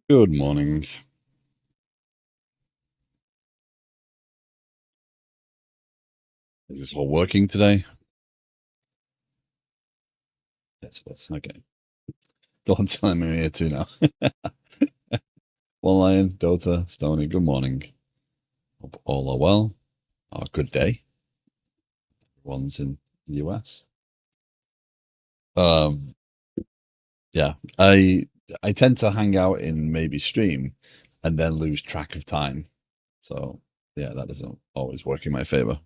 Good morning. Is this all working today? Yes, it is. Okay. Don't tell me here too now. One Lion, Dota, Stony, good morning. Hope all are well. Good day. Everyone's in the US. Um, yeah. I tend to hang out in maybe stream and then lose track of time. So yeah, that doesn't always work in my favor.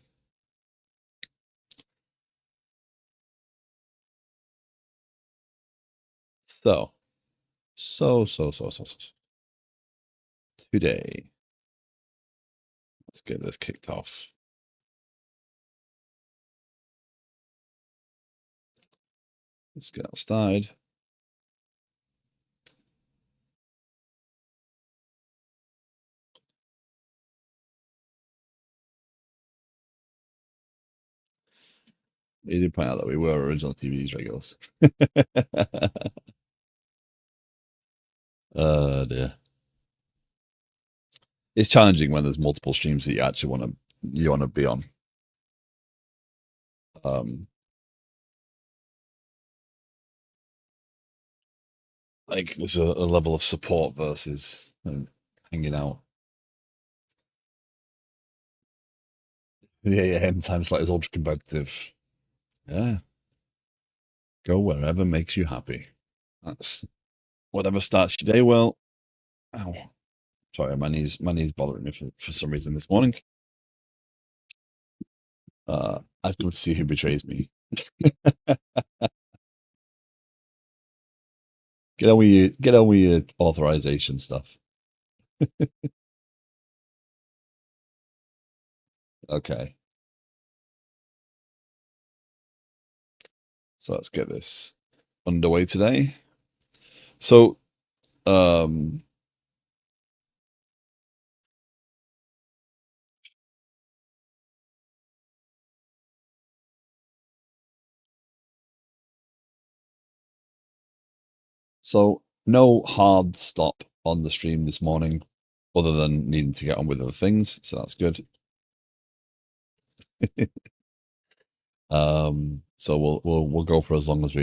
So, so. Today, let's get this kicked off. Let's get started. You did point out that we were original TV's regulars. Dear. It's challenging when there's multiple streams that you actually want to be on. Um, like there's a level of support versus hanging out. Yeah, and times like it's ultra competitive. Yeah, go wherever makes you happy. That's whatever starts your day well. Ow. Sorry, my knees bothering me for some reason this morning. I've got to see who betrays me. Get on with your authorization stuff. Okay, so let's get this underway today. So, um, so no hard stop on the stream this morning, other than needing to get on with other things. So that's good. So we'll go for as long as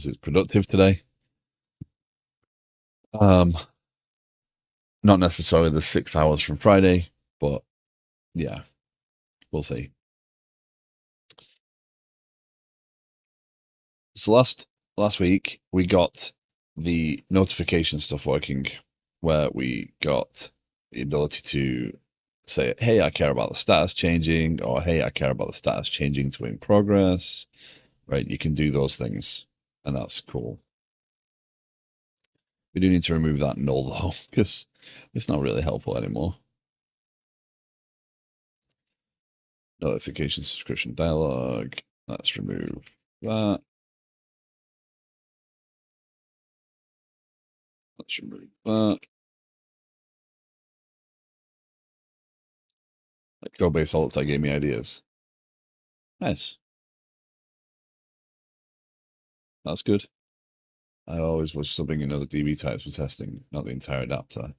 it's productive today. Um, not necessarily the 6 hours from Friday, but yeah, we'll see. So last week we got the notification stuff working, where we got the ability to say, "Hey, I care about the status changing," or "Hey, I care about the status changing to in progress." Right? You can do those things, and that's cool. We do need to remove that null though, because it's not really helpful anymore. Notification subscription dialog. Let's remove that. Let's remove that. Like Codebase Alt gave me ideas. Nice. That's good. I always was subbing in other DB types for testing, not the entire adapter.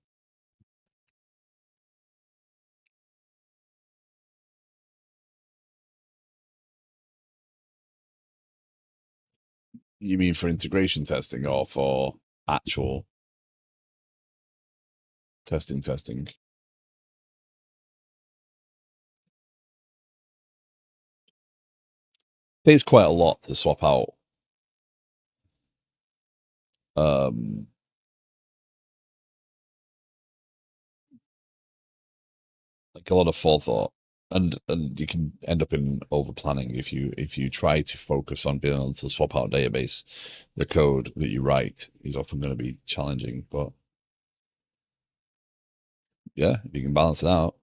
You mean for integration testing or for actual testing? Takes quite a lot to swap out um like a lot of forethought, and you can end up in over planning if you try to focus on being able to swap out database. The code that you write is often going to be challenging, but yeah, if you can balance it out.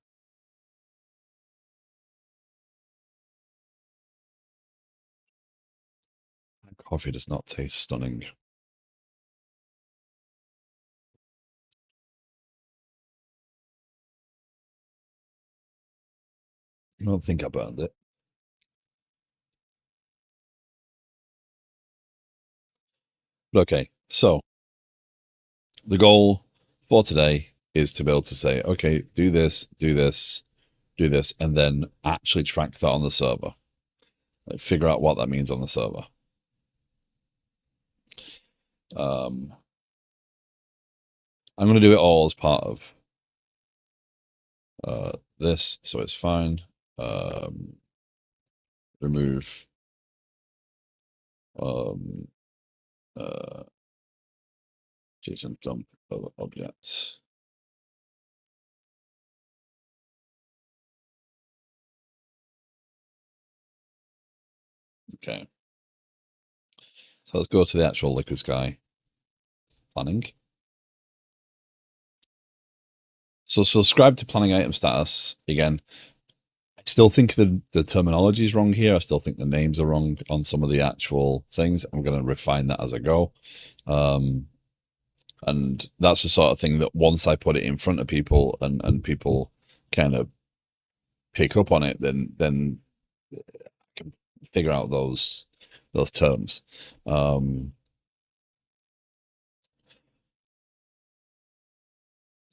Coffee does not taste stunning. I don't think I burned it. But okay, so The goal for today is to be able to say, okay, do this, do this, do this, and then actually track that on the server. Like figure out what that means on the server. Um, I'm going to do it all as part of this, so it's fine. Remove um, uh, JSON dump of objects. Okay. So let's go to the actual Liquid Sky planning. So subscribe to planning item status. Again, I still think the terminology is wrong here. I still think the names are wrong on some of the actual things. I'm going to refine that as I go. And that's the sort of thing that once I put it in front of people and people kind of pick up on it, then I can figure out those terms.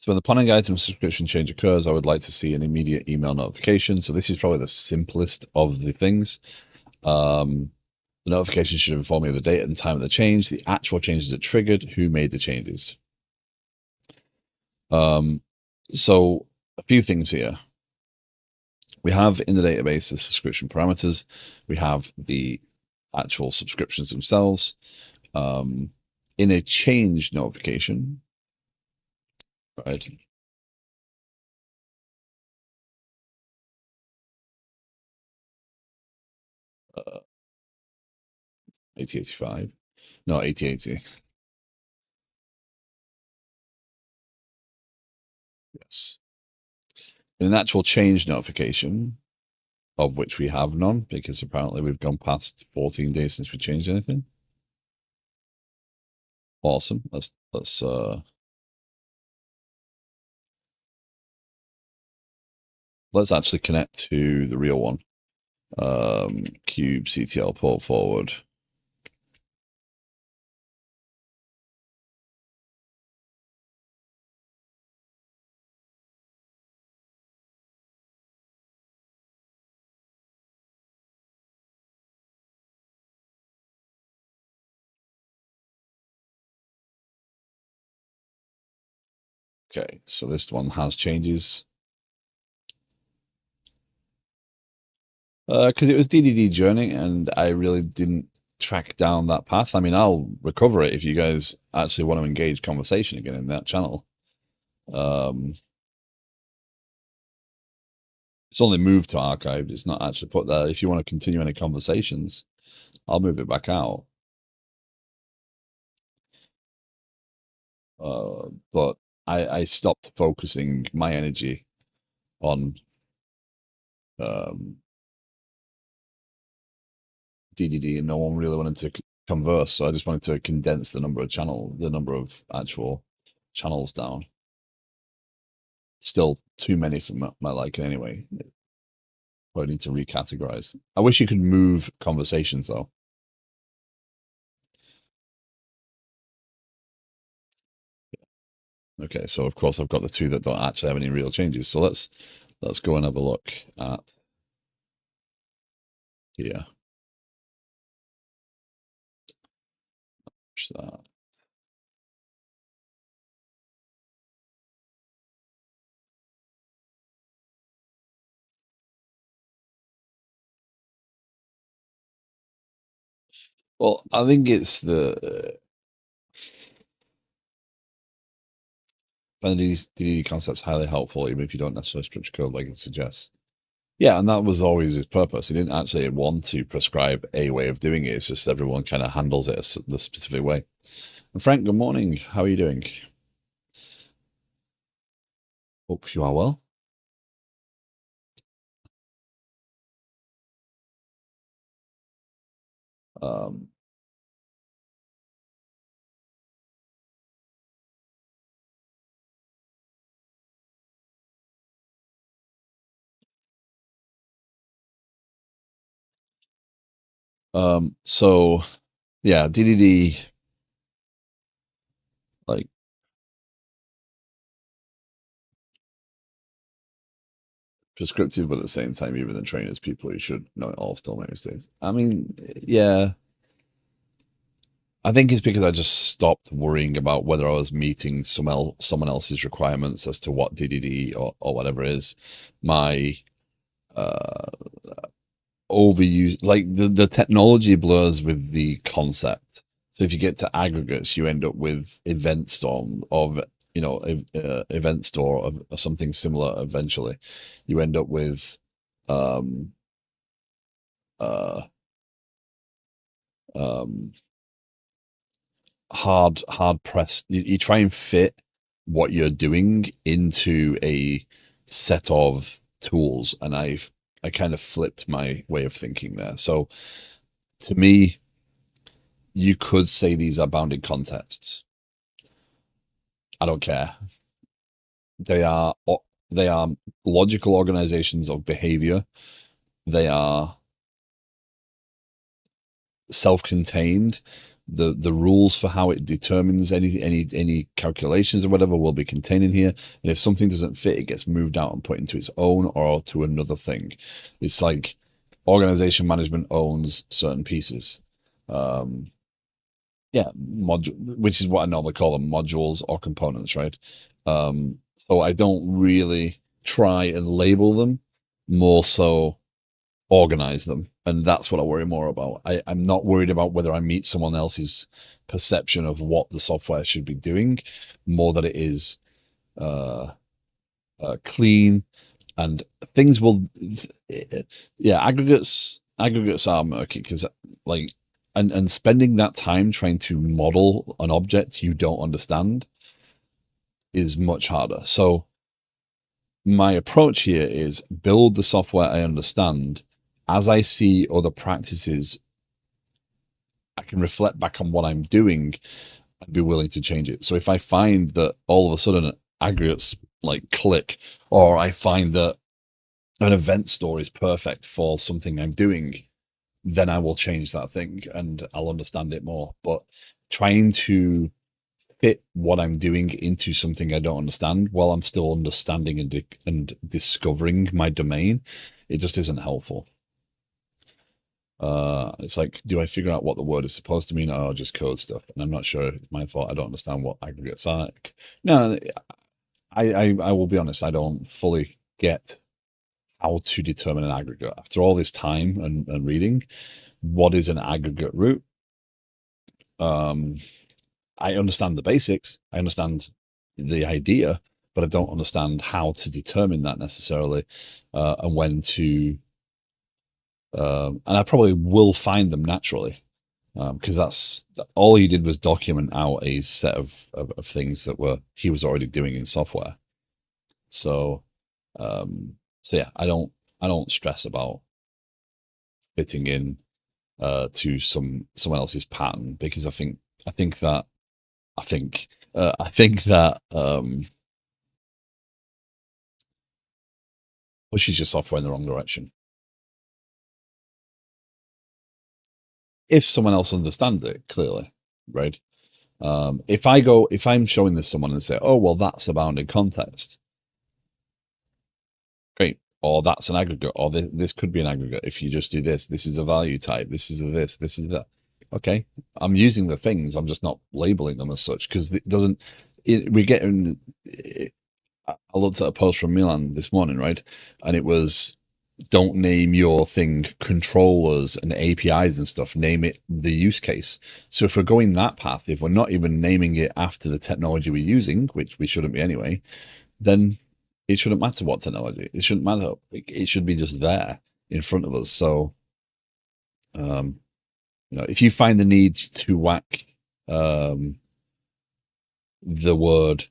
So when the planning item subscription change occurs, I would like to see an immediate email notification. So this is probably the simplest of the things. The notification should inform me of the date and time of the change, the actual changes that triggered, who made the changes. So a few things here. We have in the database the subscription parameters. We have the actual subscriptions themselves. In a change notification, right? 8085. No, 8080. Yes. In an actual change notification, of which we have none, because apparently we've gone past 14 days since we changed anything. Awesome. Let's actually connect to the real one. Cube CTL port forward. Okay, so this one has changes. Because it was DDD journey and I really didn't track down that path. I mean, I'll recover it if you guys actually want to engage conversation again in that channel. It's only moved to archived. It's not actually put there. If you want to continue any conversations, I'll move it back out. But I stopped focusing my energy on DDD, and no one really wanted to converse. So I just wanted to condense the number of actual channels down. Still too many for my liking anyway. I need to recategorize. I wish you could move conversations though. Okay, so of course I've got the two that don't actually have any real changes. So let's go and have a look at here. Push that. Well, I think it's the DDD concept's highly helpful, even if you don't necessarily structure code like it suggests. Yeah, and that was always his purpose. He didn't actually want to prescribe a way of doing it. It's just everyone kind of handles it the specific way. And Frank, good morning. How are you doing? Hope you are well. Um, so yeah, DDD, like prescriptive, but at the same time, even the trainers, people who should know it all still make mistakes. I mean, yeah, I think it's because I just stopped worrying about whether I was meeting someone else's requirements as to what DDD or whatever it is. My uh, overuse, like the technology blurs with the concept. So if you get to aggregates, you end up with event storm of event store of something similar. Eventually, you end up with um uh um hard pressed. You try and fit what you're doing into a set of tools, and I kind of flipped my way of thinking there. So to me, you could say these are bounded contests. I don't care. They are they are logical organizations of behavior. They are self-contained. The rules for how it determines any calculations or whatever will be contained in here. And if something doesn't fit, it gets moved out and put into its own or to another thing. It's like organization management owns certain pieces. Um, yeah, which is what I normally call them, modules or components, right? So I don't really try and label them, more so organize them. And that's what I worry more about. I'm not worried about whether I meet someone else's perception of what the software should be doing, more that it is uh, clean and things will, yeah, aggregates are murky because like, and spending that time trying to model an object you don't understand is much harder. So my approach here is build the software I understand. As I see other practices, I can reflect back on what I'm doing and be willing to change it. So if I find that all of a sudden aggregates like click, or I find that an event store is perfect for something I'm doing, then I will change that thing and I'll understand it more. But trying to fit what I'm doing into something I don't understand while I'm still understanding and discovering my domain, it just isn't helpful. It's like, do I figure out what the word is supposed to mean, or just code stuff? And I'm not sure. It's my fault. I don't understand what aggregates are. Like, no, I will be honest. I don't fully get how to determine an aggregate after all this time and reading. What is an aggregate root? Um, I understand the basics. I understand the idea, but I don't understand how to determine that necessarily, and when to. And I probably will find them naturally, because that's all he did was document out a set of things that were he was already doing in software. So, so yeah, I don't stress about fitting in to someone else's pattern, because I think that I think that pushes your software in the wrong direction. If someone else understands it clearly, right? If I'm showing this to someone and say, oh, well, that's a bounded context, great. Or that's an aggregate, or this could be an aggregate. If you just do this, this is a value type, this is a this is that. Okay. I'm using the things, I'm just not labeling them as such, because it doesn't, we get in, I looked at a post from Milan this morning, right? And it was, don't name your thing controllers and APIs and stuff, name it the use case. So if we're going that path, if we're not even naming it after the technology we're using, which we shouldn't be anyway, then it shouldn't matter what technology. It shouldn't matter. It should be just there in front of us. So, um, if you find the need to whack um, the word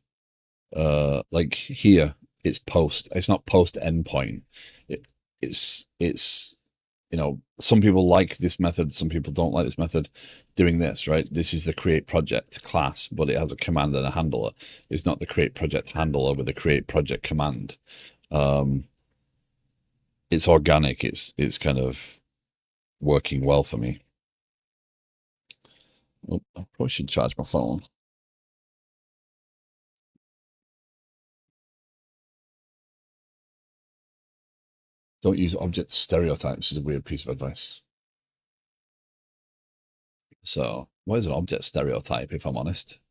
like here, it's not post endpoint. It, it's some people like this method, some people don't like this method. Doing this, right? This is the create project class, but it has a command and a handler. It's not the create project handler with the create project command. Um, it's organic. It's kind of working well for me. Oh, I probably should charge my phone. Don't use object stereotypes is a weird piece of advice. So, what is an object stereotype, if I'm honest?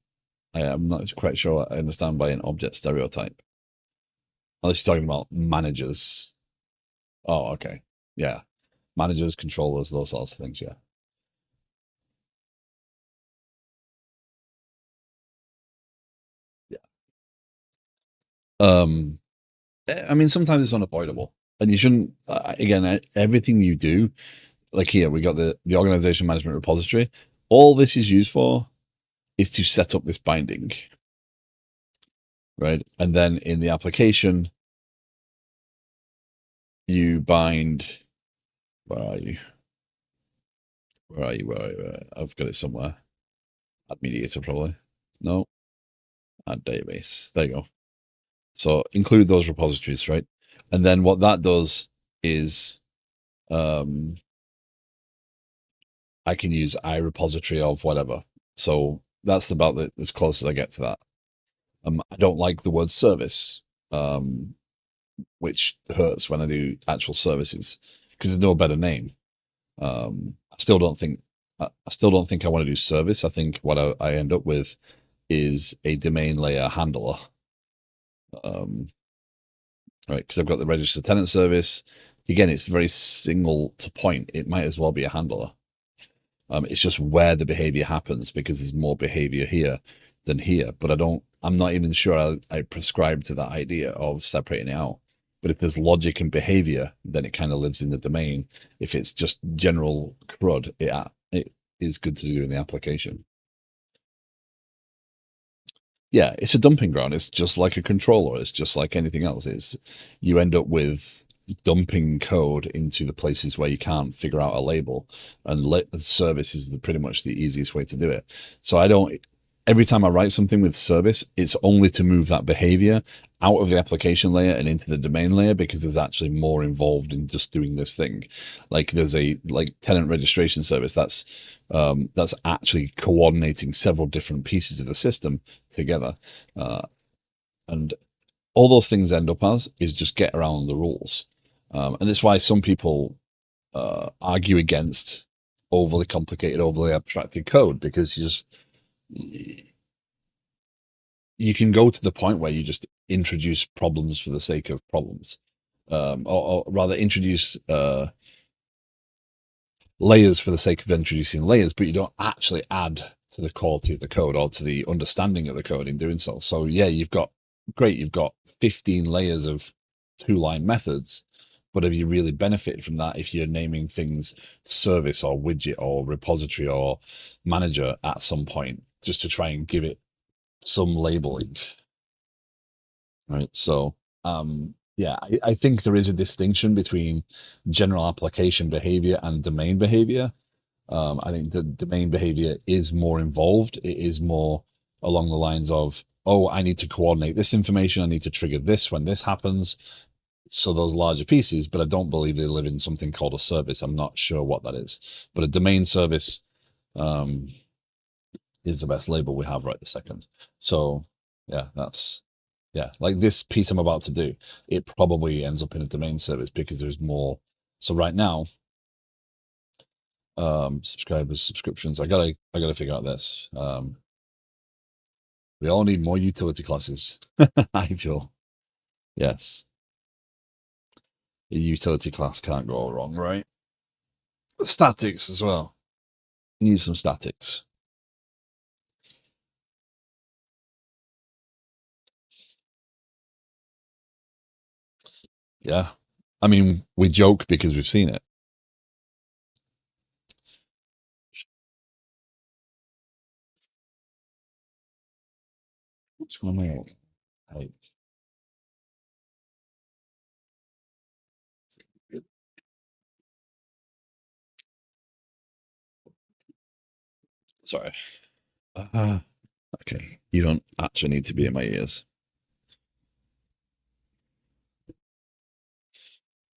I am not quite sure what I understand by an object stereotype. Unless you're talking about managers. Oh, okay. Yeah. Managers, controllers, those sorts of things, yeah. Yeah. Um, I mean, sometimes it's unavoidable. And you shouldn't, again, everything you do, like here, we got the organization management repository. All this is used for is to set up this binding, right? And then in the application, you bind. Where are you? Where are you? Where are you? I've got it somewhere. Add mediator, probably. No, add database. There you go. So include those repositories, right? And then what that does is um, I can use iRepository of whatever. So that's about as close as I get to that. I don't like the word service, which hurts when I do actual services because there's no better name. I still don't think I want to do service. I think what I end up with is a domain layer handler. Um, right, because I've got the register tenant service. Again, it's very single to point. It might as well be a handler. It's just where the behavior happens because there's more behavior here than here. But I'm not even sure I prescribe to that idea of separating it out. But if there's logic and behavior, then it kind of lives in the domain. If it's just general CRUD, it is good to do in the application. Yeah, it's a dumping ground. It's just like a controller. It's just like anything else. It's you end up with dumping code into the places where you can't figure out a label, and service is pretty much the easiest way to do it. So I don't. Every time I write something with service, it's only to move that behavior out of the application layer and into the domain layer because there's actually more involved in just doing this thing. Like there's a tenant registration service that's actually coordinating several different pieces of the system together. And all those things end up as is just get around the rules. And that's why some people argue against overly complicated, overly abstracted code because you can go to the point where you just introduce problems for the sake of problems, or rather introduce layers for the sake of introducing layers, but you don't actually add to the quality of the code or to the understanding of the code in doing so. So yeah, you've got 15 layers of 2-line methods, but have you really benefited from that if you're naming things service or widget or repository or manager at some point just to try and give it some labeling, right? So yeah, I think there is a distinction between general application behavior and domain behavior. I think the domain behavior is more involved. It is more along the lines of, oh, I need to coordinate this information. I need to trigger this when this happens. So those larger pieces, but I don't believe they live in something called a service. I'm not sure what that is, but a domain service is the best label we have right this second. So yeah, yeah, like this piece I'm about to do, it probably ends up in a domain service because there's more. So right now, subscribers, subscriptions, I gotta figure out this. We all need more utility classes. I feel. Yes. A utility class can't go wrong, right? Statics as well. Need some statics. Yeah. I mean, we joke because we've seen it. Which one am I on? Hey. Sorry. Okay. You don't actually need to be in my ears.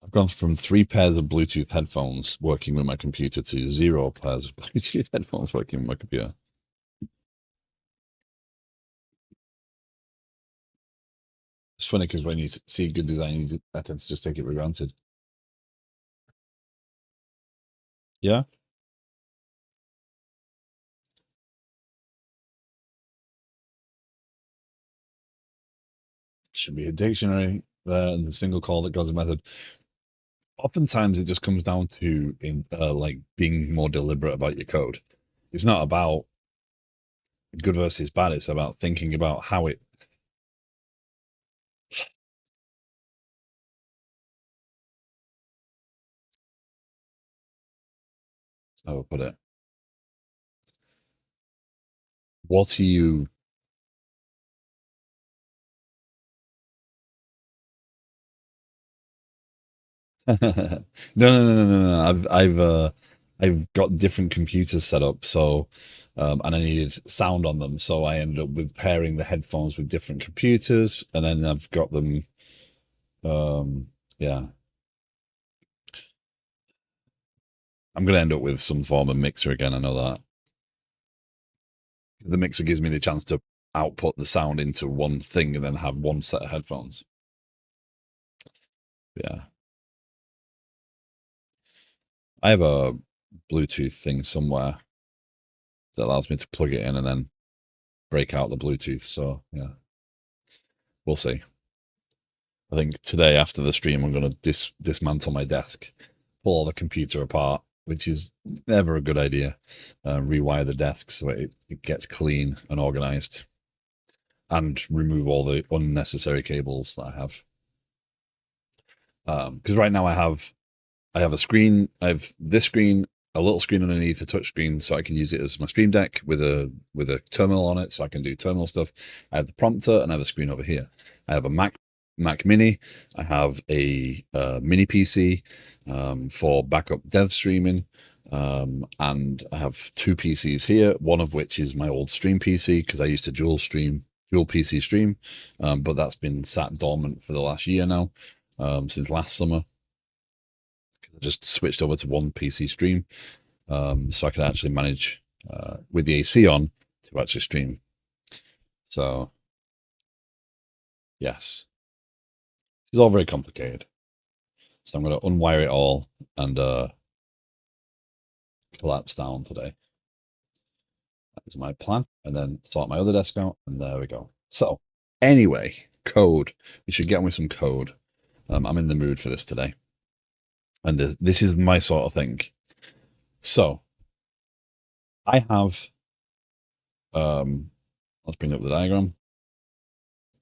I've gone from 3 pairs of Bluetooth headphones working with my computer to 0 pairs of Bluetooth headphones working with my computer. It's funny because when you see good design, I tend to just take it for granted. Yeah. Should be a dictionary there and the single call that goes a method. Oftentimes it just comes down to in like being more deliberate about your code. It's not about good versus bad. It's about thinking about how it. How I put it. What are you? No, no, no, no, no, no. I've got different computers set up, so and I needed sound on them, so I ended up with pairing the headphones with different computers, and then I've got them. Yeah, I'm gonna end up with some form of mixer again. I know that the mixer gives me the chance to output the sound into one thing and then have one set of headphones. Yeah, I have a Bluetooth thing somewhere that allows me to plug it in and then break out the Bluetooth. So yeah, we'll see. I think today after the stream, I'm going to dismantle my desk, pull all the computer apart, which is never a good idea. Rewire the desk so it gets clean and organized, and remove all the unnecessary cables that I have. Because right now I have a screen. I have this screen, a little screen underneath, a touch screen, so I can use it as my Stream Deck with a terminal on it, so I can do terminal stuff. I have the prompter, and I have a screen over here. I have a Mac Mini. I have a mini PC for backup dev streaming, and I have two PCs here. One of which is my old stream PC because I used to dual PC stream, but that's been sat dormant for the last year now, since last summer. I just switched over to one PC stream, so I can actually manage with the AC on to actually stream. So yes, it's all very complicated. So I'm going to unwire it all and collapse down today. That is my plan, and then sort my other desk out, and there we go. So anyway, code. We should get on with some code. I'm in the mood for this today, and this is my sort of thing. So I have. Let's bring up the diagram.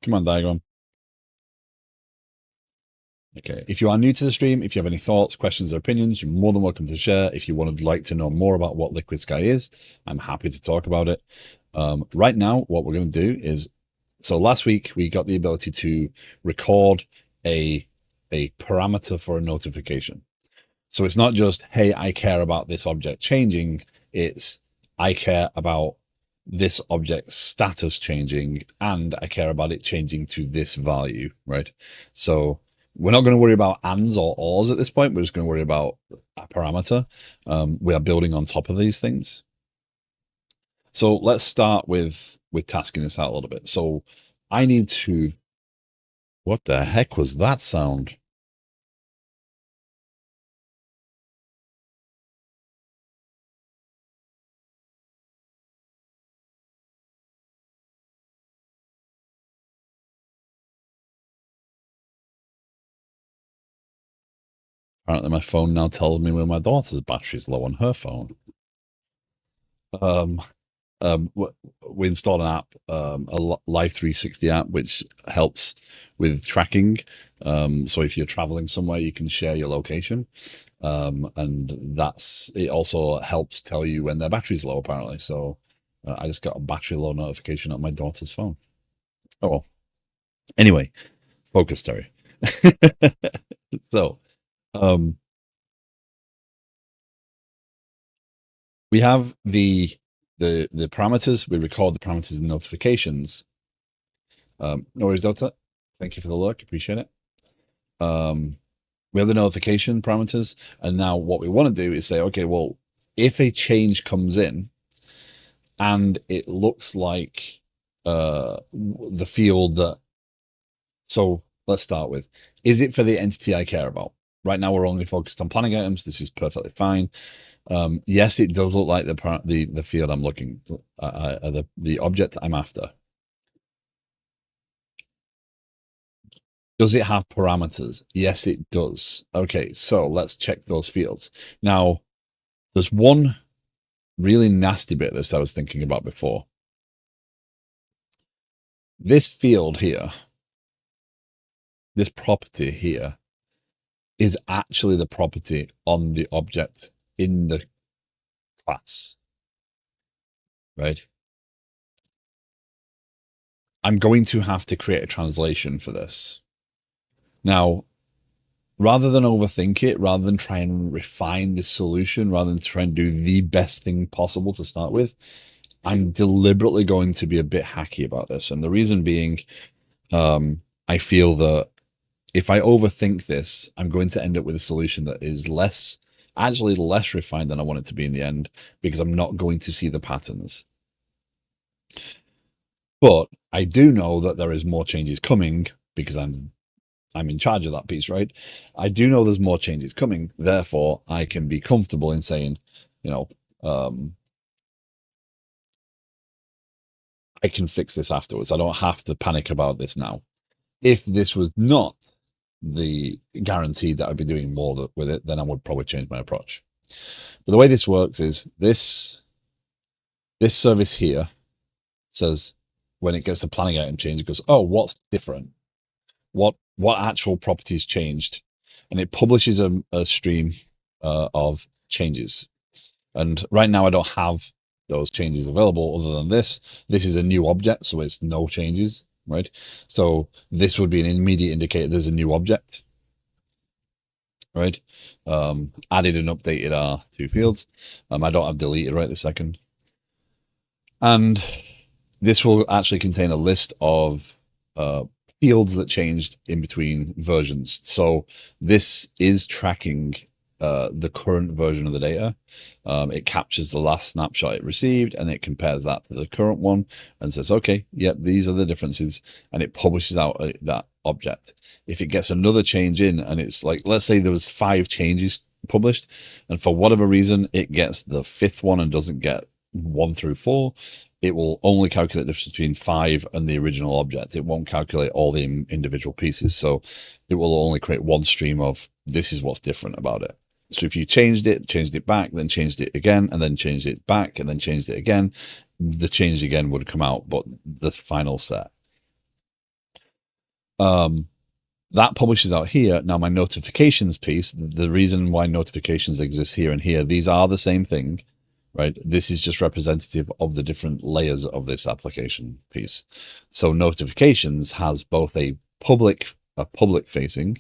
Come on, diagram. Okay. If you are new to the stream, if you have any thoughts, questions, or opinions, you're more than welcome to share. If you would like to know more about what Liquid Sky is, I'm happy to talk about it. Right now, what we're going to do is, so last week we got the ability to record a parameter for a notification. So it's not just, hey, I care about this object changing. It's, I care about this object's status changing, and I care about it changing to this value, right? So we're not going to worry about ands or ors at this point. We're just going to worry about a parameter. We are building on top of these things. So let's start with tasking this out a little bit. So I need to. What the heck was that sound? Apparently, my phone now tells me when my daughter's battery's low on her phone. Um, we installed an app, a Live 360 app, which helps with tracking. So if you're traveling somewhere, you can share your location. And it also helps tell you when their battery's low, apparently. So I just got a battery low notification on my daughter's phone. Oh, well. Anyway, focus, Terry. So, um, we have the parameters. We record the parameters and notifications. No worries, Delta. Thank you for the look. Appreciate it. We have the notification parameters, and now what we want to do is say, okay, well, if a change comes in and it looks like the field that. So let's start with, is it for the entity I care about? Right now, we're only focused on planning items. This is perfectly fine. Yes, it does look like the field I'm looking the object I'm after. Does it have parameters? Yes, it does. Okay, so let's check those fields. Now, there's one really nasty bit that I was thinking about before. This field here, this property here, is actually the property on the object in the class, right? I'm going to have to create a translation for this. Now, rather than overthink it, rather than try and refine this solution, rather than try and do the best thing possible to start with, I'm deliberately going to be a bit hacky about this. And the reason being, I feel that if I overthink this, I'm going to end up with a solution that is actually less refined than I want it to be in the end, because I'm not going to see the patterns. But I do know that there is more changes coming because I'm in charge of that piece, right? I do know there's more changes coming. Therefore, I can be comfortable in saying, you know, I can fix this afterwards. I don't have to panic about this now. If this was not the guarantee that I'd be doing more with it, then I would probably change my approach. But the way this works is this service here says when it gets the planning item change, it goes, oh, what's different? What actual properties changed? And it publishes a stream of changes. And right now I don't have those changes available other than this. This is a new object, so it's no changes, right? So this would be an immediate indicator there's a new object, right? Added and updated are two fields. I don't have deleted right this second. And this will actually contain a list of fields that changed in between versions. So this is tracking the current version of the data. It captures the last snapshot it received and it compares that to the current one and says, okay, yep, these are the differences. And it publishes out that object. If it gets another change in and it's like, let's say there was 5 changes published and for whatever reason, it gets the 5th one and doesn't get 1 through 4, it will only calculate the difference between 5 and the original object. It won't calculate all the individual pieces. So it will only create one stream of this is what's different about it. So if you changed it back, then changed it again, and then changed it back, and then changed it again, the change again would come out, but the final set. That publishes out here. Now my notifications piece, the reason why notifications exist here and here, these are the same thing, right? This is just representative of the different layers of this application piece. So notifications has both a public facing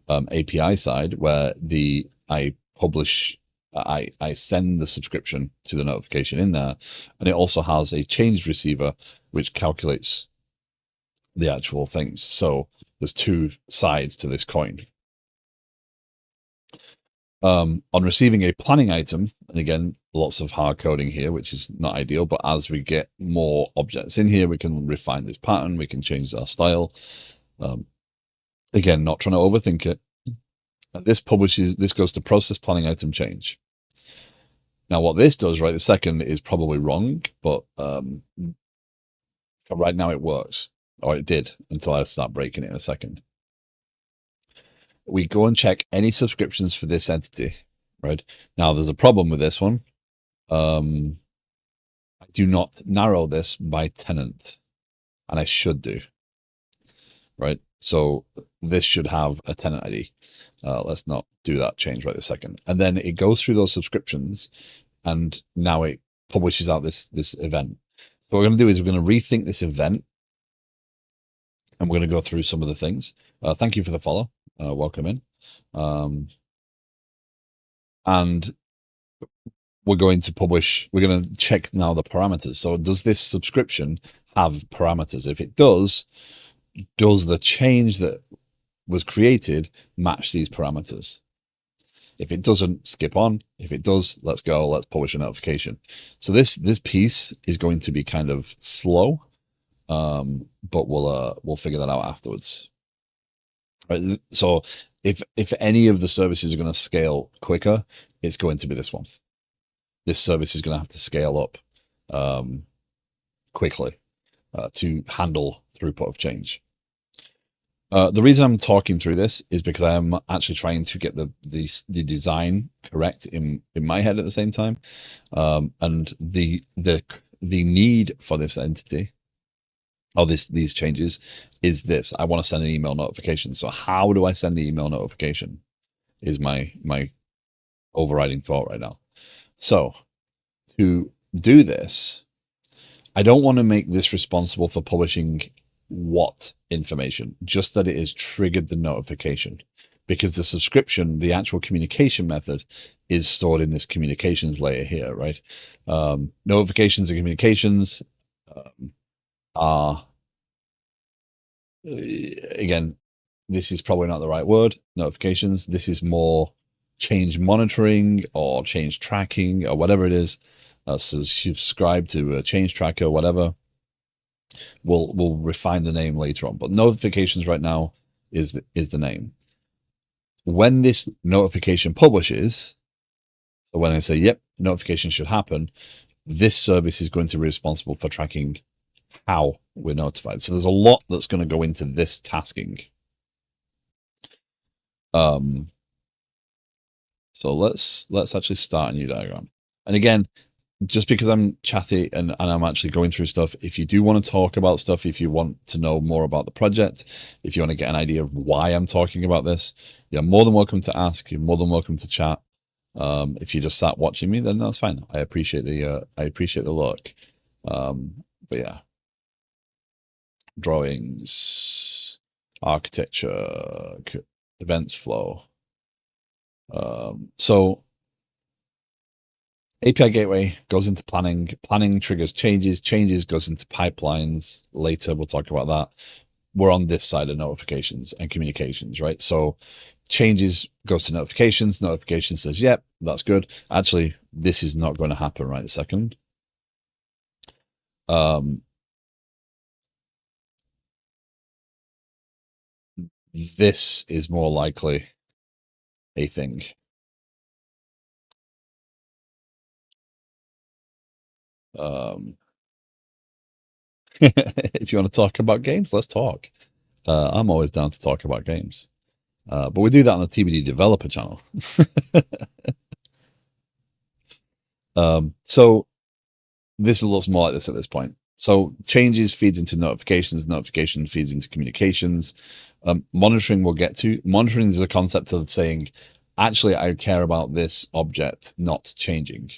API side where I send the subscription to the notification in there, and it also has a change receiver which calculates the actual things. So there's 2 sides to this coin. On receiving a planning item, and again, lots of hard coding here, which is not ideal, but as we get more objects in here, we can refine this pattern, we can change our style. Again, not trying to overthink it. This goes to process planning item change. Now, what this does right the second is probably wrong, but for right now it works, or it did until I start breaking it in a second. We go and check any subscriptions for this entity, right? Now, there's a problem with this one. I do not narrow this by tenant, and I should do, right? So this should have a tenant ID. Let's not do that change right this second. And then it goes through those subscriptions, and now it publishes out this event. So what we're going to do is we're going to rethink this event, and we're going to go through some of the things. Thank you for the follow. Welcome in. And we're going to check now the parameters. So does this subscription have parameters? If it does the change that was created match these parameters? If it doesn't, skip on. If it does, let's go. Let's publish a notification. So this piece is going to be kind of slow, but we'll figure that out afterwards. Right. So if any of the services are going to scale quicker, it's going to be this one. this service is going to have to scale up quickly to handle throughput of change. The reason I'm talking through this is because I am actually trying to get the design correct in my head at the same time, and the need for this entity or these changes is this. I want to send an email notification. So how do I send the email notification? Is my overriding thought right now. So to do this, I don't want to make this responsible for publishing what information, just that it has triggered the notification, because the subscription, the actual communication method, is stored in this communications layer here, right? Notifications and communications are, again, this is probably not the right word, notifications. This is more change monitoring or change tracking or whatever it is. So subscribe to a change tracker or whatever. We'll refine the name later on, but notifications right now is the name. When this notification publishes, so when I say, yep, notification should happen, this service is going to be responsible for tracking how we're notified. So there's a lot that's going to go into this tasking. So let's actually start a new diagram. And again, just because I'm chatty and I'm actually going through stuff, if you do want to talk about stuff, if you want to know more about the project, if you want to get an idea of why I'm talking about this, you're more than welcome to ask. You're more than welcome to chat. If you just sat watching me, then that's fine. I appreciate the look. But yeah, drawings, architecture, events flow. So API gateway goes into planning. Planning triggers changes. Changes goes into pipelines. Later, we'll talk about that. We're on this side of notifications and communications, right? So changes goes to notifications. Notification says, yep, that's good. Actually, this is not going to happen right this second. This is more likely a thing. If you want to talk about games, let's talk. I'm always down to talk about games. But we do that on the TBD developer channel. So this looks more like this at this point. So changes feeds into notifications, notification feeds into communications. Monitoring we'll get to. Monitoring is a concept of saying, actually, I care about this object not changing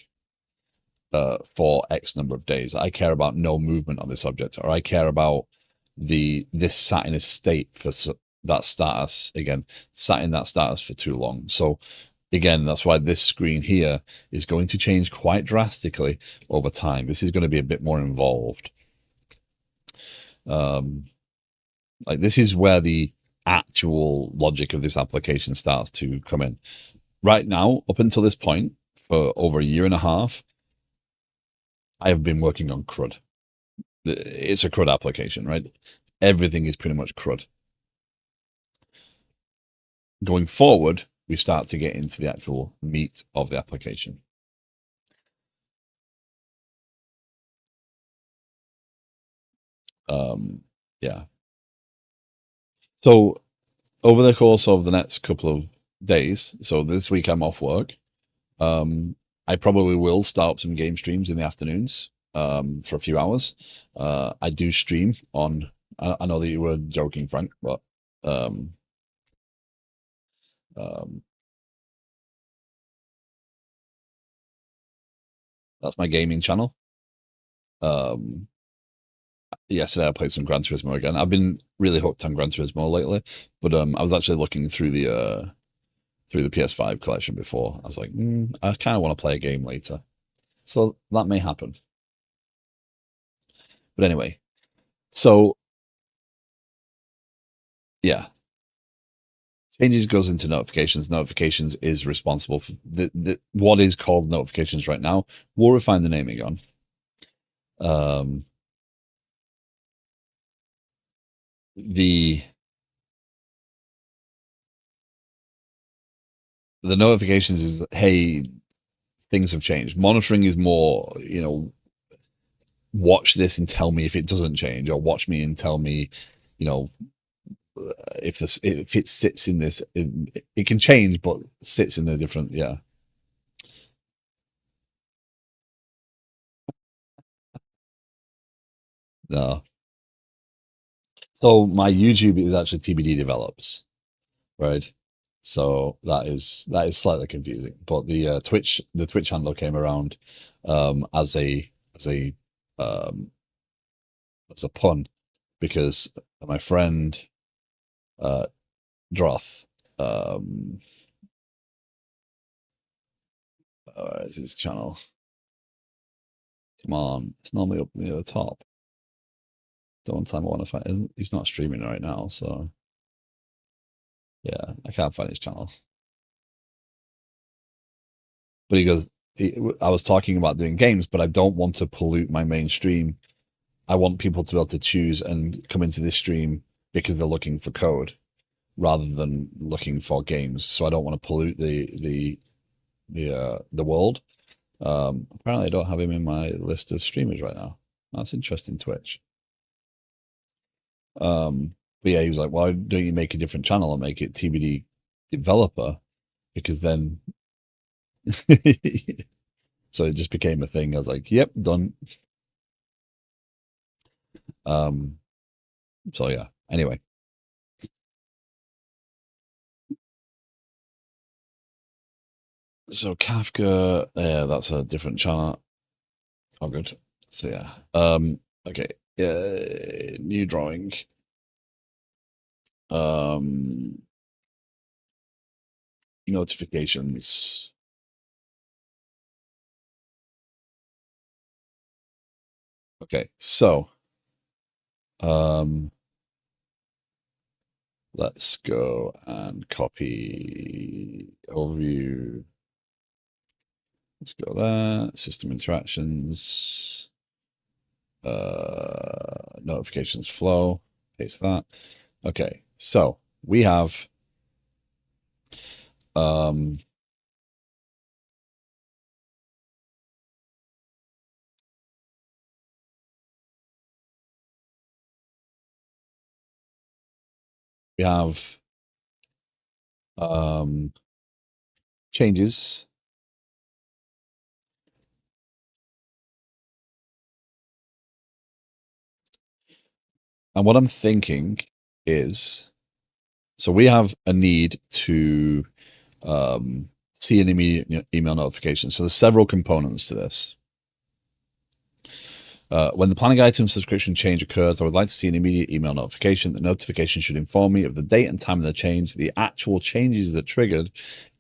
for X number of days. I care about no movement on this object, or I care about this sat in a state for that status, again, sat in that status for too long. So again, that's why this screen here is going to change quite drastically over time. This is going to be a bit more involved. Like this is where the actual logic of this application starts to come in. Right now, up until this point, for over a year and a half, I have been working on CRUD. It's a CRUD application, right? Everything is pretty much CRUD. Going forward, we start to get into the actual meat of the application. Yeah. So over the course of the next couple of days, so this week I'm off work, I probably will start up some game streams in the afternoons for a few hours. I do stream on, I know that you were joking, Frank, but that's my gaming channel. Yesterday I played some Gran Turismo again. I've been really hooked on Gran Turismo lately, but I was actually looking through the PS5 collection before. I was like, I kind of want to play a game later, so that may happen. But anyway, so yeah, changes goes into notifications. Notifications is responsible for what is called notifications right now. We'll refine the naming on. The notifications is, hey, things have changed. Monitoring is more, watch this and tell me if it doesn't change, or watch me and tell me, you know, if it sits in this, it can change, but sits in a different, yeah. No. So my YouTube is actually TBD develops, right? So that is slightly confusing. But the Twitch handle came around as um a pun because my friend uh Droth, um is his channel. Come on, it's normally up near the top. The one time I want to find isn't he's not streaming right now, so yeah, I can't find his channel. But he goes, I was talking about doing games, but I don't want to pollute my mainstream. I want people to be able to choose and come into this stream because they're looking for code rather than looking for games. So I don't want to pollute the world. Apparently, I don't have him in my list of streamers right now. That's interesting, Twitch. But yeah, he was like, "Why don't you make a different channel and make it TBD developer?" Because then, so it just became a thing. I was like, "Yep, done." Um, so yeah. Anyway, so Kafka, yeah, that's a different channel. Oh, good. So yeah. Okay. New drawing. Um, Notifications. Okay. So, um, let's go and copy overview. Let's go there. System interactions. Notifications flow. Paste that. Okay. So we have um we have um changes. And what I'm thinking is, so we have a need to see an immediate email notification. So there's several components to this. When the planning item subscription change occurs, I would like to see an immediate email notification. The notification should inform me of the date and time of the change, the actual changes that triggered,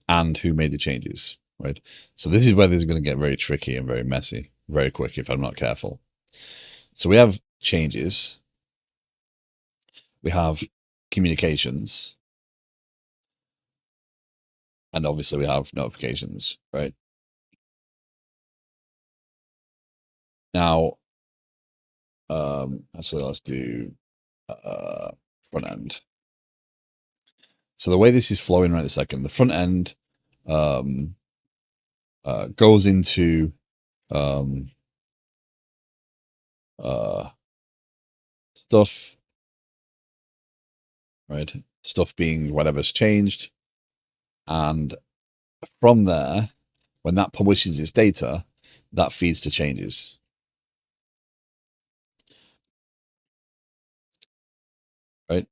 and who made the changes, right? So this is where this is going to get very tricky and very messy very quick if I'm not careful. So we have changes, we have communications, and obviously we have notifications, right? Now, actually, let's do front end. So the way this is flowing right this second, the front end um, goes into um, uh, stuff, right? Stuff being whatever's changed. And from there, when that publishes its data, that feeds to changes. Right?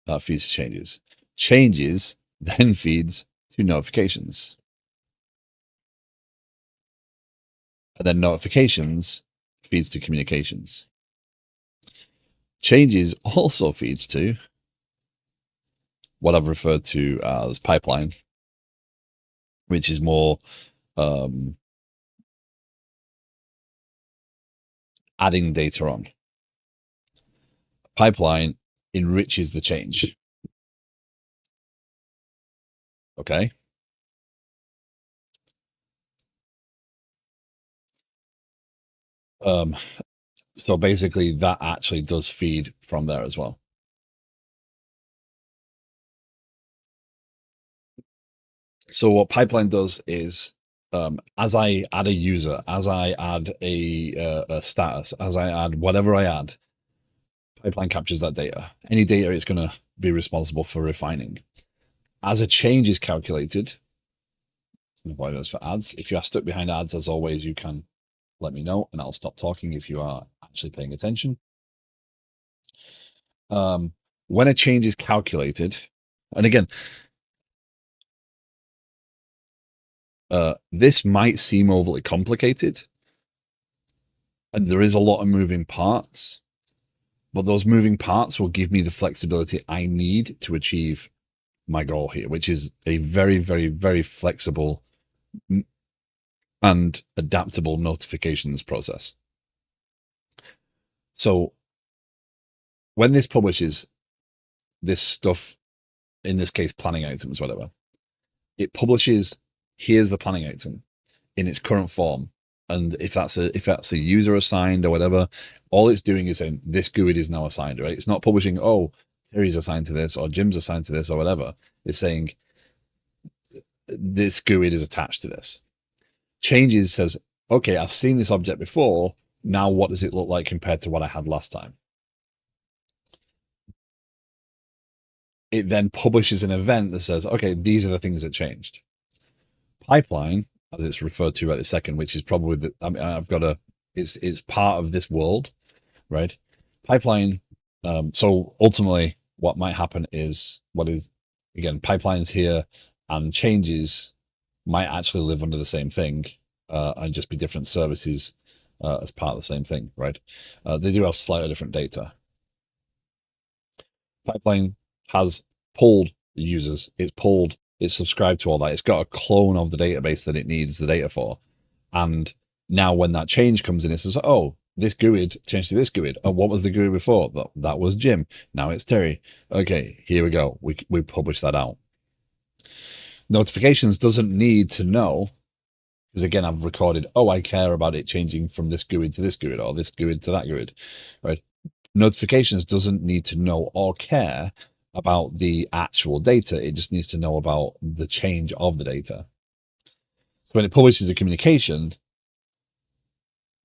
That feeds to changes. Changes then feeds to notifications. And then notifications feeds to communications. Changes also feeds to what I've referred to as pipeline, which is more adding data on. Pipeline enriches the change. Okay. Um, so basically, that actually does feed from there as well. So what pipeline does is, as I add a user, as I add a status, as I add whatever I add, pipeline captures that data. Any data it's going to be responsible for refining. As a change is calculated, why does for ads? If you are stuck behind ads, as always, you can let me know and I'll stop talking if you are actually paying attention. When a change is calculated, and again, this might seem overly complicated, and there is a lot of moving parts, but those moving parts will give me the flexibility I need to achieve my goal here, which is a very, very, very flexible and adaptable notifications process. So when this publishes this stuff, in this case, planning items, whatever, it publishes, here's the planning item in its current form. And if that's a user assigned or whatever, all it's doing is saying this GUID is now assigned, right? It's not publishing, oh, Terry's assigned to this or Jim's assigned to this or whatever. It's saying this GUID is attached to this. Changes says, okay, I've seen this object before. Now what does it look like compared to what I had last time? It then publishes an event that says, okay, these are the things that changed. Pipeline, as it's referred to right this second, which is probably the, I mean, I've got a, it's part of this world, right? Pipeline. So ultimately what might happen is again, pipelines here and changes might actually live under the same thing, and just be different services, as part of the same thing, right? They do have slightly different data. Pipeline has pulled the users, it's subscribed to all that. It's got a clone of the database that it needs the data for. And now when that change comes in, it says, oh, this GUID changed to this GUID. Oh, what was the GUID before? That was Jim. Now it's Terry. Okay, here we go. We publish that out. Notifications doesn't need to know, because again, I've recorded, oh, I care about it changing from this GUID to this GUID or this GUID to that GUID, right? Notifications doesn't need to know or care about the actual data. It just needs to know about the change of the data. So when it publishes a communication,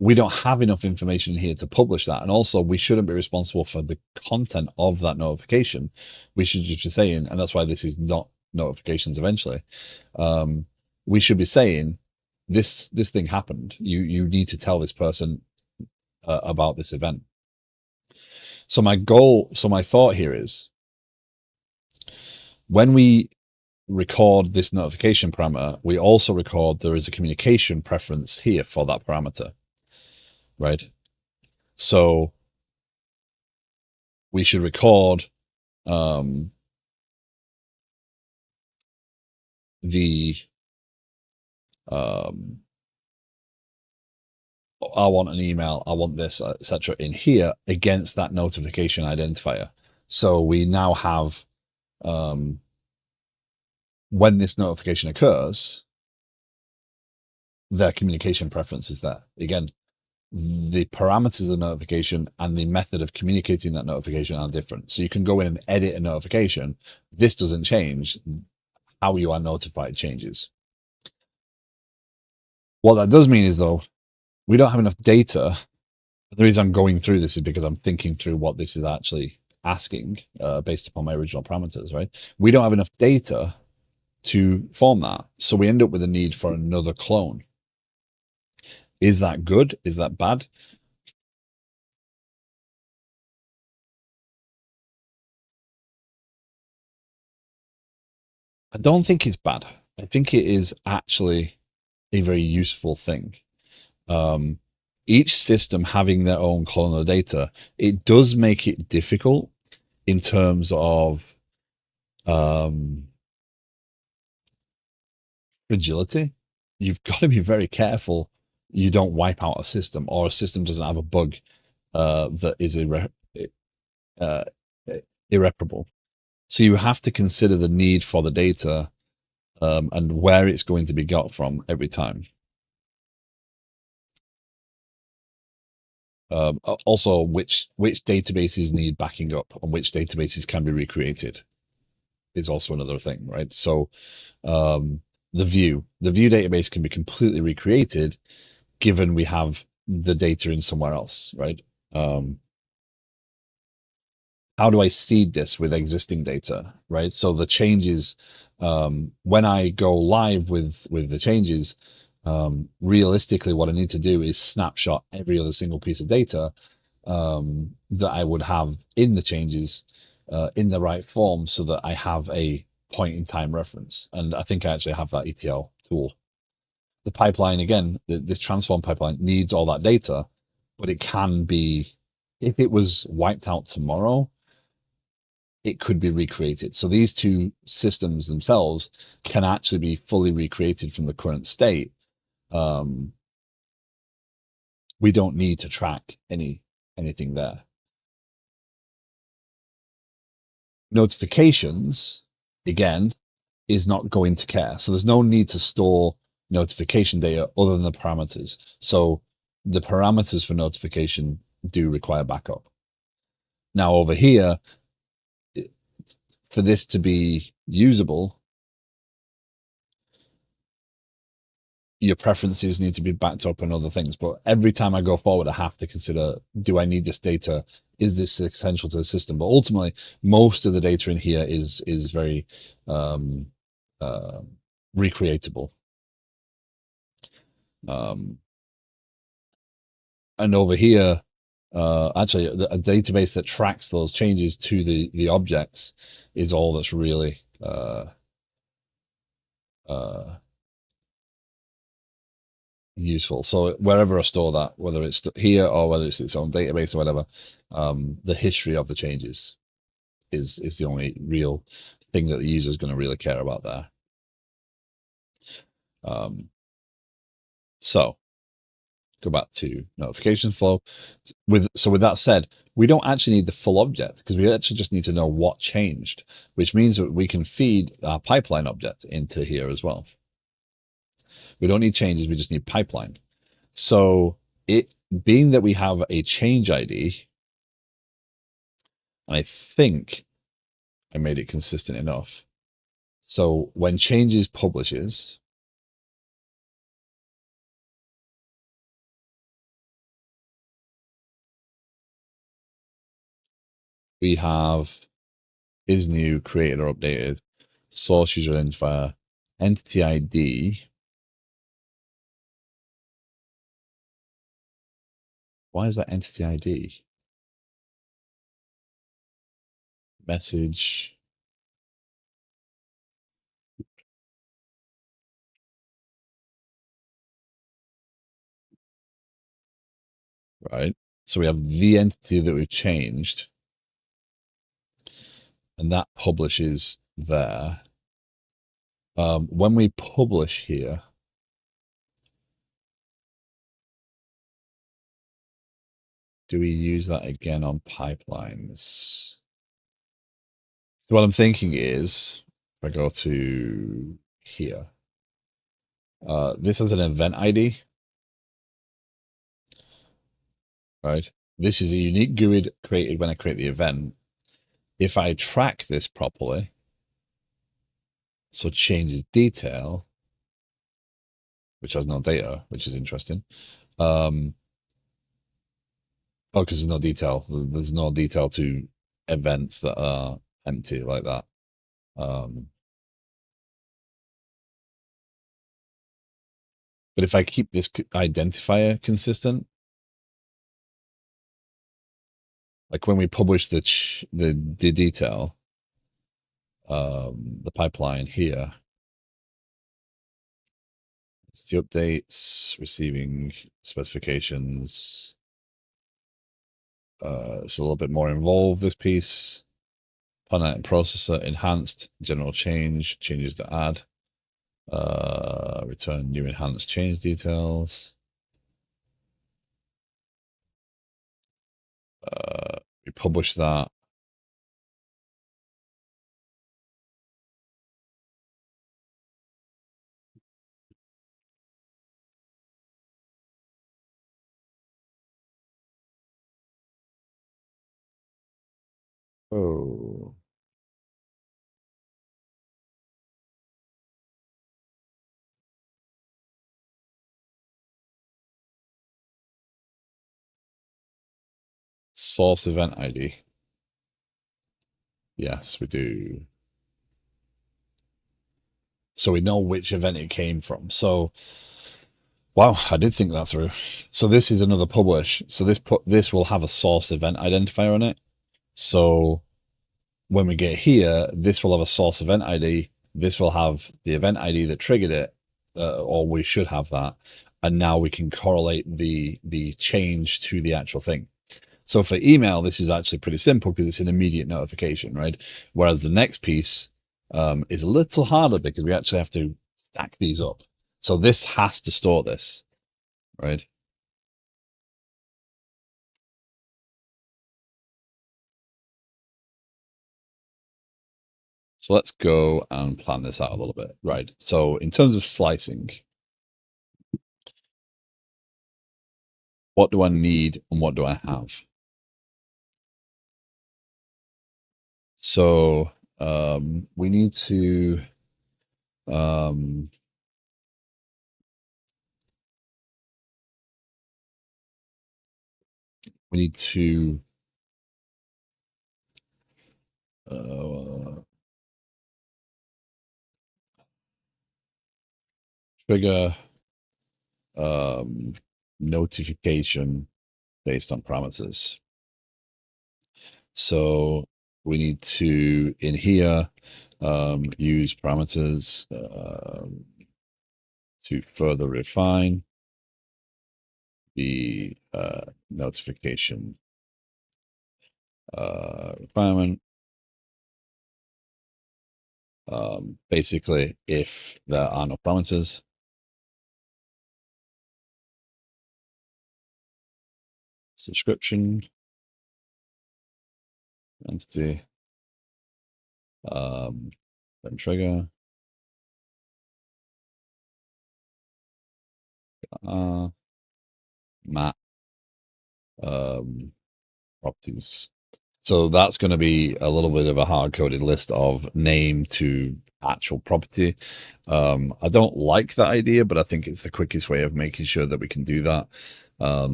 we don't have enough information here to publish that. And also we shouldn't be responsible for the content of that notification. We should just be saying, and that's why this is not notifications eventually. We should be saying, this thing happened. You need to tell this person about this event. So my thought here is, when we record this notification parameter, we also record there is a communication preference here for that parameter, right? So we should record I want an email, I want this, etc. in here against that notification identifier. So we now have, when this notification occurs, their communication preference is there. Again, the parameters of the notification and the method of communicating that notification are different. So you can go in and edit a notification. This doesn't change. How you are notified changes. What that does mean is, though, we don't have enough data. The reason I'm going through this is because I'm thinking through what this is actually asking, based upon my original parameters, right? We don't have enough data to form that. So we end up with a need for another clone. Is that good? Is that bad? I don't think it's bad. I think it is actually a very useful thing. Each system having their own clone of data, it does make it difficult in terms of fragility. You've got to be very careful you don't wipe out a system, or a system doesn't have a bug that is irreparable. So you have to consider the need for the data, and where it's going to be got from every time. Also, which databases need backing up and which databases can be recreated is also another thing, right? So The view database can be completely recreated given we have the data in somewhere else, right? Um, how do I seed this with existing data, right? So the changes, when I go live with the changes, realistically, what I need to do is snapshot every other single piece of data that I would have in the changes in the right form, so that I have a point in time reference. And I think I actually have that ETL tool. The pipeline again, this transform pipeline needs all that data, but it can be, if it was wiped out tomorrow, it could be recreated. So these two systems themselves can actually be fully recreated from the current state. Um, we don't need to track anything there. Notifications, again, is not going to care. So there's no need to store notification data other than the parameters. So the parameters for notification do require backup. Now over here, for this to be usable, your preferences need to be backed up and other things. But every time I go forward, I have to consider, do I need this data? Is this essential to the system? But ultimately, most of the data in here is very uh, recreatable. Um, and over here, actually, a database that tracks those changes to the objects is all that's really uh, useful. So wherever I store that, whether it's here or whether it's its own database or whatever, the history of the changes is the only real thing that the user is going to really care about there. Um, so go back to notification flow. With that said, we don't actually need the full object, because we actually just need to know what changed, which means that we can feed our pipeline object into here as well. We don't need changes, we just need pipeline. So it being that we have a change ID, and I think I made it consistent enough. So when changes publishes, we have is new, created or updated, source user identifier, entity ID. Why is that entity ID? Message. Right. So we have the entity that we've changed, and that publishes there. When we publish here, do we use that again on pipelines? So what I'm thinking is, if I go to here, this is an event ID, right? This is a unique GUID created when I create the event. If I track this properly, so changes detail, which has no data, which is interesting. Oh, because there's no detail. There's no detail to events that are empty like that. But if I keep this identifier consistent, like when we publish the detail, the pipeline here, it's the updates, receiving specifications. It's a little bit more involved, this piece. Finite processor, enhanced, general change, changes to add, return new enhanced change details. We publish that. Oh, source event ID? Yes, we do. So we know which event it came from. So, wow, I did think that through. So this is another publish. So this will have a source event identifier on it. So when we get here, this will have a source event ID. This will have the event ID that triggered it, or we should have that. And now we can correlate the change to the actual thing. So for email, this is actually pretty simple because it's an immediate notification, right? Whereas the next piece is a little harder because we actually have to stack these up. So this has to store this, right? So let's go and plan this out a little bit, right? So in terms of slicing, what do I need and what do I have? So we need to we need to trigger notification based on parameters. So we need to, in here, use parameters to further refine the notification requirement. Basically, if there are no parameters, subscription entity, then trigger, map, properties. So that's going to be a little bit of a hard-coded list of name to actual property. I don't like that idea, but I think it's the quickest way of making sure that we can do that.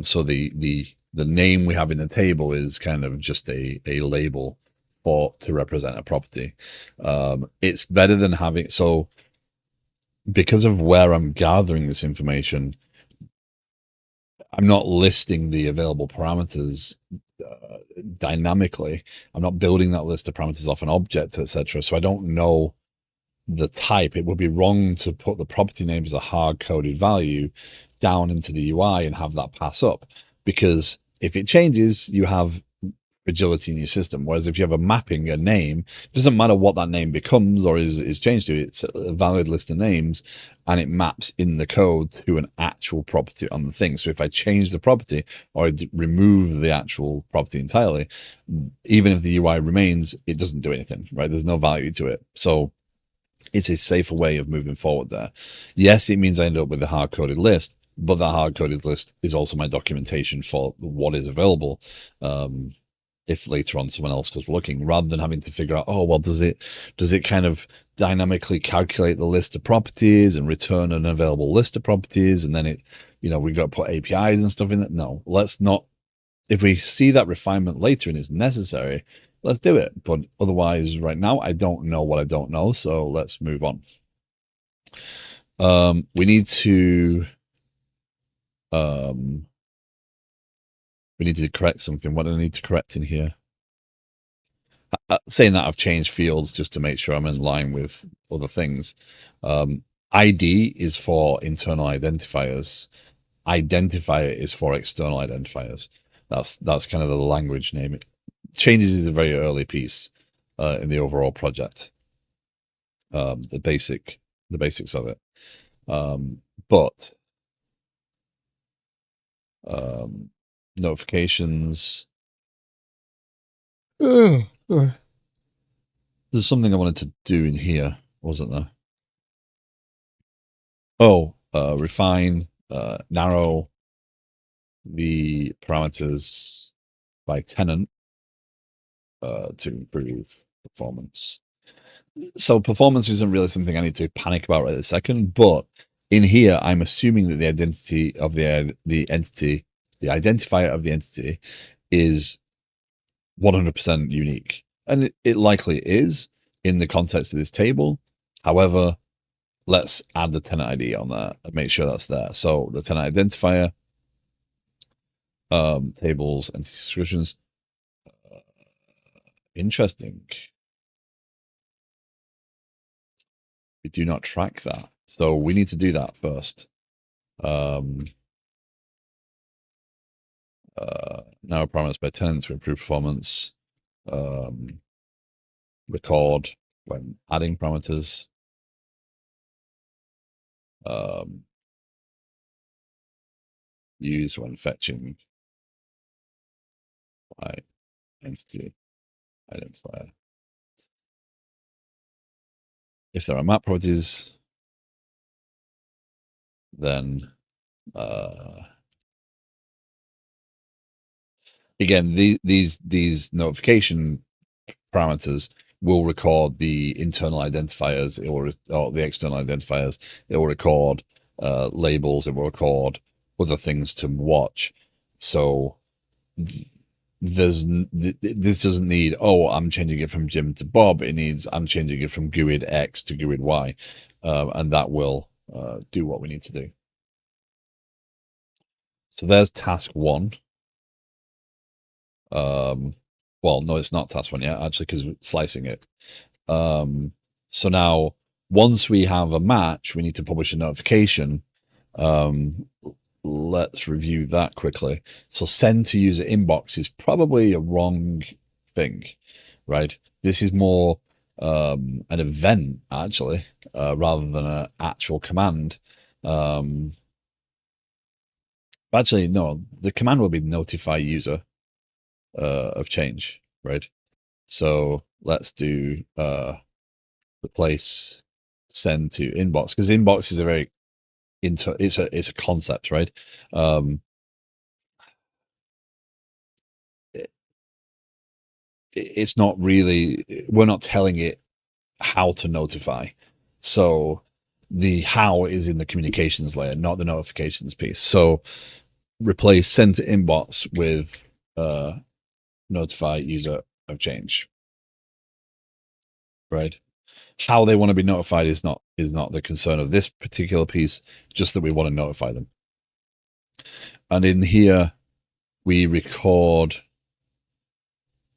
So the name we have in the table is kind of just a label to represent a property. It's better than having, so because of where I'm gathering this information, I'm not listing the available parameters dynamically. I'm not building that list of parameters off an object, etc. So I don't know the type. It would be wrong to put the property name as a hard-coded value down into the UI and have that pass up, because if it changes, you have fragility in your system. Whereas if you have a mapping, a name, it doesn't matter what that name becomes or is changed to. It's a valid list of names, and it maps in the code to an actual property on the thing. So if I change the property or I remove the actual property entirely, even if the UI remains, it doesn't do anything, right? There's no value to it. So it's a safer way of moving forward there. Yes, it means I end up with a hard-coded list, but that hard-coded list is also my documentation for what is available. If later on someone else goes looking, rather than having to figure out, oh, well, does it kind of dynamically calculate the list of properties and return an available list of properties, and then we got to put APIs and stuff in it. No, let's not. If we see that refinement later and it's necessary, let's do it. But otherwise, right now, I don't know what I don't know, so let's move on. We need to correct something. What do I need to correct in here? Saying that, I've changed fields just to make sure I'm in line with other things. ID is for internal identifiers. Identifier is for external identifiers. That's kind of the language name. It changes is a very early piece in the overall project. The basics of it. But notifications. There's something I wanted to do in here, wasn't there? Oh, refine, narrow the parameters by tenant to improve performance. So performance isn't really something I need to panic about right this second, but in here, I'm assuming that the identity of the entity, the identifier of the entity, is 100% unique. And it likely is in the context of this table. However, let's add the tenant ID on that and make sure that's there. So the tenant identifier, tables and descriptions. Interesting. We do not track that. So we need to do that first. Narrow parameters by tenants to improve performance. Record when adding parameters. Use when fetching by entity identifier. If there are map properties, then again, these notification parameters will record the internal identifiers or the external identifiers. It will record labels. It will record other things to watch. So this doesn't need, oh, I'm changing it from Jim to Bob. It needs, I'm changing it from GUID X to GUID Y, and that will do what we need to do. So there's task one. Well, no, it's not task one yet, actually, because we're slicing it. So now, once we have a match, we need to publish a notification. Let's review that quickly. So send to user inbox is probably a wrong thing, right? This is more an event, actually, rather than an actual command. Actually, no, the command will be notify user of change, right? So let's do replace send to inbox, because inbox is a very it's a concept, right? It's not really, we're not telling it how to notify. So the how is in the communications layer, not the notifications piece. So replace send to inbox with notify user of change, right? How they want to be notified is not the concern of this particular piece, just that we want to notify them. And in here we record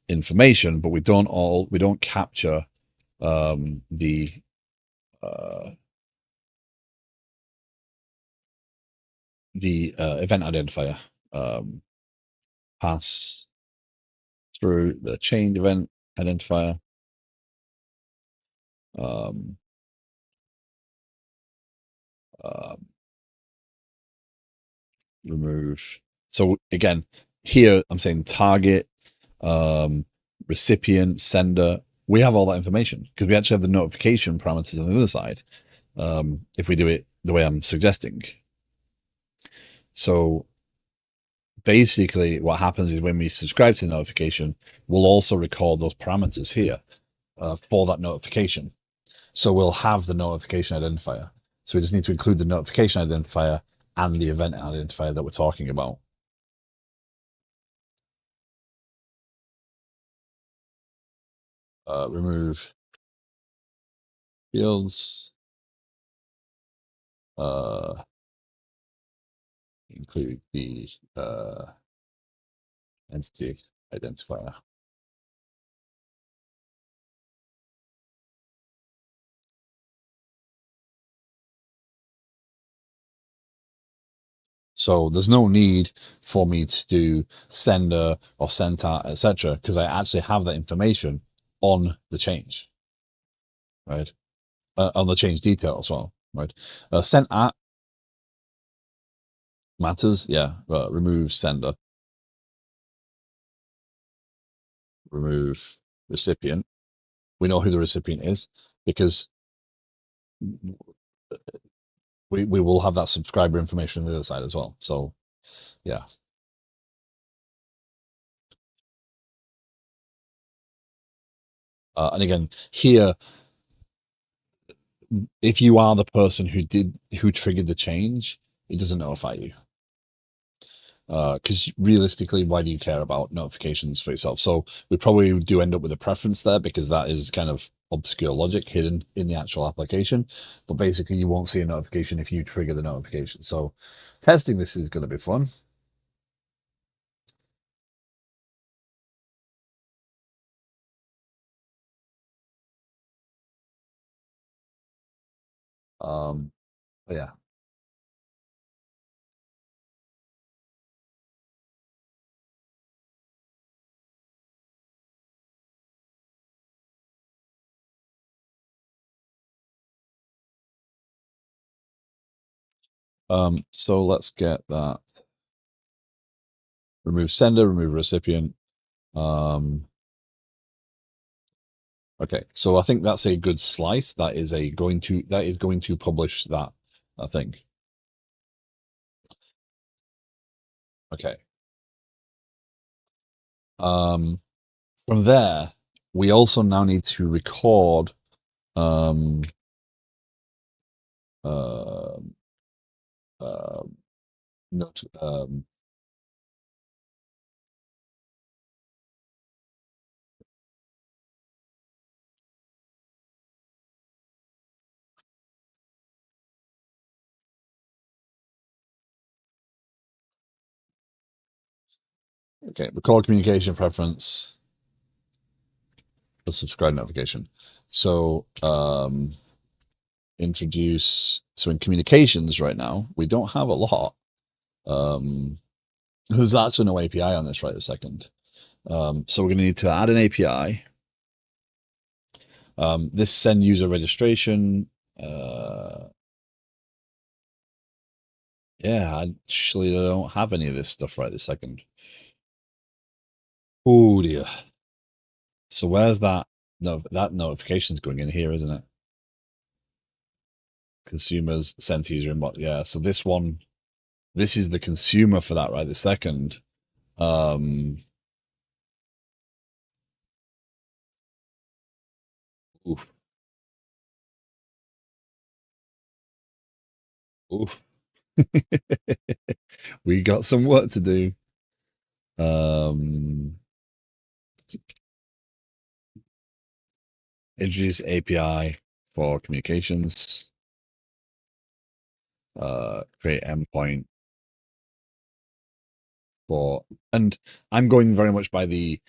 information, but we don't capture the event identifier. Pass through the change event identifier. Remove. So again, here I'm saying target, recipient, sender. We have all that information because we actually have the notification parameters on the other side. If we do it the way I'm suggesting. So basically what happens is when we subscribe to the notification, we'll also record those parameters here for that notification. So we'll have the notification identifier. So we just need to include the notification identifier and the event identifier that we're talking about. Remove fields. Include the entity identifier. So there's no need for me to do sender or sent out, etc., because I actually have that information on the change, right? On the change detail as well, right? Sent at matters, yeah. Remove sender. Remove recipient. We know who the recipient is because we will have that subscriber information on the other side as well. So, yeah. And again, here, if you are the person who triggered the change, it doesn't notify you. Because realistically, why do you care about notifications for yourself? So we probably do end up with a preference there because that is kind of obscure logic hidden in the actual application. But basically, you won't see a notification if you trigger the notification. So testing this is going to be fun. But yeah. So let's get that. Remove sender, remove recipient. Um, okay, so I think that's a good slice. That is going to publish that, I think. Okay. From there, we also now need to record um uh, uh not okay, record communication preference for subscribe notification. So introduce so in communications right now, we don't have a lot. Um there's actually no API on this right this second. So we're gonna need to add an API. This send user registration. Yeah, I actually don't have any of this stuff right this second. Oh dear. So where's that? No, that notification's going in here, isn't it? Consumers sent to user inbox. Yeah. So this one, this is the consumer for that right this second. Um, oof, oof. We got some work to do. Um, introduce API for communications. Create endpoint for, and I'm going very much by the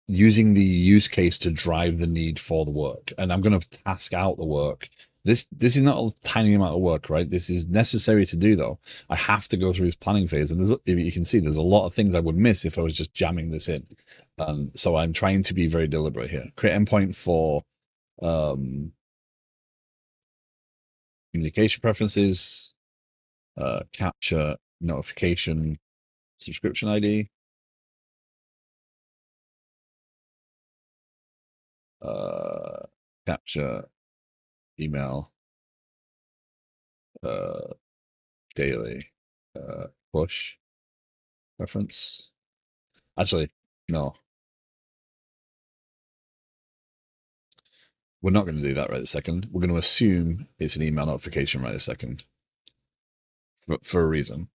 using the use case to drive the need for the work, and I'm going to task out the work. This is not a tiny amount of work, right? This is necessary to do, though. I have to go through this planning phase, and if you can see, there's a lot of things I would miss if I was just jamming this in. So I'm trying to be very deliberate here. Create endpoint for um, communication preferences, capture notification subscription ID, uh, capture email, uh, daily push reference. Actually, no, we're not going to do that right this second. We're going to assume it's an email notification right this second for a reason.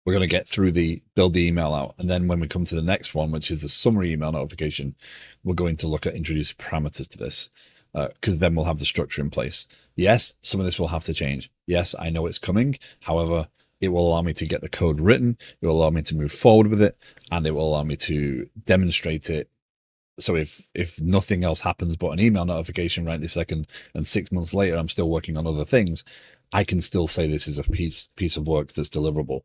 We're going to get through build the email out. And then when we come to the next one, which is the summary email notification, we're going to look at introduce parameters to this because then we'll have the structure in place. Yes, some of this will have to change. Yes, I know it's coming. However, it will allow me to get the code written. It will allow me to move forward with it, and it will allow me to demonstrate it. So if nothing else happens but an email notification right this second, and 6 months later I'm still working on other things, I can still say this is a piece of work that's deliverable.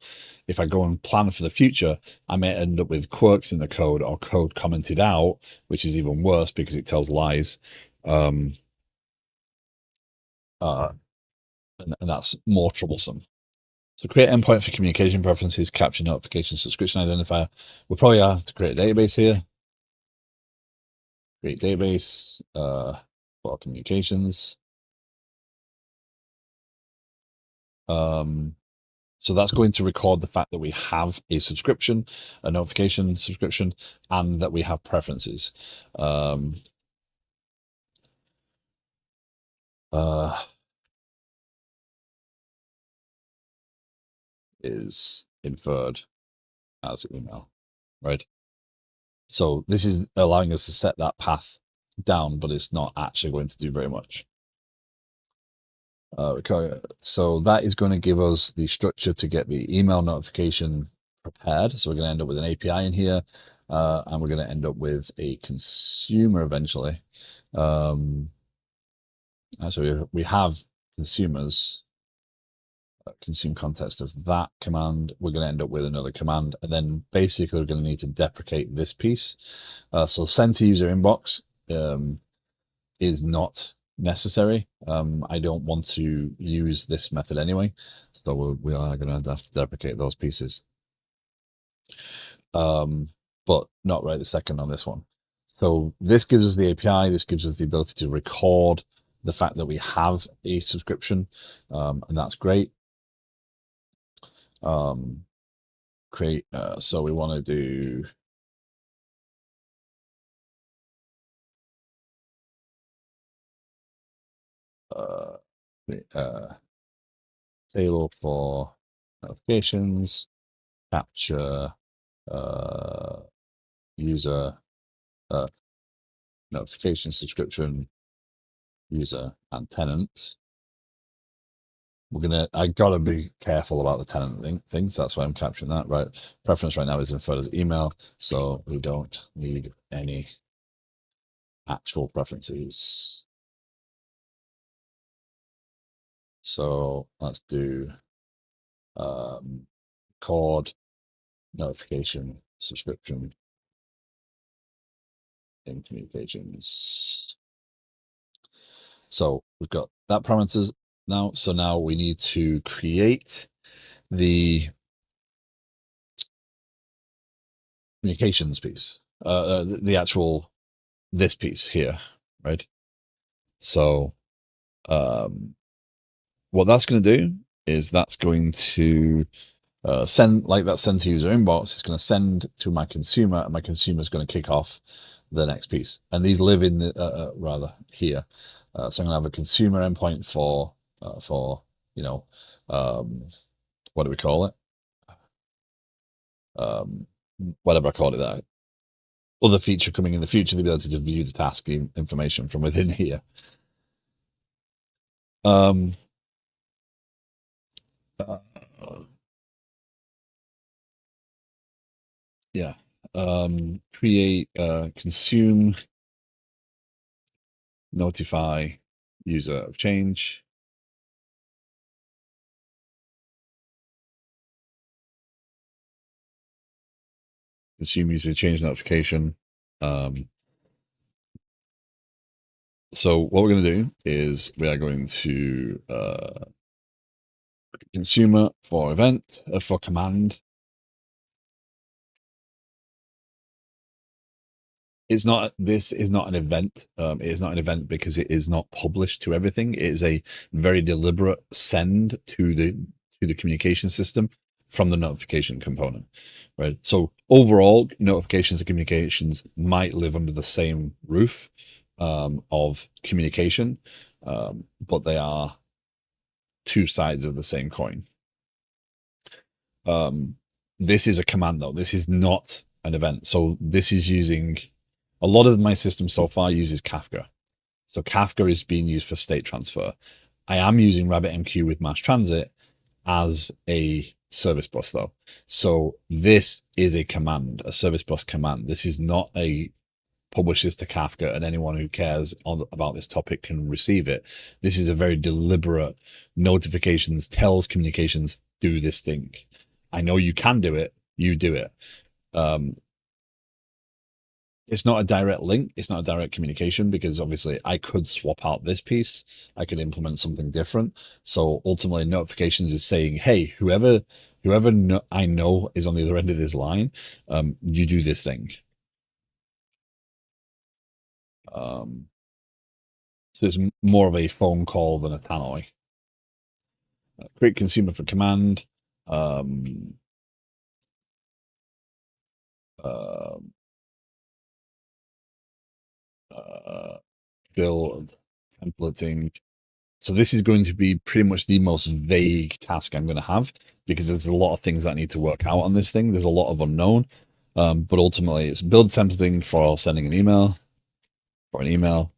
If I go and plan for the future, I may end up with quirks in the code or code commented out, which is even worse because it tells lies. Um, uh, and that's more troublesome. So create endpoint for communication preferences, capture notification subscription identifier. We'll probably have to create a database here. Create database for communications. So that's going to record the fact that we have a subscription, a notification subscription, and that we have preferences. Uh, is inferred as email, right? So this is allowing us to set that path down, but it's not actually going to do very much. So that is going to give us the structure to get the email notification prepared. So we're going to end up with an API in here, and we're going to end up with a consumer eventually. Actually, we have consumers, consume context of that command. We're going to end up with another command, and then basically we're going to need to deprecate this piece. So send to user inbox is not necessary. I don't want to use this method anyway, so we are going to have to deprecate those pieces. But not right this second on this one. So this gives us the API. This gives us the ability to record the fact that we have a subscription, and that's great. Create. So we want to do. Table for notifications, capture user notification subscription, user and tenant. I gotta be careful about the tenant things. That's why I'm capturing that, right? Preference right now is inferred as email, so we don't need any actual preferences. So let's do record notification subscription in communications. So we've got that parameters now. So now we need to create the communications piece, the actual this piece here, right? So what that's going to do is that's going to send to user inbox. It's going to send to my consumer, and my consumer is going to kick off the next piece. And these live in the rather here. So I'm going to have a consumer endpoint for you know, what do we call it? Whatever I call it, that other feature coming in the future, the ability to view the task information from within here. Yeah. Create, consume, notify user of change. Consume user change notification. So what we're going to do is we are going to consumer for event, for command. This is not an event. It is not an event because it is not published to everything. It is a very deliberate send to the communication system from the notification component, right? So overall, notifications and communications might live under the same roof of communication, but they are two sides of the same coin. This is a command though. This is not an event. So this is using, a lot of my system so far uses Kafka. So Kafka is being used for state transfer. I am using RabbitMQ with mass transit as a service bus though. So this is a command, a service bus command. This is not a publishes to Kafka and anyone who cares about this topic can receive it. This is a very deliberate notifications, tells communications, do this thing. I know you can do it, you do it. It's not a direct link. It's not a direct communication because obviously I could swap out this piece. I could implement something different. So ultimately notifications is saying, hey, whoever I know is on the other end of this line, you do this thing. So it's more of a phone call than a tannoy. Create consumer for command. Build templating So this is going to be pretty much the most vague task I'm going to have because there's a lot of things that I need to work out on this thing. There's a lot of unknown. But ultimately, it's build a templating for sending an email, for an email.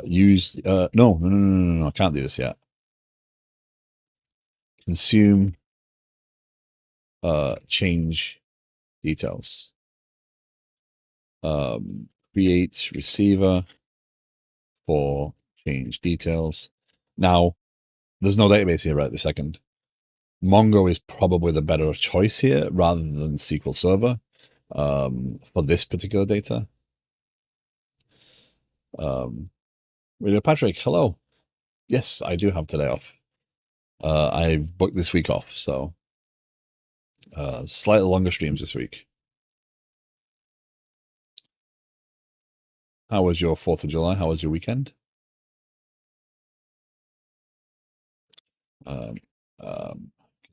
Use no, I can't do this yet. Consume change details. Create receiver for change details. Now, there's no database here right this second. Mongo is probably the better choice here rather than SQL Server for this particular data. Radio Patrick, hello. Yes, I do have today off. I've booked this week off, so slightly longer streams this week. How was your 4th of July? How was your weekend?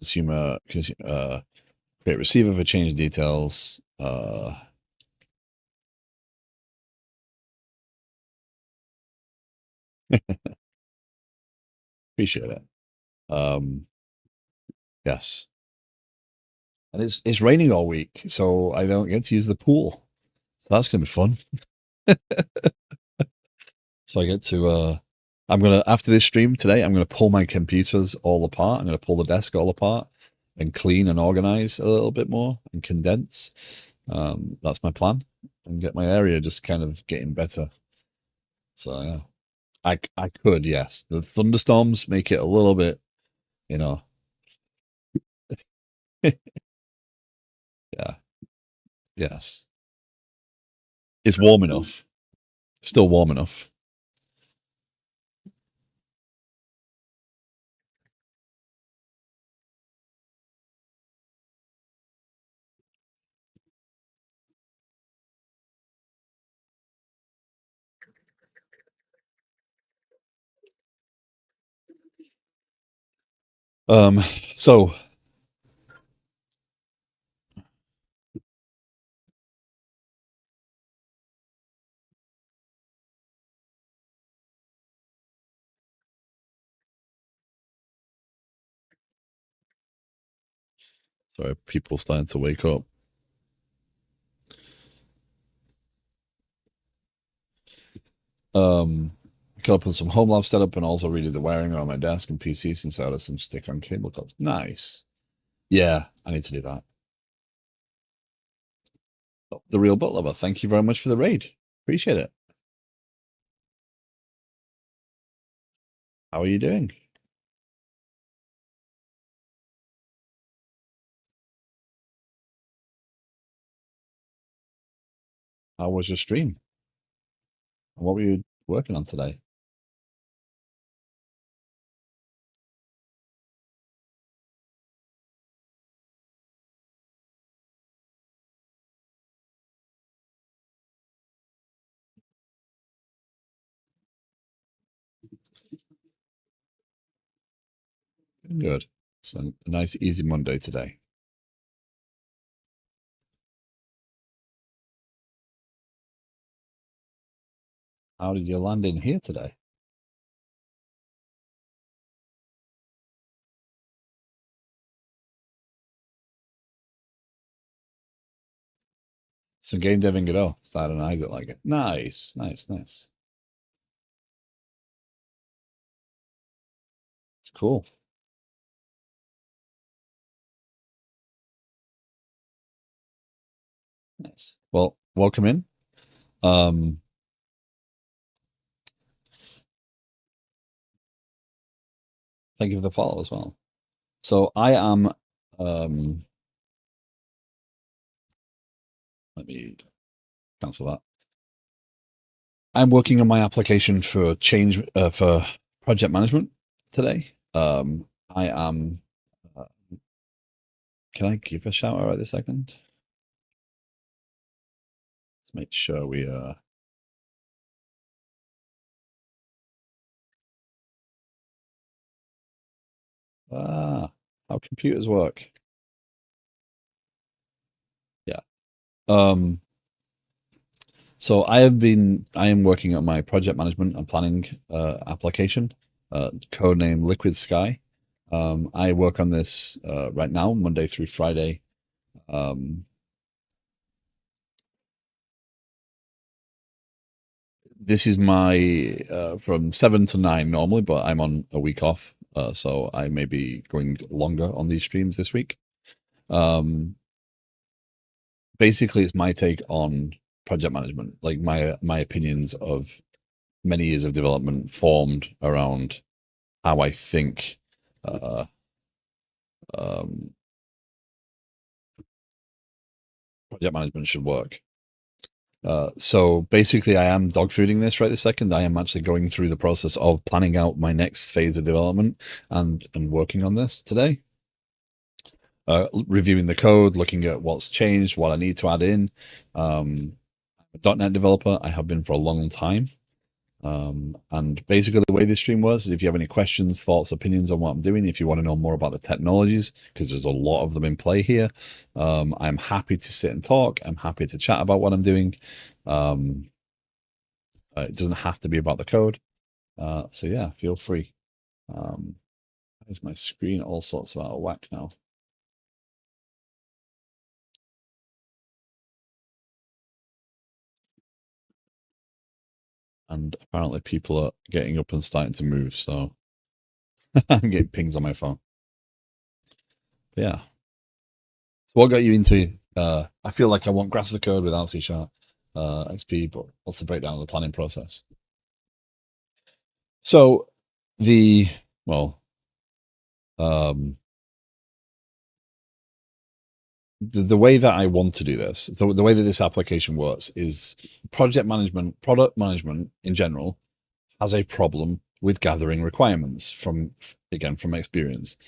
Consumer, create receiver for change details. Appreciate it. Yes. And it's raining all week, so I don't get to use the pool. So that's gonna be fun. So I get to I'm gonna after this stream today, I'm gonna pull my computers all apart. I'm gonna pull the desk all apart and clean and organize a little bit more and condense. That's my plan, and get my area just kind of getting better. So yeah, I could, yes. The thunderstorms make it a little bit, you know. Yeah. Yes. It's warm enough. Still warm enough. Um, so sorry, people starting to wake up. Got up with some home lab setup and also redid the wiring around my desk and PC since I had some stick on cable clips. Nice. Yeah, I need to do that. The real butt lover, thank you very much for the raid. Appreciate it. How are you doing? How was your stream? What were you working on today? Good. So a nice, easy Monday today. How did you land in here today? Some game deving it all. Started an I that like it. Nice, nice, nice. It's cool. Nice. Well, welcome in. Thank you for the follow as well. So I am let me cancel that. I'm working on my application for change for project management today. I am. Can I give a shout out right this second? Let's make sure we how computers work. Yeah. So I am working on my project management and planning application codename Liquid Sky. I work on this right now, Monday through Friday. This is my from 7 to 9 normally, but I'm on a week off, so I may be going longer on these streams this week. Basically, it's my take on project management, like my opinions of many years of development formed around how I think uh, um, project management should work. So basically, I am dogfooding this right this second. I am actually going through the process of planning out my next phase of development and working on this today. Reviewing the code, looking at what's changed, what I need to add in. A .NET developer, I have been for a long time. And basically the way this stream works is if you have any questions, thoughts, opinions on what I'm doing, if you want to know more about the technologies, because there's a lot of them in play here, I'm happy to sit and talk. I'm happy to chat about what I'm doing. It doesn't have to be about the code. So yeah, feel free. Is my screen all sorts of out of whack now? And apparently people are getting up and starting to move, so I'm getting pings on my phone. But yeah. So what got you into I feel like I want graphs of code without C# XP, but what's the breakdown of the planning process? So the well the way that I want to do this, the way that this application works is product management in general has a problem with gathering requirements from experience.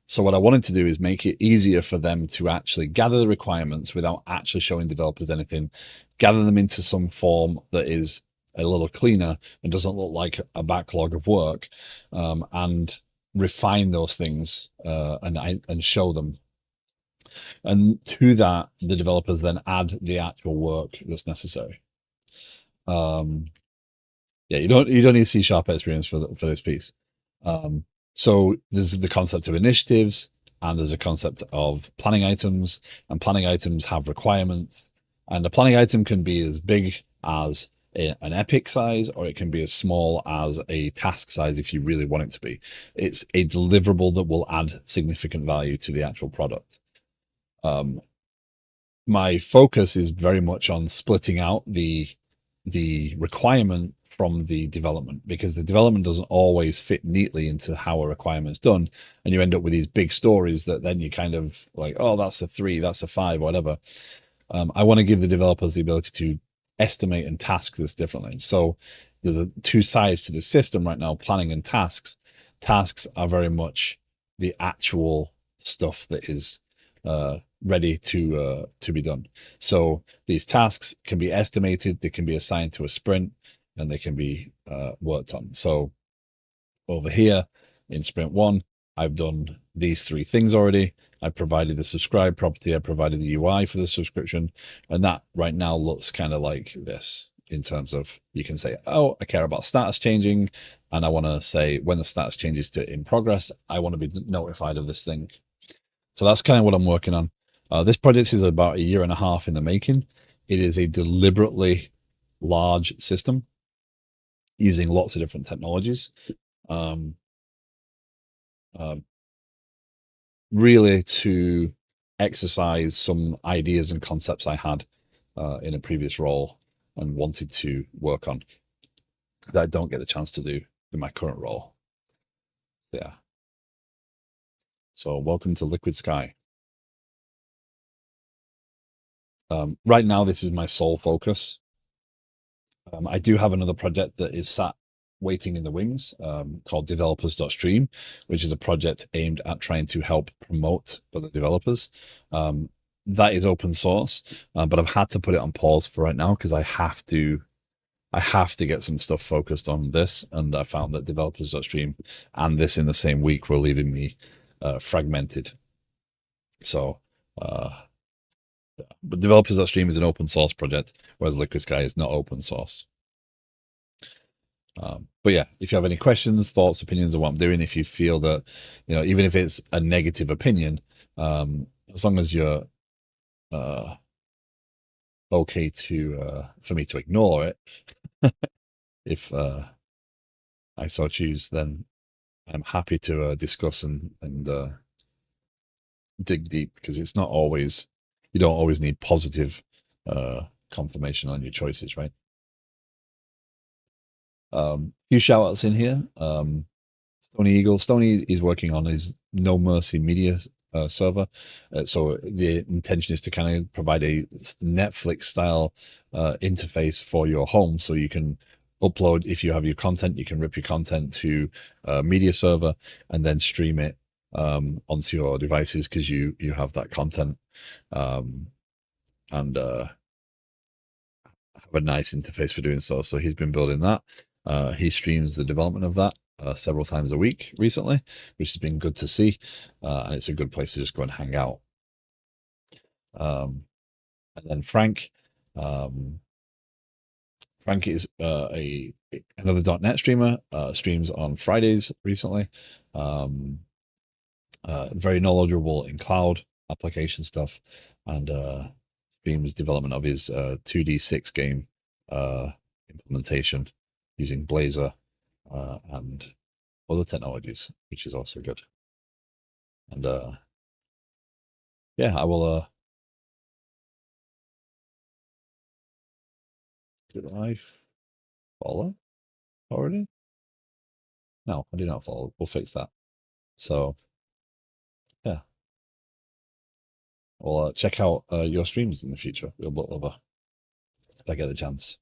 So what I wanted to do is make it easier for them to actually gather the requirements without actually showing developers anything, gather them into some form that is a little cleaner and doesn't look like a backlog of work, and refine those things and show them. And to that, the developers then add the actual work that's necessary. Yeah, you don't need C# experience for this piece. So there's the concept of initiatives, and there's a concept of planning items, and planning items have requirements. And a planning item can be as big as an epic size, or it can be as small as a task size if you really want it to be. It's a deliverable that will add significant value to the actual product. My focus is very much on splitting out the requirement from the development, because the development doesn't always fit neatly into how a requirement's done, and you end up with these big stories that then you kind of like, oh, that's a 3, that's a 5, whatever. I want to give the developers the ability to estimate and task this differently. So there's two sides to the system right now: planning and tasks. Tasks are very much the actual stuff that is ready to be done. So these tasks can be estimated, they can be assigned to a sprint, and they can be worked on. So over here in sprint 1, I've done these 3 things already. I provided the subscribe property, I provided the UI for the subscription, and that right now looks kind of like this in terms of, you can say, oh, I care about status changing, and I want to say when the status changes to in progress, I want to be notified of this thing. So that's kind of what I'm working on. This project is about 1.5 years in the making. It is a deliberately large system using lots of different technologies. Really to exercise some ideas and concepts I had in a previous role and wanted to work on that I don't get the chance to do in my current role. Yeah. So welcome to Liquid Sky. Right now, this is my sole focus. I do have another project that is sat waiting in the wings, called developers.stream, which is a project aimed at trying to help promote other developers. That is open source, but I've had to put it on pause for right now because I have to get some stuff focused on this, and I found that developers.stream and this in the same week were leaving me fragmented. So but developers.stream is an open source project, whereas Liquid Sky is not open source. But yeah, if you have any questions, thoughts, opinions on what I'm doing, if you feel that, even if it's a negative opinion, as long as you're uh, okay to for me to ignore it, if I so choose, then I'm happy to discuss and dig deep, because it's not always, you don't always need positive confirmation on your choices, right? Few shout outs in here. Stony Eagle. Stony is working on his No Mercy Media server. So the intention is to kind of provide a Netflix style interface for your home, so you can upload, if you have your content, you can rip your content to a media server and then stream it onto your devices, because you have that content, um, and have a nice interface for doing so. So he's been building that. He streams the development of that several times a week recently, which has been good to see. And it's a good place to just go and hang out. And then Frank. Frank is another .NET streamer, streams on Fridays recently. Very knowledgeable in cloud application stuff, and streams development of his 2D6 game implementation using Blazor and other technologies, which is also good. And yeah, I will. Did I follow already? No, I did not follow. We'll fix that. So yeah, we'll check out your streams in the future. Real book lover, if I get the chance.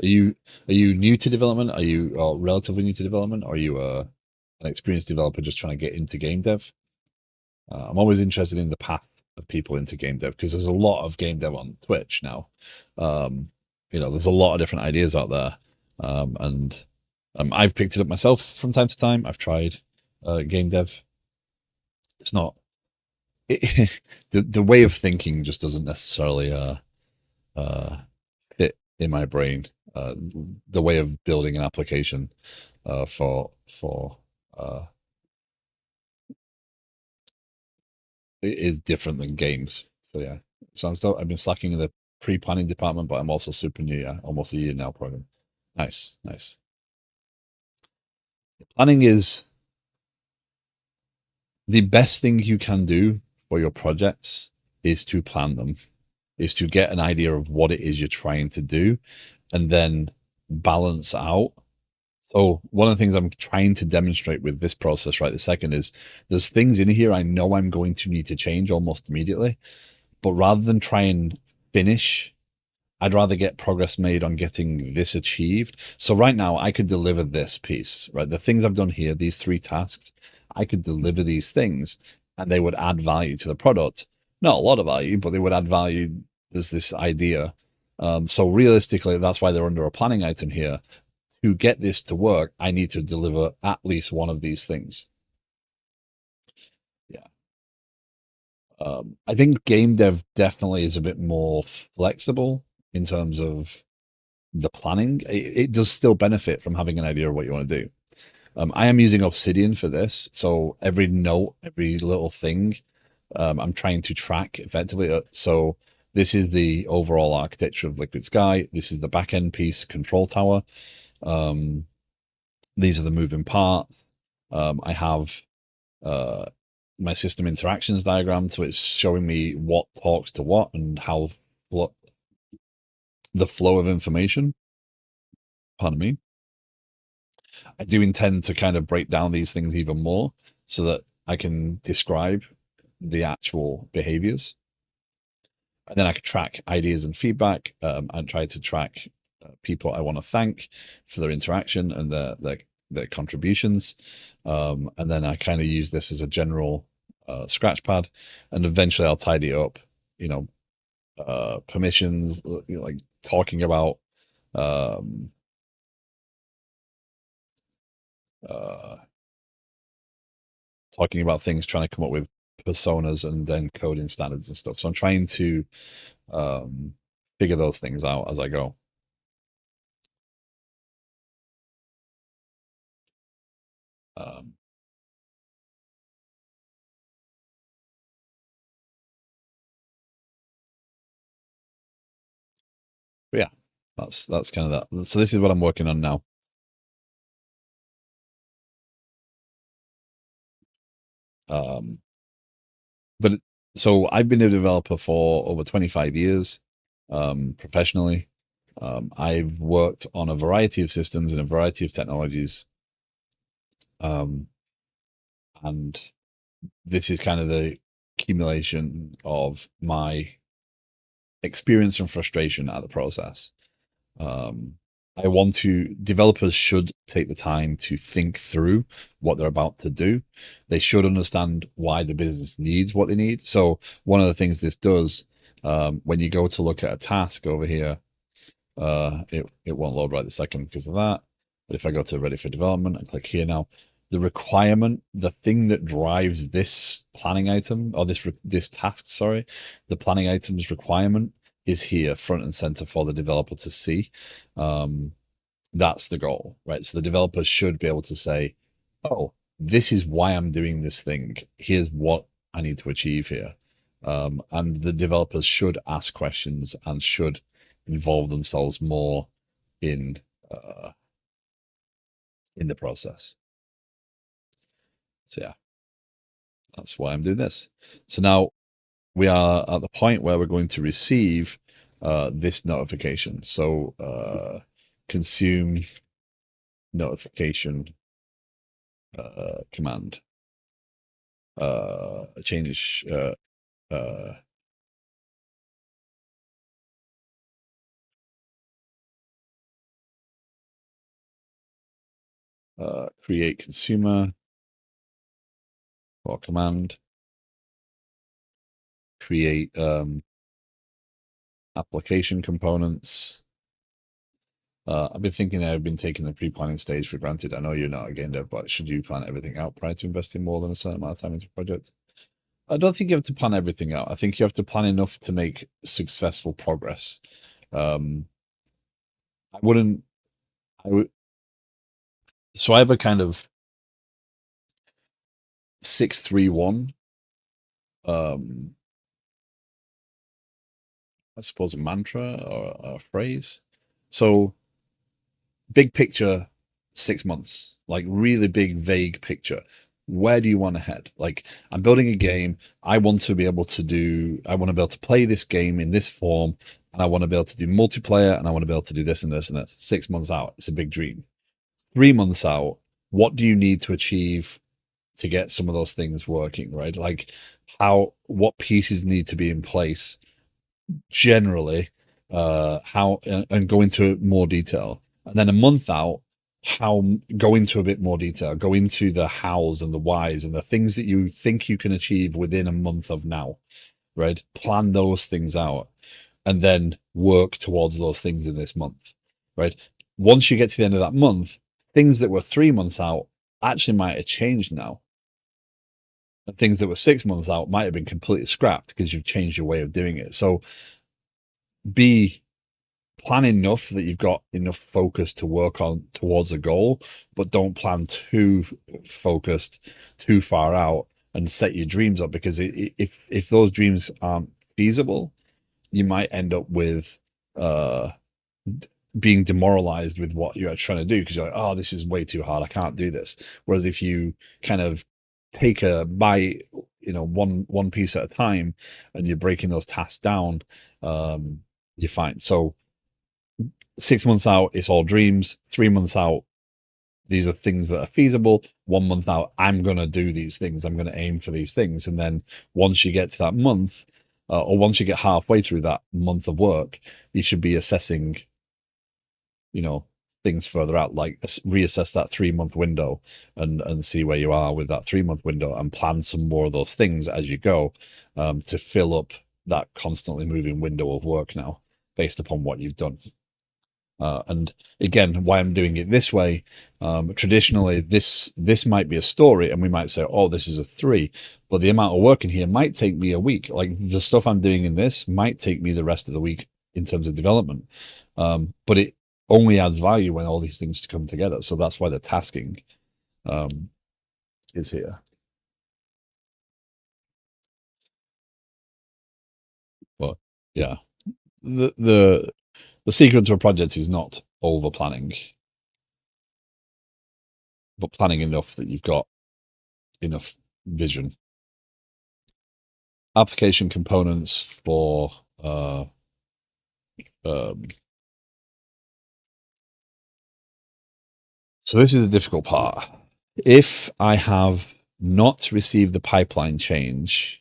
Are you new to development? Are you relatively new to development? Or are you an experienced developer just trying to get into game dev? I'm always interested in the path of people into game dev, because there's a lot of game dev on Twitch now. There's a lot of different ideas out there, and I've picked it up myself from time to time. I've tried game dev. It's not the way of thinking just doesn't necessarily fit in my brain. The way of building an application for is different than games. So yeah, sounds dope. I've been slacking in the pre-planning department, but I'm also super new. Yeah, almost a year now program. Nice, nice. Planning is the best thing you can do for your projects, is to plan them, is to get an idea of what it is you're trying to do, and then balance out. So one of the things I'm trying to demonstrate with this process right this second is, there's things in here I know I'm going to need to change almost immediately, but rather than try and finish, I'd rather get progress made on getting this achieved. So right now I could deliver this piece, right? The things I've done here, these 3 tasks, I could deliver these things and they would add value to the product. Not a lot of value, but they would add value. There's this idea. So realistically, that's why they're under a planning item here. To get this to work, I need to deliver at least one of these things. Yeah. I think game dev definitely is a bit more flexible in terms of the planning. It does still benefit from having an idea of what you want to do. I am using Obsidian for this, so every note, every little thing, I'm trying to track effectively. So this is the overall architecture of Liquid Sky. This is the back end piece, control tower. These are the moving parts. I have my system interactions diagram, so it's showing me what talks to what and how the flow of information. Pardon me. I do intend to kind of break down these things even more, so that I can describe the actual behaviors. And then I can track ideas and feedback, and try to track people I want to thank for their interaction and their contributions. And then I kind of use this as a general scratch pad, and eventually I'll tidy it up, permissions, like talking about um, uh, things, trying to come up with personas and then coding standards and stuff. So I'm trying to figure those things out as I go. Um, but yeah, that's kind of that. So this is what I'm working on now. Um, but so I've been a developer for over 25 years, professionally. I've worked on a variety of systems and a variety of technologies. Um, and this is kind of the accumulation of my experience and frustration at the process. Um, I want to, developers should take the time to think through what they're about to do. They should understand why the business needs what they need. So one of the things this does, when you go to look at a task over here, it won't load right this second because of that. But if I go to ready for development and click here now, the requirement, the thing that drives this planning item or this task, sorry, the planning items requirement is here front and center for the developer to see. That's the goal, right? So the developers should be able to say, oh, this is why I'm doing this thing. Here's what I need to achieve here. And the developers should ask questions and should involve themselves more in uh, in the process. So yeah, that's why I'm doing this. So now we are at the point where we're going to receive this notification. So consume notification command. Change uh, create consumer or command, create application components. I've been thinking I've been taking the pre-planning stage for granted. I know you're not a game dev, but should you plan everything out prior to investing more than a certain amount of time into a project? I don't think you have to plan everything out. I think you have to plan enough to make successful progress. I wouldn't, I would, so I have a kind of 6-3-1, um, I suppose a mantra or a phrase. So big picture, 6 months, like really big, vague picture. Where do you want to head? Like, I'm building a game. I want to be able to do, I want to be able to play this game in this form, and I want to be able to do multiplayer, and I want to be able to do this and this and that. 6 months out, it's a big dream. 3 months out, what do you need to achieve to get some of those things working, right? Like, what pieces need to be in place generally, how, and go into more detail. And then a month out, how, go into a bit more detail, go into the hows and the whys and the things that you think you can achieve within a month of now, right? Plan those things out and then work towards those things in this month, right? Once you get to the end of that month, things that were 3 months out actually might have changed now. And things that were 6 months out might have been completely scrapped because you've changed your way of doing it. So be plan enough that you've got enough focus to work on towards a goal, but don't plan too focused, too far out, and set your dreams up, because if those dreams aren't feasible, you might end up with being demoralized with what you're trying to do, because you're like, oh, this is way too hard, I can't do this. Whereas if you kind of take a bite, one piece at a time, and you're breaking those tasks down, you're fine. So 6 months out, it's all dreams. 3 months out, these are things that are feasible. 1 month out, I'm going to do these things. I'm going to aim for these things. And then once you get to that month, or once you get halfway through that month of work, you should be assessing, things further out, like reassess that 3 month window and see where you are with that 3 month window, and plan some more of those things as you go, to fill up that constantly moving window of work now based upon what you've done. And again, why I'm doing it this way, traditionally, this might be a story, and we might say, oh, this is a 3, but the amount of work in here might take me a week. Like the stuff I'm doing in this might take me the rest of the week in terms of development. But it only adds value when all these things come together. So that's why the tasking is here. But yeah, the secret to a project is not over planning, but planning enough that you've got enough vision. Application components for um, so this is the difficult part. If I have not received the pipeline change,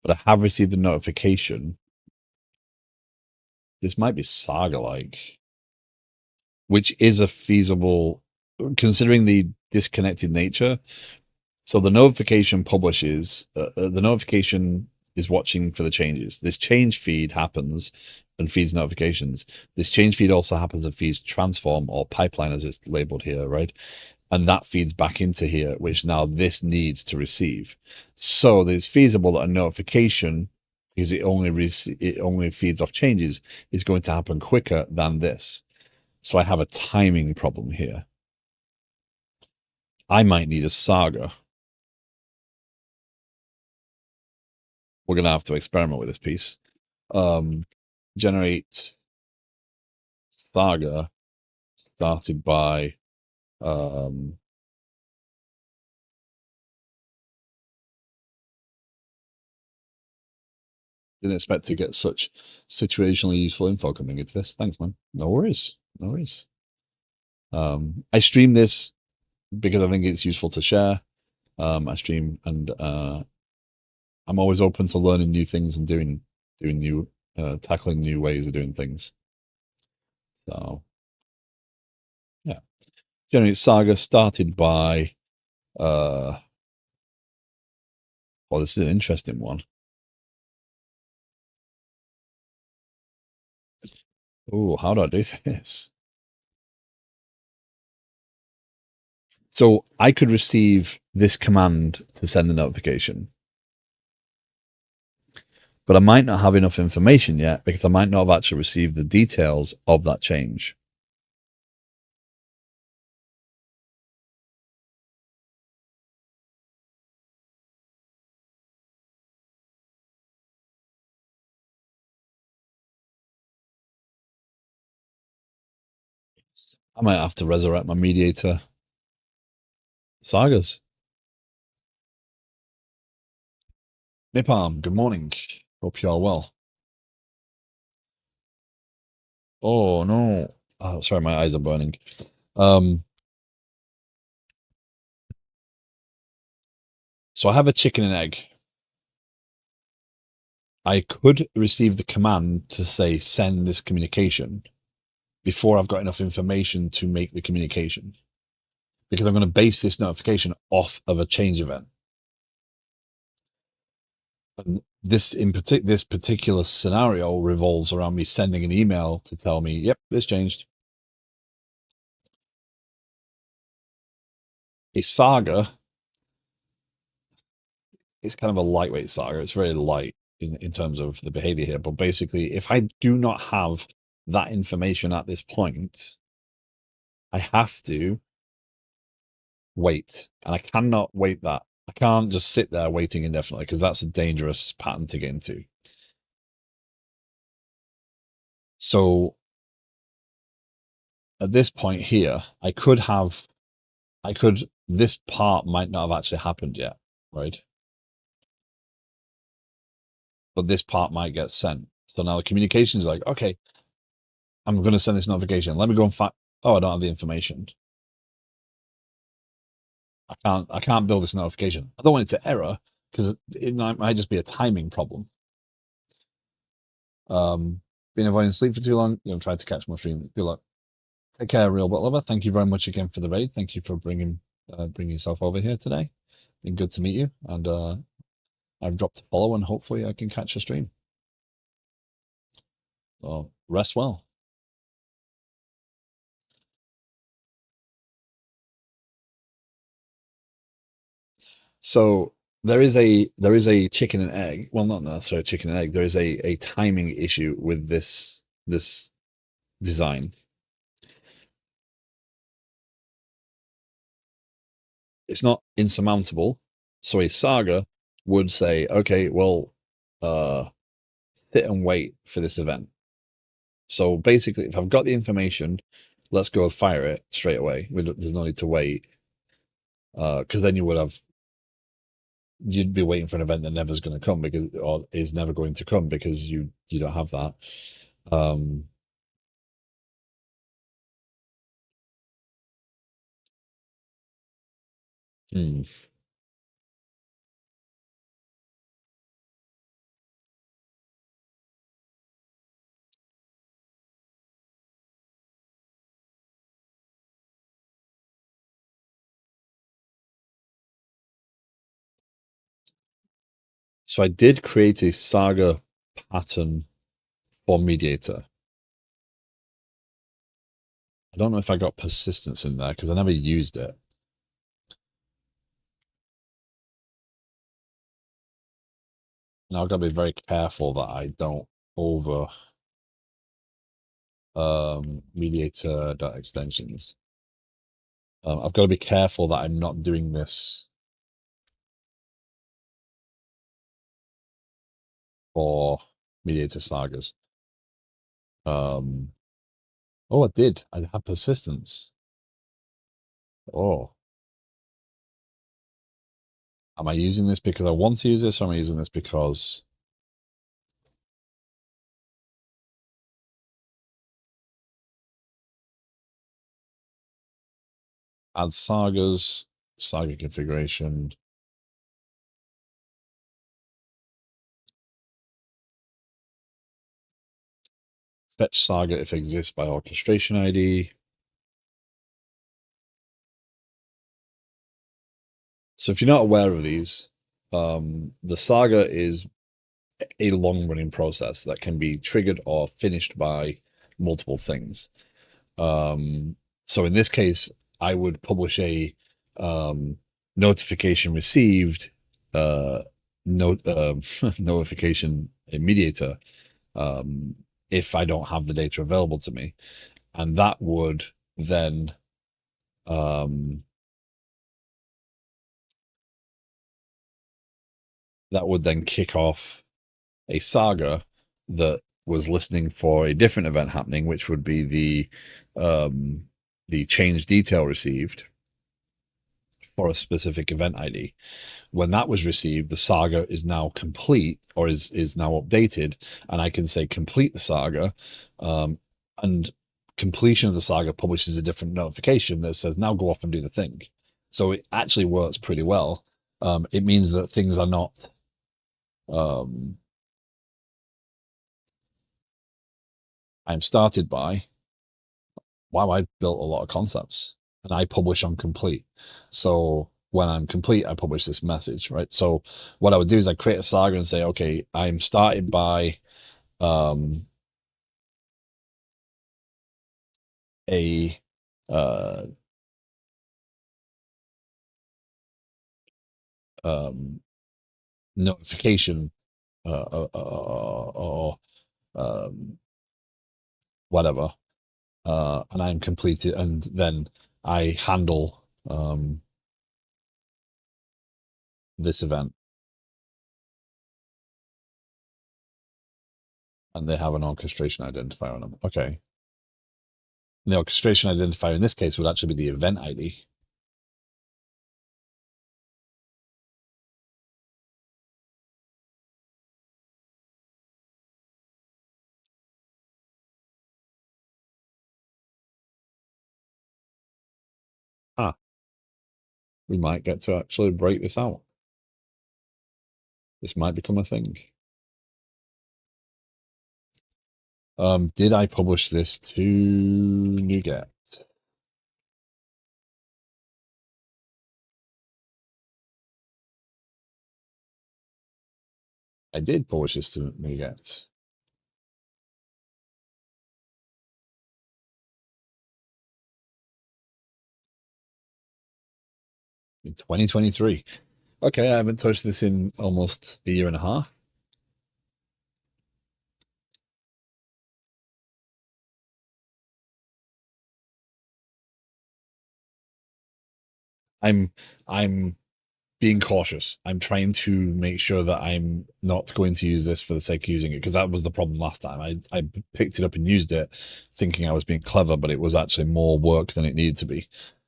but I have received the notification, this might be Saga-like, which is a feasible, considering the disconnected nature. So the notification publishes, the notification is watching for the changes. This change feed happens and feeds notifications. This change feed also happens and feeds transform or pipeline as it's labeled here, right? And that feeds back into here, which now this needs to receive. So it's feasible that a notification, because it only feeds off changes, is going to happen quicker than this. So I have a timing problem here. I might need a Saga. We're going to have to experiment with this piece. Generate Saga started by didn't expect to get such situationally useful info coming into this. Thanks, man. No worries. No worries. I stream this because I think it's useful to share. I stream and I'm always open to learning new things and doing new tackling new ways of doing things. So yeah. Generate Saga started by well, this is an interesting one. Oh, how do I do this? So I could receive this command to send the notification, but I might not have enough information yet because I might not have actually received the details of that change. I might have to resurrect my mediator sagas. Nipalm, good morning. Hope you are well. Oh no. Oh, sorry, my eyes are burning. So I have a chicken and egg. I could receive the command to say send this communication before I've got enough information to make the communication, because I'm going to base this notification off of a change event. And this this particular scenario revolves around me sending an email to tell me, yep, this changed. A saga is kind of a lightweight saga. It's very light in terms of the behavior here. But basically, if I do not have that information at this point, I have to wait. And I cannot wait that. I can't just sit there waiting indefinitely because that's a dangerous pattern to get into. So at this point here, this part might not have actually happened yet, right? But this part might get sent. So now the communication is like, okay, I'm going to send this notification. Let me go and find, oh, I don't have the information. I can't build this notification. I don't want it to error because it might just be a timing problem. Been avoiding sleep for too long. Try to catch my stream. Good luck. Take care, real but lover. Thank you very much again for the raid. Thank you for bringing yourself over here today. Been good to meet you. And I've dropped a follow and hopefully I can catch a stream. Oh, rest well. So there is a chicken and egg. Well, not necessarily a chicken and egg. There is a timing issue with this design. It's not insurmountable. So a saga would say, okay, well, uh, sit and wait for this event. So basically, if I've got the information, let's go fire it straight away. There's no need to wait, because then you'd be waiting for an event that never's going to come because or is never going to come because you don't have that. Um, hmm. So I did create a saga pattern for mediator. I don't know if I got persistence in there because I never used it. Now I've got to be very careful that I don't over mediator dot extensions. I've got to be careful that I'm not doing this for mediator sagas. Um, oh, I did. I had persistence. Oh, am I using this because I want to use this, or am I using this because add sagas, saga configuration, fetch saga if exists by orchestration ID. So if you're not aware of these, the saga is a long running process that can be triggered or finished by multiple things. Um, so in this case, I would publish a um, notification received note notification mediator um, if I don't have the data available to me, and then um, that would then kick off a saga that was listening for a different event happening, which would be the change detail received for a specific event ID. When that was received, the saga is now complete or is now updated, and I can say complete the saga, and completion of the saga publishes a different notification that says now go off and do the thing. So it actually works pretty well. It means that things are not um, I'm started by, wow, I built a lot of concepts and I publish on complete. So when I'm complete, I publish this message, right? So what I would do is I create a saga and say, okay, I'm started by um, a uh, um, notification or whatever, and I'm completed, and then I handle this event, and they have an orchestration identifier on them. Okay. And the orchestration identifier in this case would actually be the event ID. Ah, we might get to actually break this out. This might become a thing. Did I publish this to NuGet? I did publish this to NuGet. in 2023. Okay, I haven't touched this in almost a year and a half. I'm I'm being cautious. I'm trying to make sure that I'm not going to use this for the sake of using it, because that was the problem last time. I picked it up and used it thinking I was being clever, but it was actually more work than it needed to be.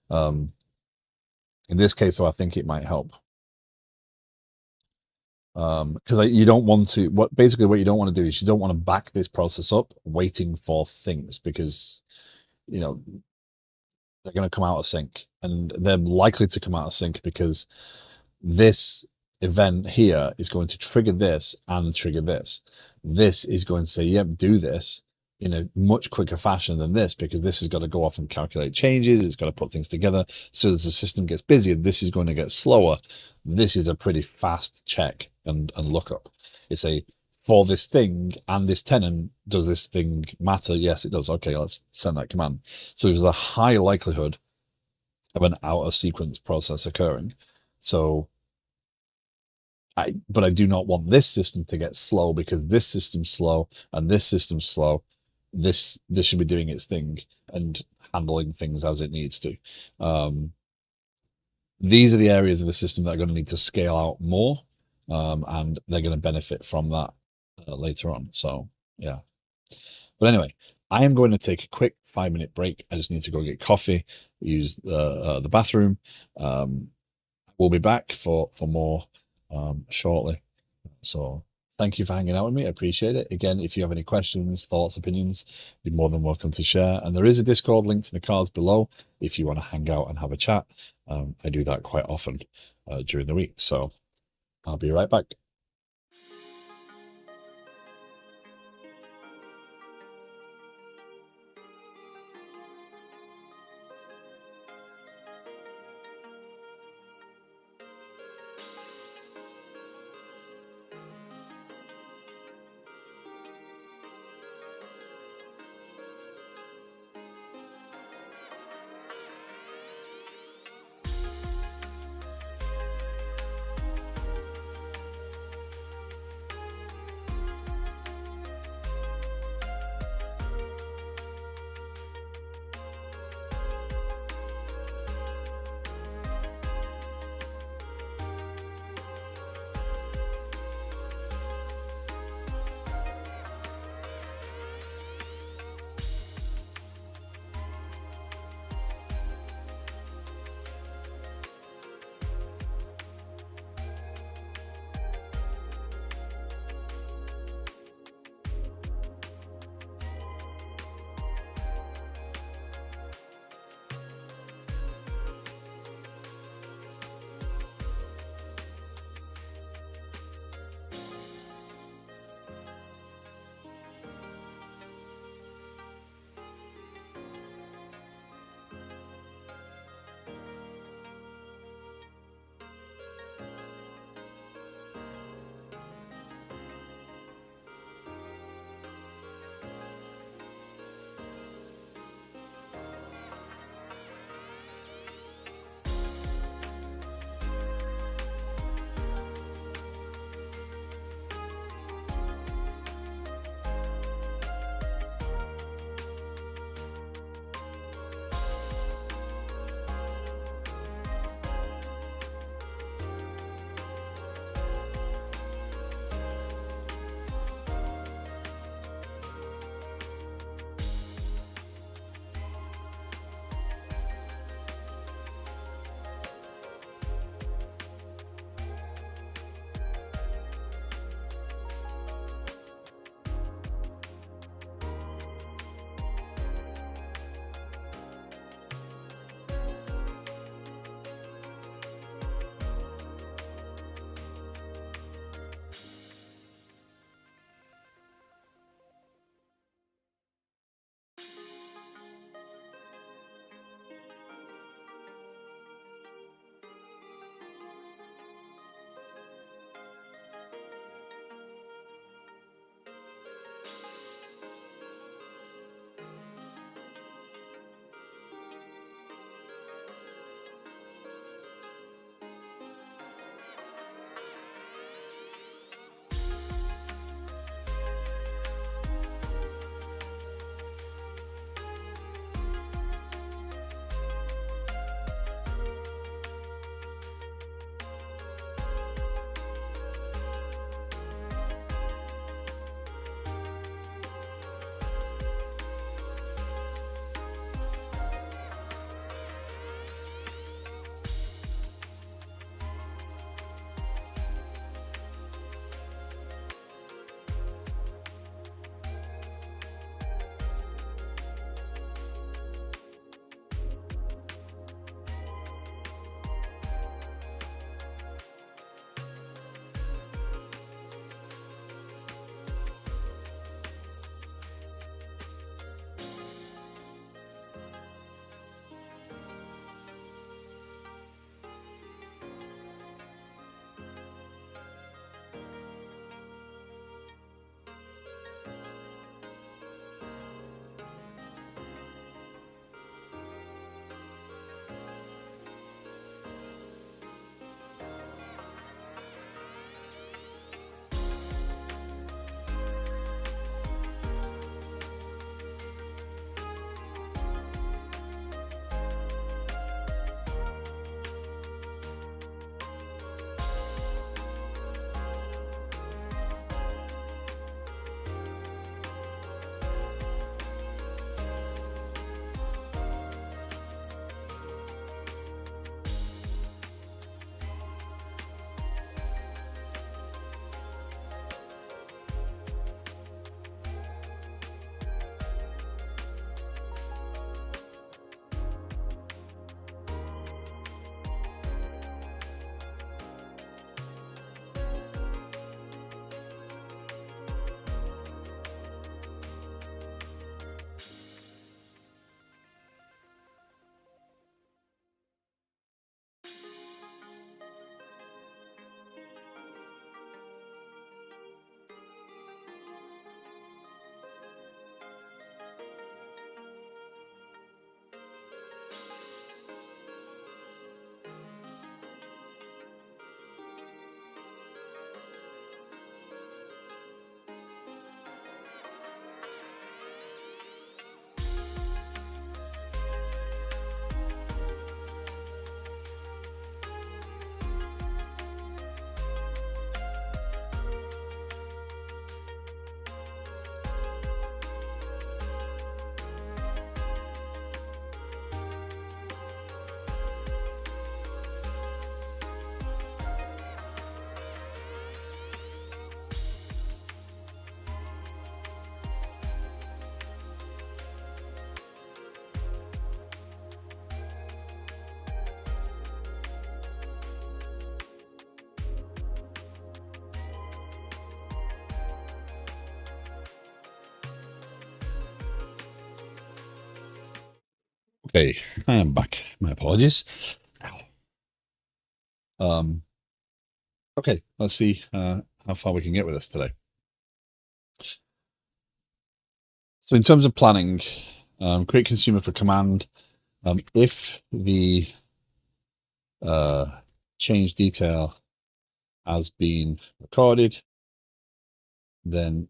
In this case, though, I think it might help. Because you don't want to, what you don't want to do is you don't want to back this process up waiting for things, because you know they're going to come out of sync, and they're likely to come out of sync because this event here is going to trigger this and trigger this. This is going to say, yep, do this in a much quicker fashion than this, because this has got to go off and calculate changes. It's got to put things together. So as the system gets busier, this is going to get slower. This is a pretty fast check and lookup. It's a, for this thing and this tenant, does this thing matter? Yes, it does. Okay, let's send that command. So there's a high likelihood of an out of sequence process occurring. So but I do not want this system to get slow, because this system's slow and this system's slow. This should be doing its thing and handling things as it needs to. These are the areas of the system that are going to need to scale out more, and they're going to benefit from that later on. So yeah. But anyway, I am going to take a quick 5-minute break. I just need to go get coffee, use the bathroom. We'll be back for more shortly. So thank you for hanging out with me. I appreciate it. Again, if you have any questions, thoughts, opinions, you're more than welcome to share. And there is a Discord link in the cards below if you want to hang out and have a chat. I do that quite often during the week. So I'll be right back. Okay, I am back. My apologies. Okay, let's see how far we can get with this today. So in terms of planning, create consumer for command. If the change detail has been recorded, then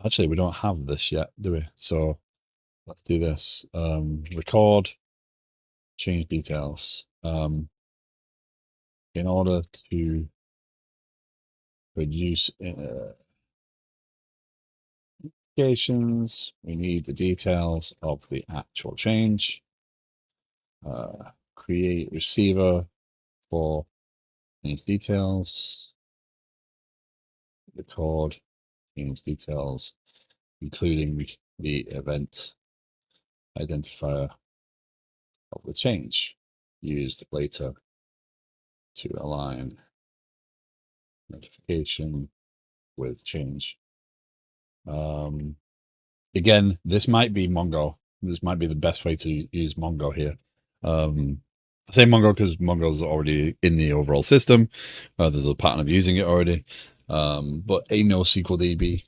actually we don't have this yet, do we? So let's do this. Record change details. In order to produce applications, we need the details of the actual change. Create receiver for change details. Record change details, including the event identifier of the change used later to align notification with change. Again, this might be Mongo. This might be the best way to use Mongo here. I say Mongo because Mongo's already in the overall system. There's a pattern of using it already. But a NoSQL DB.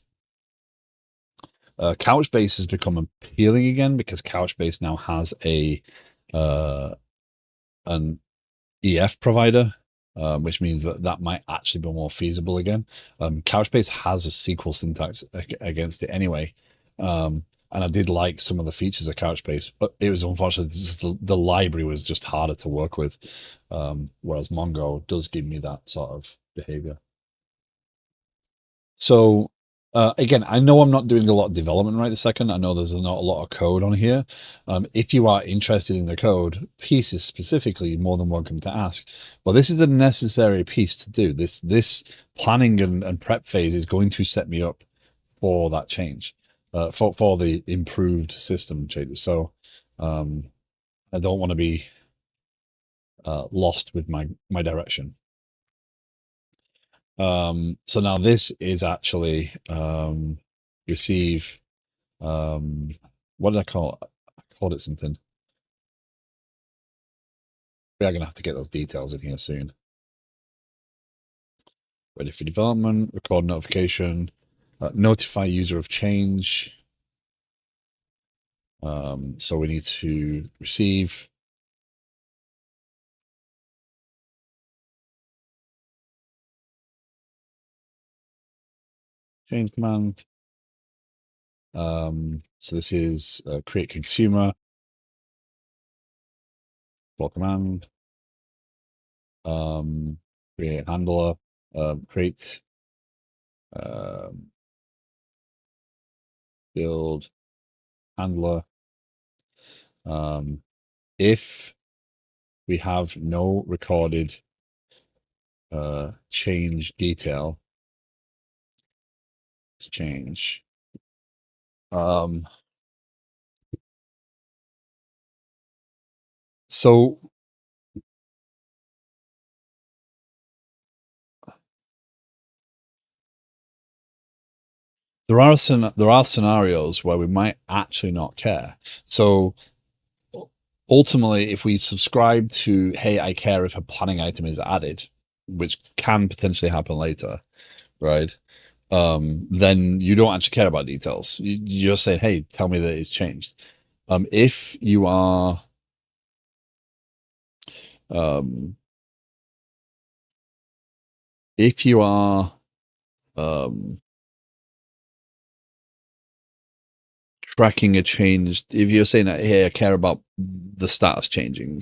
Couchbase has become appealing again because Couchbase now has an EF provider, which means that might actually be more feasible again. Couchbase has a SQL syntax against it anyway. And I did like some of the features of Couchbase, but it was unfortunately just the library was just harder to work with. Whereas Mongo does give me that sort of behavior. So again, I know I'm not doing a lot of development right this second. I know there's not a lot of code on here. If you are interested in the code pieces specifically, more than welcome to ask. But this is a necessary piece to do. This planning and prep phase is going to set me up for that change, for the improved system changes. So I don't want to be lost with my direction. So now this is actually receive what did I call it? I called it something. We are gonna have to get those details in here soon. Ready for development, record notification, notify user of change. So we need to receive change command. So this is create consumer for command. Create handler, create build handler. If we have no recorded change detail, let's change. So there are scenarios where we might actually not care. So ultimately, if we subscribe to, hey, I care if a planning item is added, which can potentially happen later, right? Then you don't actually care about details. You're saying, hey, tell me that it's changed. If you are if you are tracking a change, if you're saying that, hey, I care about the status changing,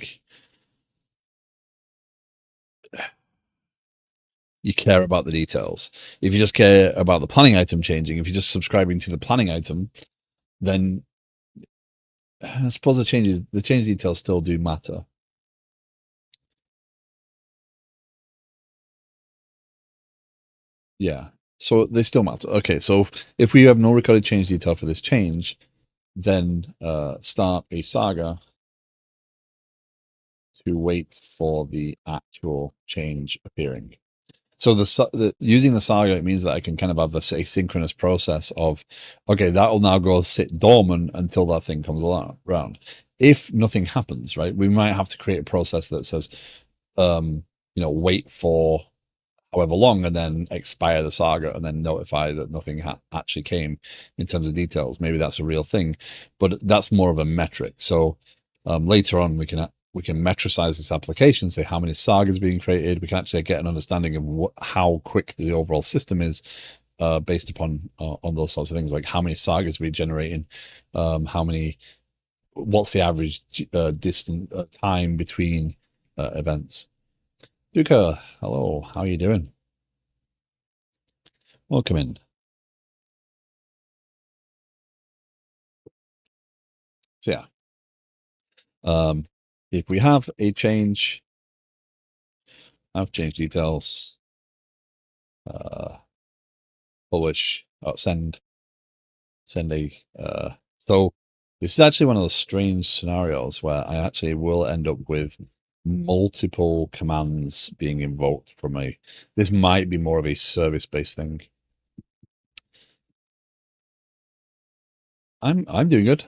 you care about the details. If you just care about the planning item changing, if you're just subscribing to the planning item, then I suppose the change details still do matter. Yeah. So they still matter. Okay, so if we have no recorded change detail for this change, then start a saga to wait for the actual change appearing. So the using the saga, it means that I can kind of have this asynchronous process of, okay, that'll now go sit dormant until that thing comes around. If nothing happens, right, we might have to create a process that says, um, wait for however long and then expire the saga and then notify that nothing actually came in terms of details. Maybe that's a real thing, but that's more of a metric. So later on, we can metricize this application, say how many sagas being created. We can actually get an understanding of how quick the overall system is based upon on those sorts of things, like how many sagas we're generating, how many, what's the average distant time between events. Duca, hello, how are you doing? Welcome in. So yeah, um, if we have a change, have change details, uh, publish, send a. So this is actually one of those strange scenarios where I actually will end up with multiple commands being invoked from a. This might be more of a service-based thing. I'm doing good.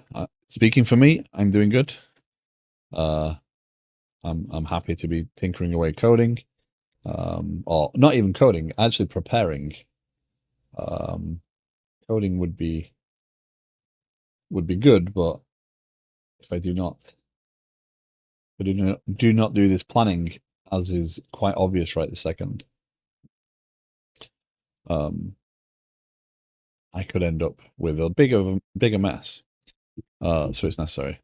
Speaking for me, I'm doing good. Uh, I'm happy to be tinkering away coding, or not even coding, actually preparing. Um, Coding would be good, but if I do not do this planning, as is quite obvious right this second, um, I could end up with a bigger mess. So it's necessary.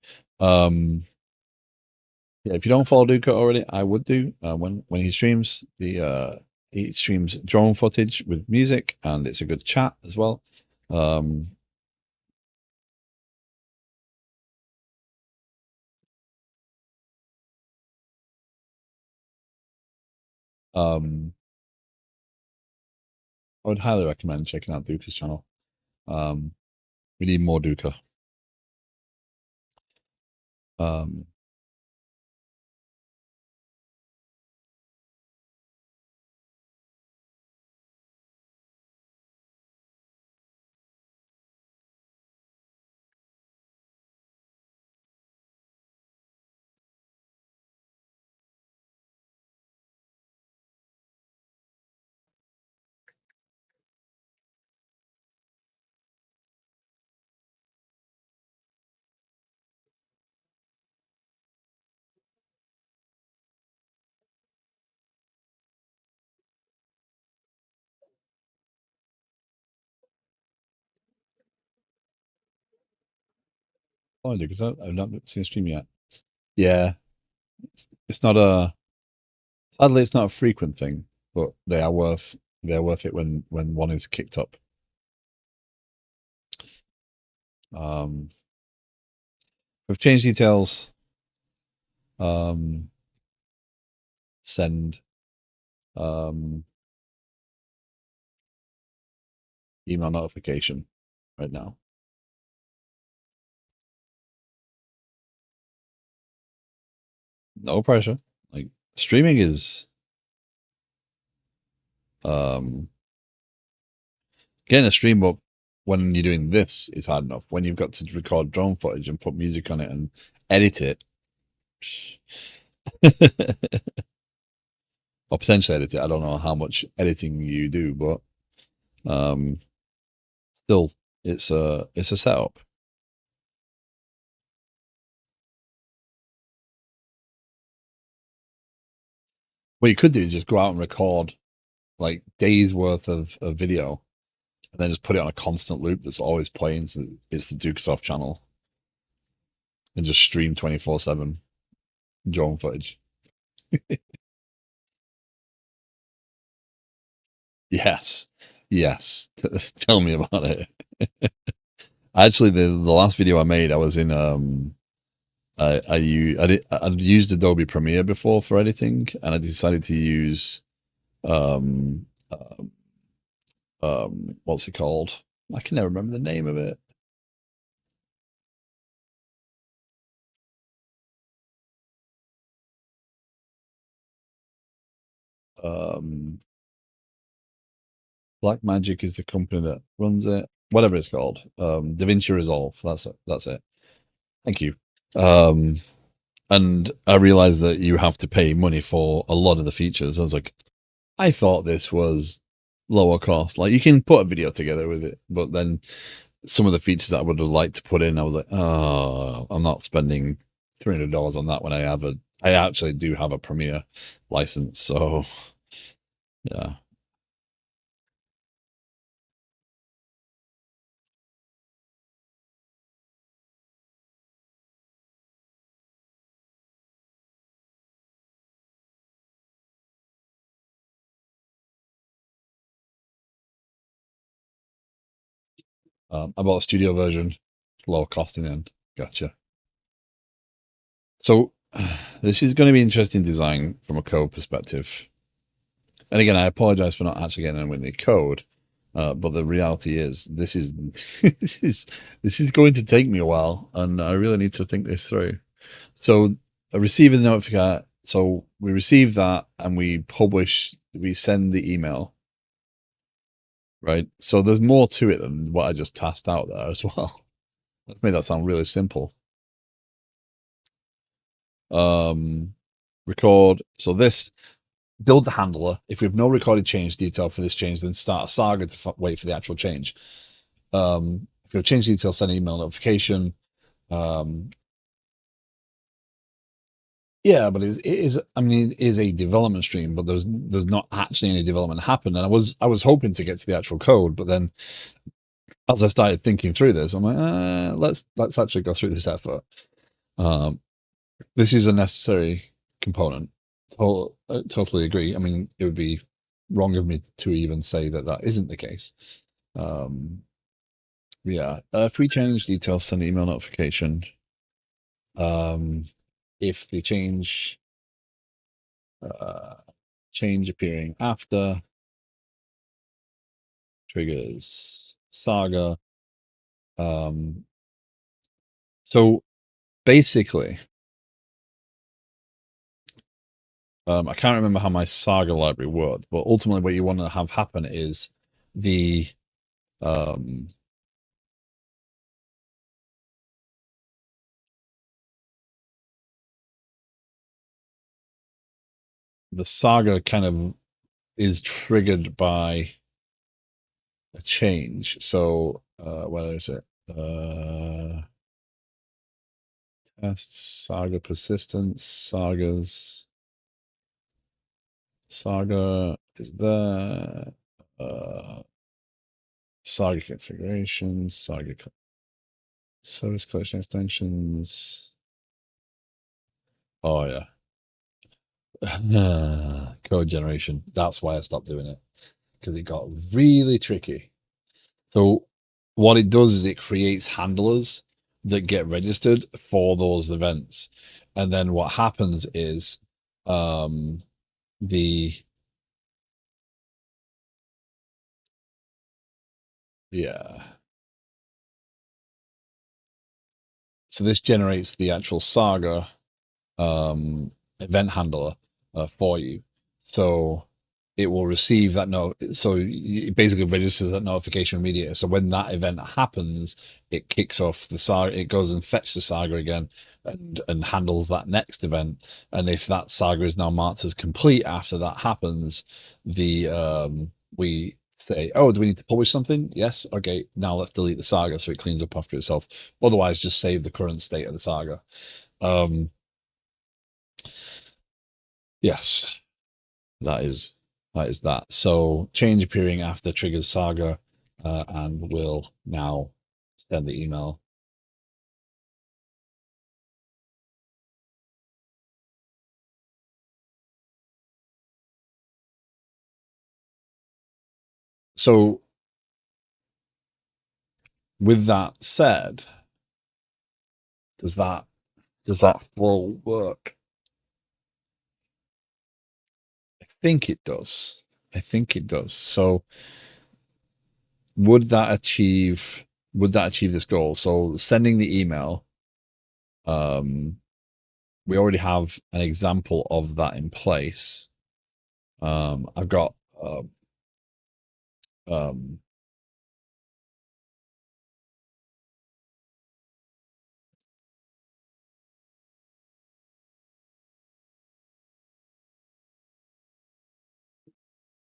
Yeah, if you don't follow Duca already, I would do. When he streams he streams drone footage with music, and it's a good chat as well. Um, um, I would highly recommend checking out Duca's channel. Um, we need more Duca. Um, oh, because I've not seen a stream yet. Yeah, it's not a sadly it's not a frequent thing, but they're worth it when one is kicked up. Um, with change details, um, send email notification right now. No pressure. Like streaming is um getting a stream up when you're doing this is hard enough. When you've got to record drone footage and put music on it and edit it, or potentially edit it. I don't know how much editing you do, but um, still, it's a setup. What you could do is just go out and record like days worth of video, and then just put it on a constant loop that's always playing. So it's the Dukesoft channel, and just stream 24/7 drone footage. Yes, yes. Tell me about it. Actually, the last video I made, I was in I'd used Adobe Premiere before for editing, and I decided to use um what's it called? I can never remember the name of it. Um, Black Magic is the company that runs it. Whatever it's called. DaVinci Resolve. That's it. That's it. Thank you. Um, and I realized that you have to pay money for a lot of the features. I was like, I thought this was lower cost. Like you can put a video together with it, but then some of the features that I would have liked to put in, I was like, oh, I'm not spending $300 on that when I actually do have a Premiere license. So yeah. I bought a studio version, lower cost in the end. Gotcha. So this is going to be interesting design from a code perspective. And again, I apologize for not actually getting in with the code. But the reality is this is this is going to take me a while, and I really need to think this through. So I receive the notification. So we receive that, and we send the email, right? So there's more to it than what I just tasked out there as well. That made that sound really simple. Um, record. So this build the handler. If we have no recorded change detail for this change, then start a saga to wait for the actual change. If you have change detail, send an email notification. Um, yeah, but it is. I mean, it is a development stream, but there's not actually any development happen. And I was hoping to get to the actual code, but then as I started thinking through this, I'm like, let's actually go through this effort. Um, this is a necessary component. Totally agree. I mean, it would be wrong of me to even say that that isn't the case. Um, yeah, if we change details, send email notification. Um, if the uh, change appearing after triggers saga. Um, so basically, I can't remember how my saga library worked, but ultimately, what you want to have happen is the um, the saga kind of is triggered by a change. So, what is it? Test saga persistence, saga is there. Saga configuration, service collection extensions. Oh yeah. Code generation. That's why I stopped doing it. Because it got really tricky. So what it does is it creates handlers that get registered for those events. And then what happens is the yeah. So this generates the actual saga event handler for you. So it will receive that note. So it basically registers that notification immediately. So when that event happens, it kicks off the saga. It goes and fetches the saga again and handles that next event. And if that saga is now marked as complete after that happens, the we say, oh, do we need to publish something? Yes. Okay. Now let's delete the saga so it cleans up after itself. Otherwise, just save the current state of the saga. Yes, that is that. So change appearing after triggers saga, and will now send the email. So with that said, does that flow work? I think it does. I think it does. So would that achieve this goal? So sending the email, we already have an example of that in place. I've got Um,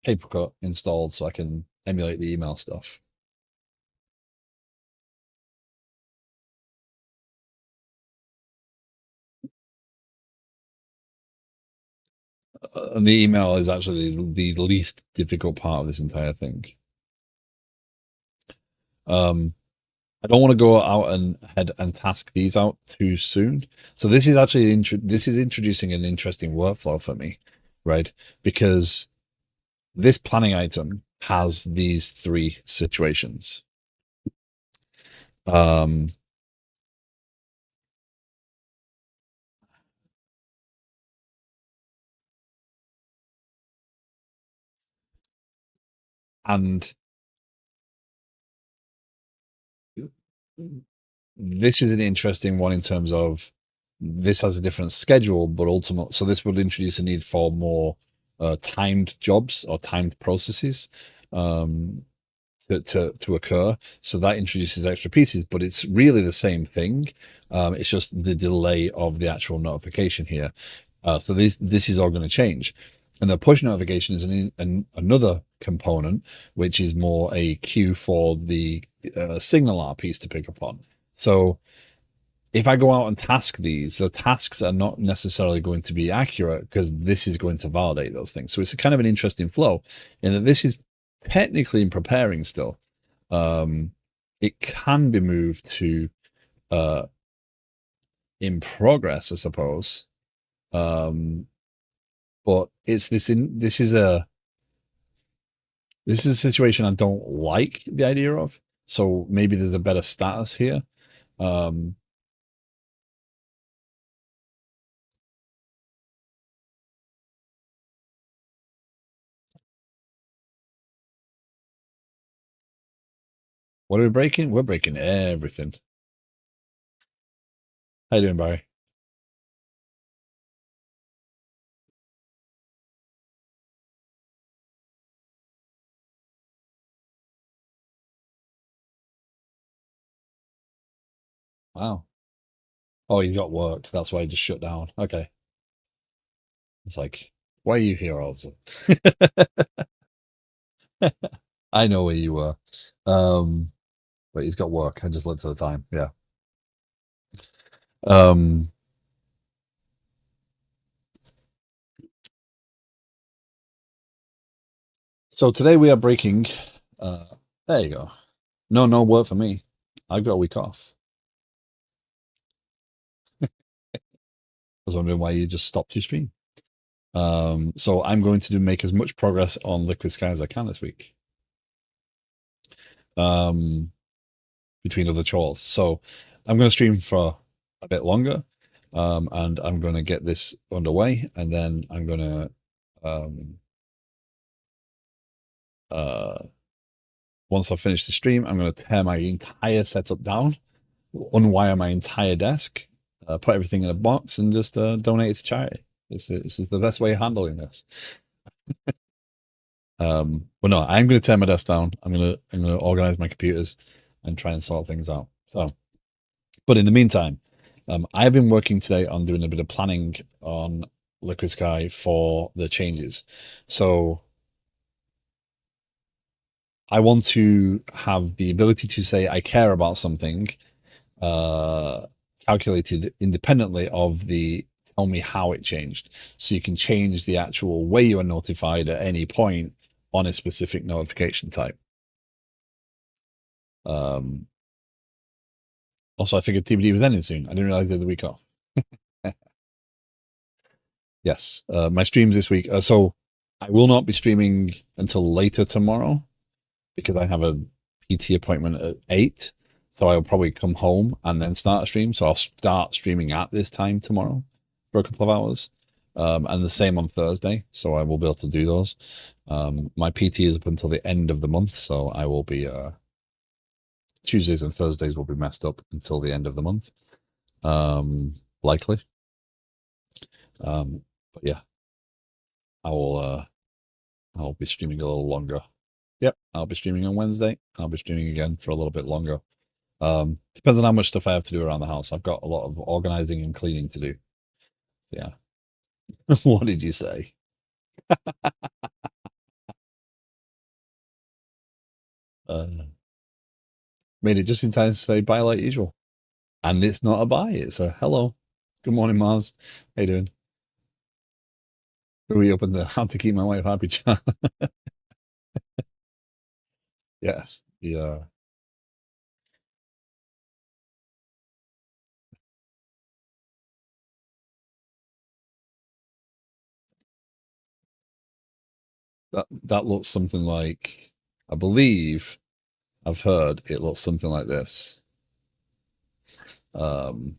Papercut installed so I can emulate the email stuff. And the email is actually the least difficult part of this entire thing. Um, I don't want to go out and head and task these out too soon. So this is actually this is introducing an interesting workflow for me, right? Because this planning item has these three situations. Um, and this is an interesting one in terms of this has a different schedule, but ultimately, so this would introduce a need for more timed jobs or timed processes. Um, to occur. So that introduces extra pieces, but it's really the same thing. It's just the delay of the actual notification here. So this is all going to change. And the push notification is another component, which is more a queue for the SignalR piece to pick up on. So if I go out and task these, the tasks are not necessarily going to be accurate because this is going to validate those things. So it's a kind of an interesting flow in that this is technically in preparing still. It can be moved to uh, in progress, I suppose. But it's this is a situation I don't like the idea of. So maybe there's a better status here. Um, what are we breaking? We're breaking everything. How you doing, Barry? Wow. Oh, he's got work. That's why he just shut down. Okay. It's like, why are you here all of a sudden? I know where you were. Um, but he's got work. I just looked at the time. Yeah. Um, so today we are breaking. Uh, there you go. No work for me. I've got a week off. I was wondering why you just stopped your stream. So I'm going to make as much progress on Liquid Sky as I can this week. Um, between other chores. So I'm going to stream for a bit longer, and I'm going to get this underway, and then I'm going to um, uh, once I finish the stream, I'm going to tear my entire setup down, unwire my entire desk, put everything in a box, and just donate it to charity. This is the best way of handling this. But no, I'm going to tear my desk down. I'm going to organize my computers and try and sort things out. So, but in the meantime, I've been working today on doing a bit of planning on Liquid Sky for the changes. So I want to have the ability to say I care about something uh, calculated independently of the tell me how it changed. So you can change the actual way you are notified at any point on a specific notification type. Um, Also, I figured TBD was ending soon. I didn't realize they had the week off. Yes, my streams this week. So I will not be streaming until later tomorrow because I have a PT appointment at 8. So I'll probably come home and then start a stream. So I'll start streaming at this time tomorrow for a couple of hours. And the same on Thursday. So I will be able to do those. My PT is up until the end of the month. So I will be, Tuesdays and Thursdays will be messed up until the end of the month. Likely. But yeah, I will be streaming a little longer Yep, I'll be streaming on Wednesday. I'll be streaming again for a little bit longer. Depends on how much stuff I have to do around the house. I've got a lot of organizing and cleaning to do. Yeah. What did you say? Uh, Made it just in time to say bye like usual. And it's not a bye, it's a hello. Good morning, Mars. How you doing? We opened the How to Keep My Wife Happy chat. Yes. Yeah. That looks something like, I believe I've heard it looks something like this. Um,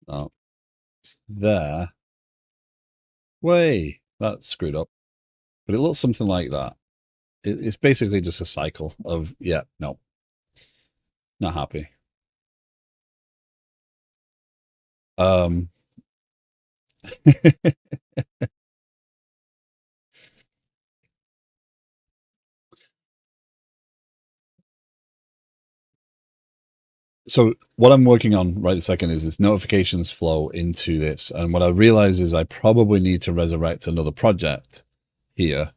oh, it's there. Way, that's screwed up. But it looks something like that. It's basically just a cycle of, yeah, no, not happy. Um, so what I'm working on right this second is this notifications flow into this. And what I realize is I probably need to resurrect another project here.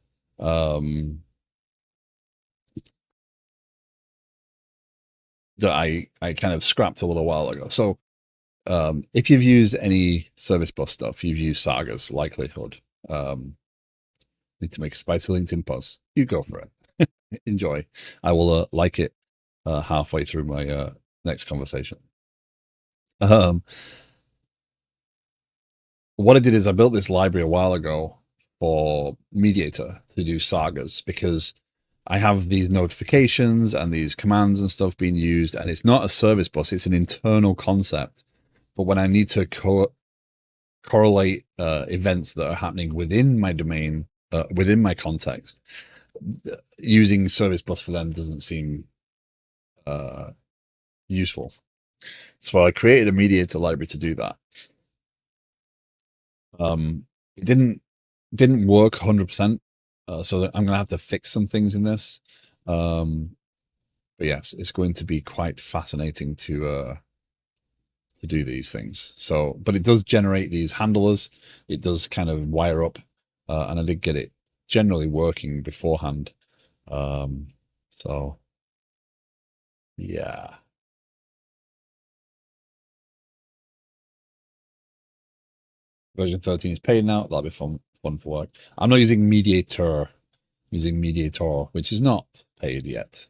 That I kind of scrapped a little while ago. So if you've used any service bus stuff, you've used Saga's likelihood. Need to make a spicy LinkedIn post. You go for it. Enjoy. I will like it halfway through my next conversation. Um, what I did is I built this library a while ago for Mediator to do sagas because I have these notifications and these commands and stuff being used, and it's not a service bus, it's an internal concept. But when I need to correlate events that are happening within my domain, within my context, using service bus for them doesn't seem useful. So I created a mediator library to do that. It didn't work 100%, so I'm gonna have to fix some things in this. But yes, it's going to be quite fascinating to do these things. So, but it does generate these handlers. It does kind of wire up, and I did get it generally working beforehand. So yeah. Version 13 is paid now. That'll be fun for work. I'm not using Mediator, I'm using Mediator, which is not paid yet.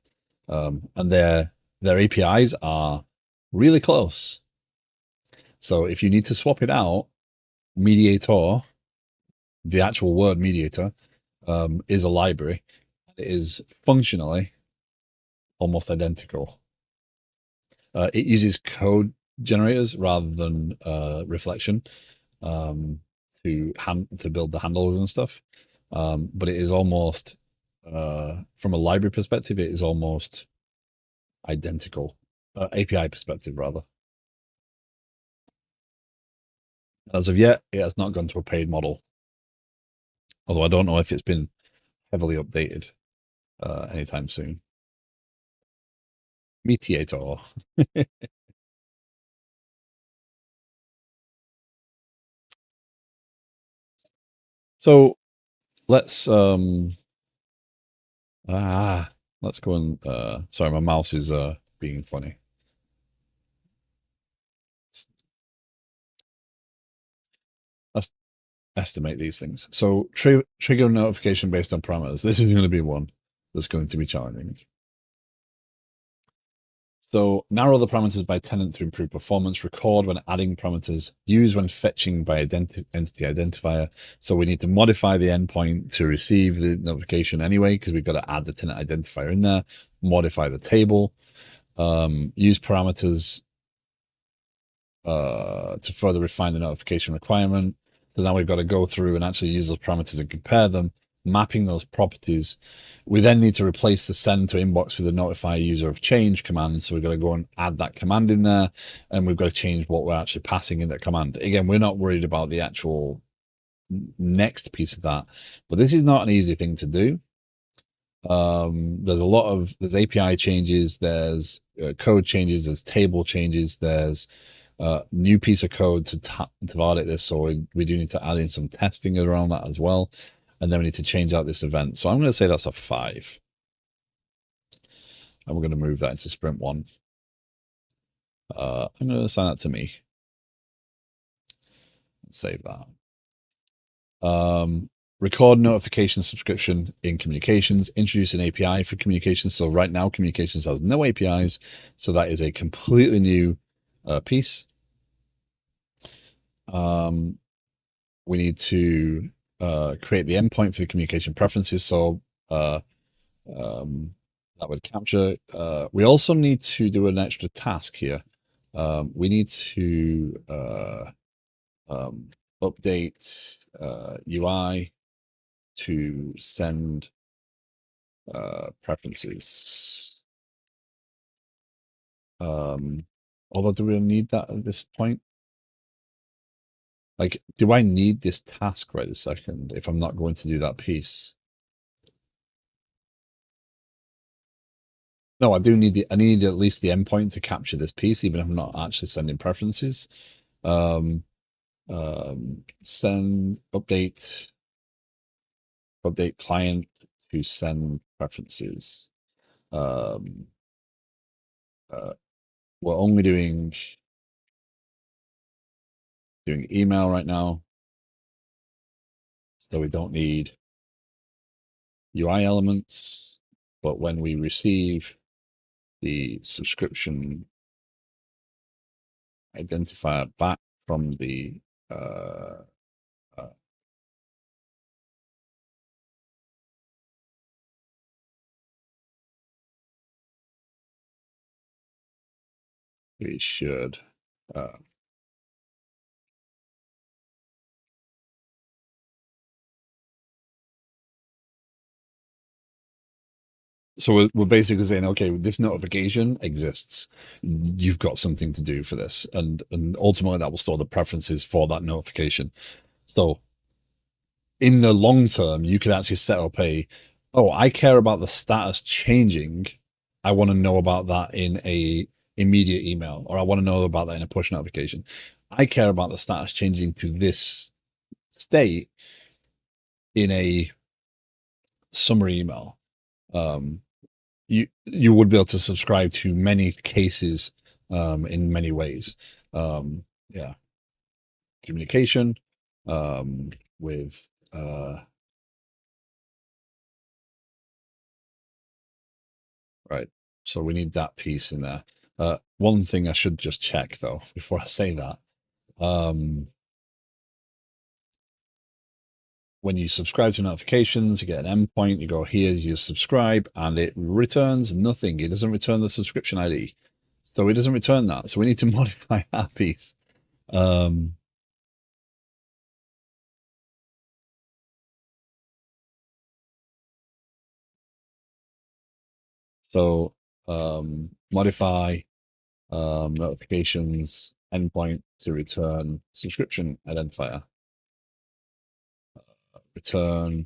And their APIs are really close. So if you need to swap it out, Mediator, the actual word mediator, is a library. It is functionally almost identical. It uses code generators rather than reflection to build the handlers and stuff. But it is almost, from a library perspective, it is almost identical. API perspective, rather. As of yet, it has not gone to a paid model. Although I don't know if it's been heavily updated anytime soon. Mediator. So let's let's go and sorry, my mouse is being funny. Let's estimate these things. So trigger notification based on parameters. This is going to be one that's going to be challenging. So narrow the parameters by tenant to improve performance, record when adding parameters, use when fetching by entity identifier. So we need to modify the endpoint to receive the notification anyway, because we've got to add the tenant identifier in there, modify the table, use parameters to further refine the notification requirement, So now we've got to go through and actually use those parameters and compare them, mapping those properties. We then need to replace the send to inbox with the notify user of change command. So we've got to go and add that command in there, and we've got to change what we're actually passing in that command. Again, we're not worried about the actual next piece of that, but this is not an easy thing to do. There's API changes, there's code changes, there's table changes, there's new piece of code to audit this. So we do need to add in some testing around that as well. And then we need to change out this event. So I'm going to say that's a 5. And we're going to move that into sprint 1. I'm going to assign that to me. Save that. Record notification subscription in communications, introduce an API for communications. So right now communications has no APIs. So that is a completely new piece. We need to create the endpoint for the communication preferences. So that would capture. We also need to do an extra task here. We need to update UI to send preferences. Although, do we need that at this point? Like, do I need this task right this second if I'm not going to do that piece? No, I do need I need at least the endpoint to capture this piece, even if I'm not actually sending preferences. Send update client to send preferences. We're only doing email right now, so we don't need UI elements. But when we receive the subscription identifier back from the we should so we're basically saying, okay, this notification exists. You've got something to do for this, and ultimately that will store the preferences for that notification. So in the long term, you could actually set up I care about the status changing. I want to know about that in a immediate email, or I want to know about that in a push notification. I care about the status changing to this state in a summary email. You would be able to subscribe to many cases in many ways. Yeah. Communication with right. So we need that piece in there. One thing I should just check though before I say that. When you subscribe to notifications, you get an endpoint, you go here, you subscribe, and it returns nothing. It doesn't return the subscription ID. So it doesn't return that. So we need to modify that piece. So modify notifications endpoint to return subscription identifier. Return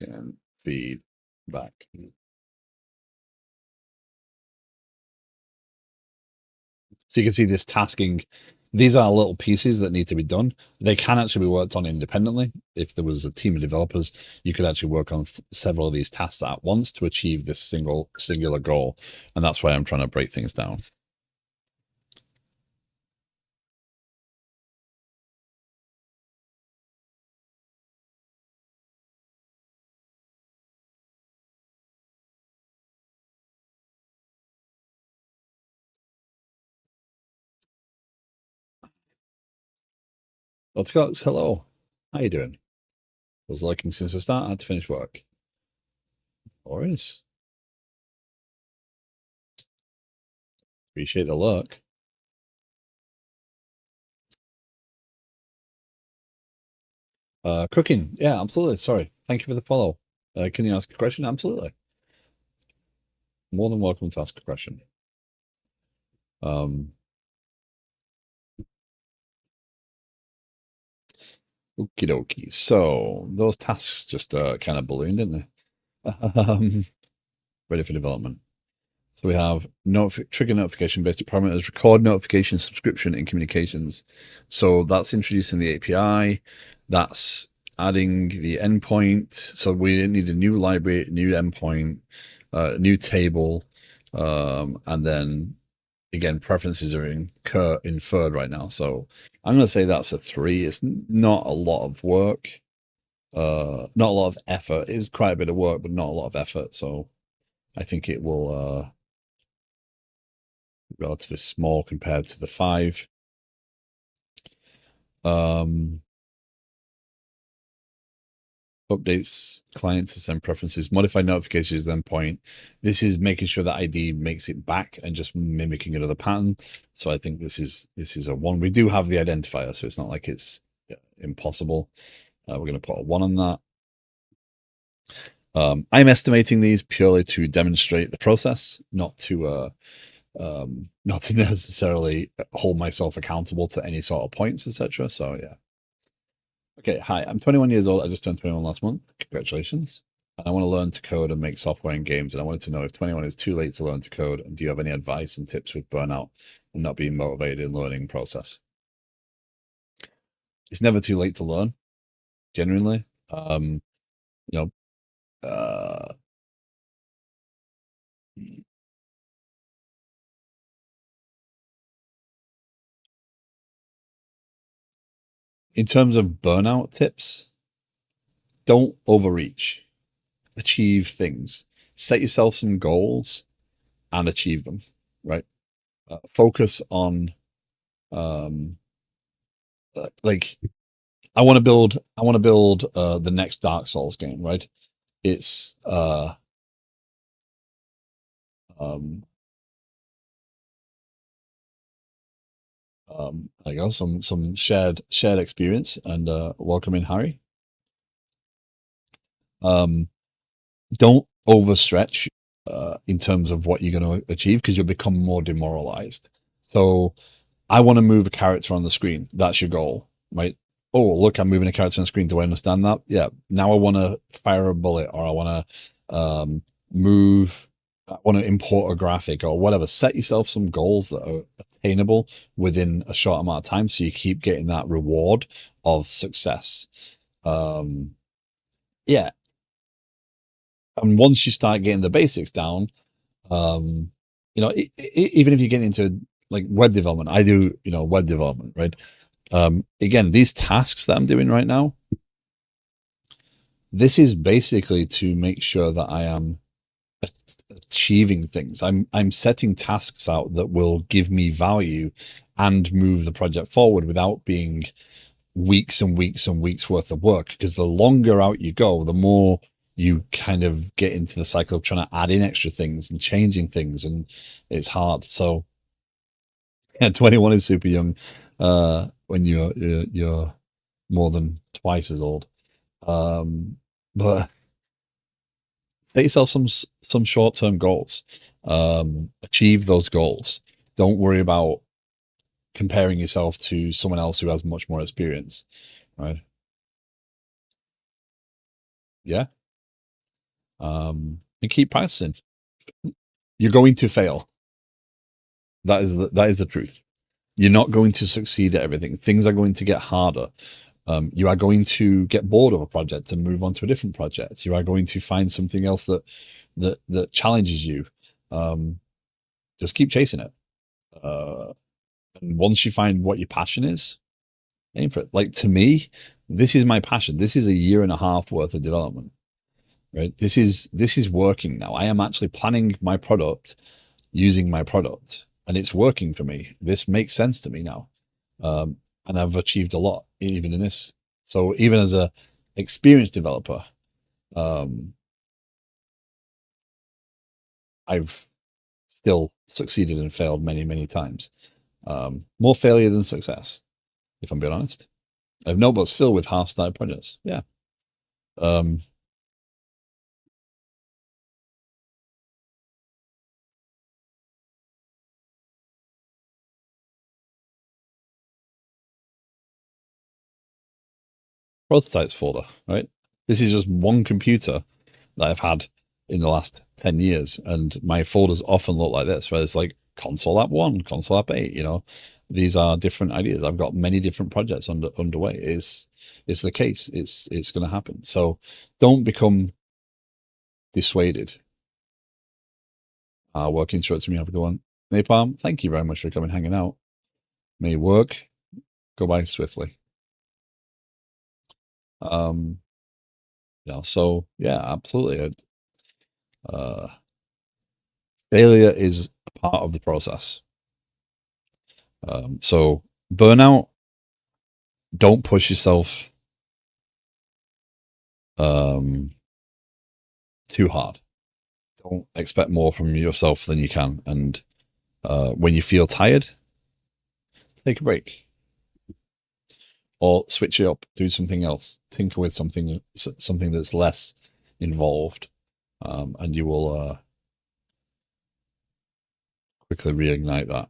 and feed back. So you can see this tasking. These are little pieces that need to be done. They can actually be worked on independently. If there was a team of developers, you could actually work on several of these tasks at once to achieve this singular goal. And that's why I'm trying to break things down. Dr. Cox, hello. How you doing? Was looking since the start. I had to finish work. Boris, appreciate the look. Cooking. Yeah, absolutely. Sorry. Thank you for the follow. Can you ask a question? Absolutely. More than welcome to ask a question. Um, Okie dokie. So those tasks just kind of ballooned, didn't they? Ready for development. So we have trigger notification based parameters, record notification, subscription, and communications. So that's introducing the API. That's adding the endpoint. So we need a new library, new endpoint, new table, and then again preferences are inferred right now. So I'm going to say that's a 3. It's not a lot of work, not a lot of effort. It is quite a bit of work, but not a lot of effort. So I think it will. Relatively small compared to the 5. Updates clients to send preferences, modify notifications endpoint. This is making sure that ID makes it back and just mimicking another pattern. So I think this is a 1. We do have the identifier, so it's not like it's impossible. We're going to put a 1 on that. I'm estimating these purely to demonstrate the process, not to necessarily hold myself accountable to any sort of points, etc. So yeah. Okay, hi, I'm 21 years old. I just turned 21 last month. Congratulations. And I want to learn to code and make software and games. And I wanted to know if 21 is too late to learn to code. And do you have any advice and tips with burnout and not being motivated in learning process? It's never too late to learn, genuinely. You know, uh, in terms of burnout tips, don't overreach. Achieve things. Set yourself some goals and achieve them, right? Focus on like I want to build the next Dark Souls game, right? It's um there you go, some shared experience, and welcome in, Harry. Don't overstretch in terms of what you're going to achieve, because you'll become more demoralized. So I want to move a character on the screen. That's your goal, right? Oh, look, I'm moving a character on the screen. Do I understand that? Yeah. Now I want to fire a bullet, or I want to move, I want to import a graphic or whatever. Set yourself some goals that are attainable within a short amount of time, so you keep getting that reward of success. Yeah. And once you start getting the basics down, even if you get into like web development, I do, web development, right? Again, these tasks that I'm doing right now, this is basically to make sure that I am achieving things. I'm setting tasks out that will give me value and move the project forward without being weeks and weeks and weeks worth of work. Because the longer out you go, the more you kind of get into the cycle of trying to add in extra things and changing things, and it's hard. So yeah, 21 is super young when you're more than twice as old. But set yourself some short-term goals. Achieve those goals. Don't worry about comparing yourself to someone else who has much more experience, right? Yeah. And keep practicing. You're going to fail. That is the truth. You're not going to succeed at everything. Things are going to get harder. You are going to get bored of a project and move on to a different project. You are going to find something else that challenges you. Just keep chasing it. And once you find what your passion is, aim for it. Like, to me, this is my passion. This is a year and a half worth of development, right? This is working now. I am actually planning my product using my product, and it's working for me. This makes sense to me now. And I've achieved a lot even in this. So even as a experienced developer, I've still succeeded and failed many, many times. More failure than success, if I'm being honest. I have notebooks filled with half-started projects. Yeah. Prototypes folder, right? This is just one computer that I've had in the last 10 years. And my folders often look like this, where it's like console app 1, console app 8, these are different ideas. I've got many different projects underway. It's the case. It's going to happen. So don't become dissuaded. Working through it to me. Have a good one. Napalm, thank you very much for coming hanging out. May work go by swiftly. So yeah, absolutely. Failure is a part of the process. So burnout, don't push yourself too hard. Don't expect more from yourself than you can. And when you feel tired, take a break or switch it up, do something else, tinker with something that's less involved, and you will quickly reignite that.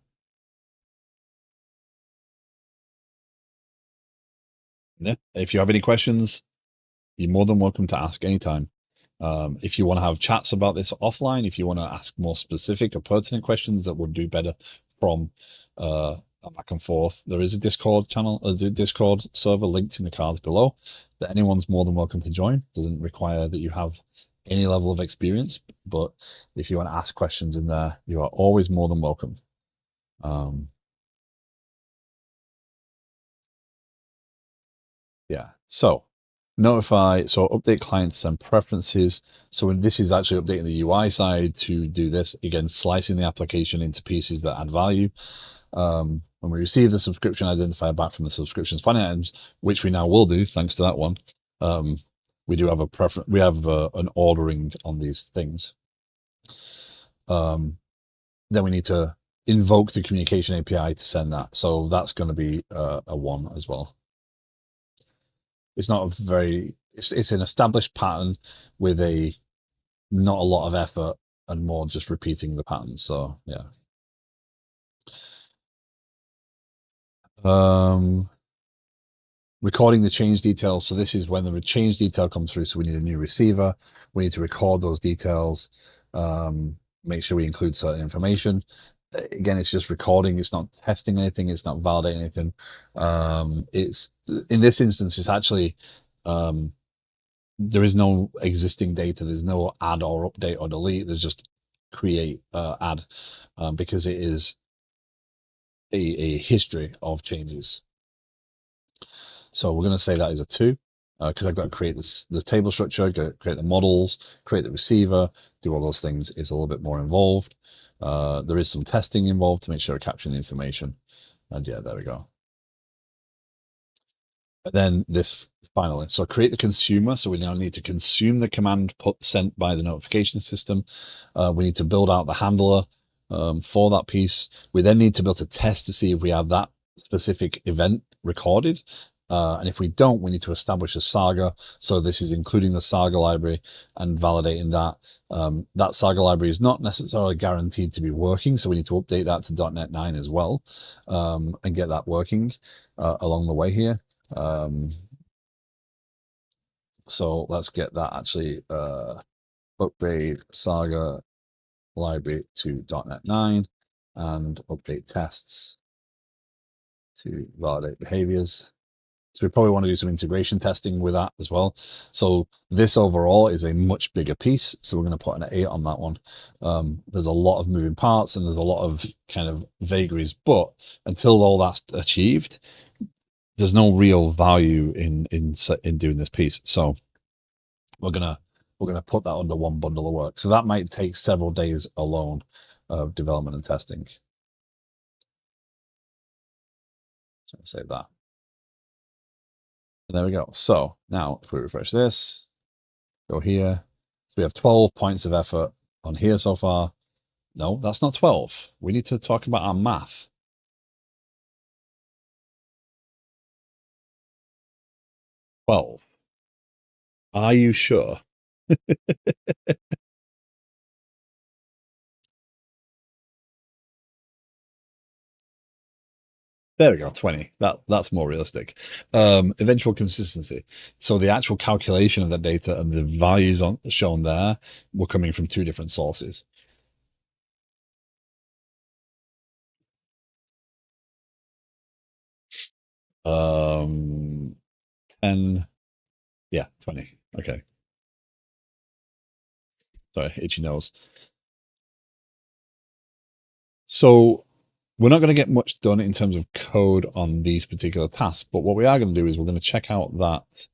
Yeah. If you have any questions, you're more than welcome to ask anytime. If you want to have chats about this offline, if you want to ask more specific or pertinent questions that would do better from a back and forth, there is a Discord channel, a Discord server linked in the cards below that anyone's more than welcome to join. Doesn't require that you have any level of experience, but if you want to ask questions in there, you are always more than welcome. Yeah. So notify, so update clients and preferences. So when this is actually updating the UI side to do this, again, slicing the application into pieces that add value. When we receive the subscription identifier back from the subscriptions planning items, which we now will do thanks to that one, we do have a preference. We have an ordering on these things. Then we need to invoke the communication API to send that. So that's going to be a one as well. It's not a very, it's an established pattern with not a lot of effort and more just repeating the pattern. So yeah. Recording the change details. So this is when the change detail comes through. So we need a new receiver. We need to record those details. Make sure we include certain information. Again, it's just recording. It's not testing anything. It's not validating anything. It's in this instance, it's actually there is no existing data. There's no add or update or delete. There's just create add because it is a history of changes. So we're going to say that is a 2 because I've got to create the table structure, create the models, create the receiver, do all those things. It's a little bit more involved. There is some testing involved to make sure we're capturing the information. And yeah, there we go. And then this finally, so create the consumer. So we now need to consume the command sent by the notification system. We need to build out the handler for that piece. We then need to be able to test to see if we have that specific event recorded. And if we don't, we need to establish a Saga. So this is including the Saga library and validating that. That Saga library is not necessarily guaranteed to be working. So we need to update that to .NET 9 as well and get that working along the way here. So let's get that actually upgrade Saga library to .NET 9 and update tests to validate behaviors. So we probably want to do some integration testing with that as well. So this overall is a much bigger piece. So we're going to put an 8 on that one. There's a lot of moving parts and there's a lot of kind of vagaries, but until all that's achieved, there's no real value in doing this piece. So we're gonna put that under one bundle of work. So that might take several days alone of development and testing. So I'll save that. And there we go. So now if we refresh this, go here. So we have 12 points of effort on here so far. No, that's not 12. We need to talk about our math. 12. Are you sure? There we go, 20. That's more realistic. Eventual consistency. So the actual calculation of the data and the values on shown there were coming from two different sources. Um, 10, yeah, 20. Okay. Sorry, itchy nose. So we're not going to get much done in terms of code on these particular tasks, but what we are going to do is we're going to check out that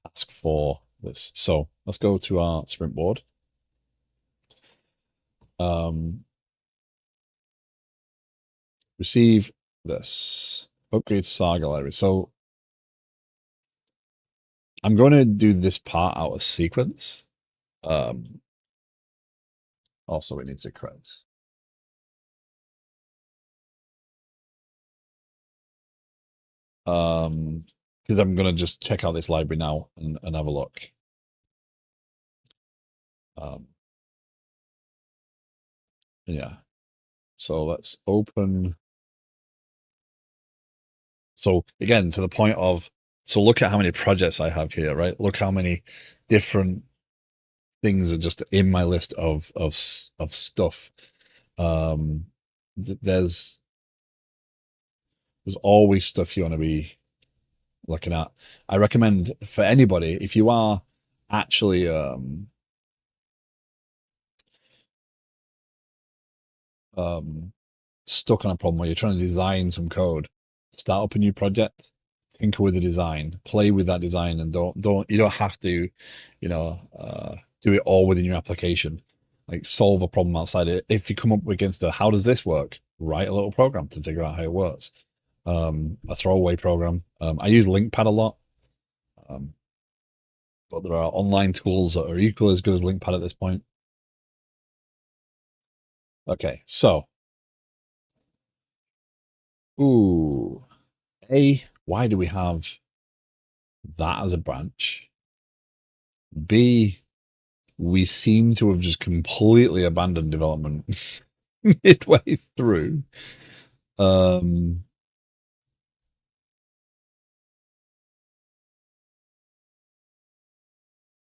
task for this. So let's go to our sprint board. Receive this. Upgrade Saga library. So I'm going to do this part out of sequence. Also, we need to correct. Because I'm going to just check out this library now and have a look. Um, yeah. So let's open. So again, to the point of, so look at how many projects I have here, right? Look how many different things are just in my list of stuff. Um, there's always stuff you want to be looking at. I recommend for anybody, if you are actually um, stuck on a problem where you're trying to design some code, start up a new project, tinker with the design, play with that design, and don't you don't have to, do it all within your application. Like solve a problem outside it. If you come up against a how does this work, write a little program to figure out how it works. A throwaway program. I use LinkPad a lot. Um, but there are online tools that are equally as good as LinkPad at this point. Okay, so, ooh, why do we have that as a branch? B, we seem to have just completely abandoned development midway through. Um,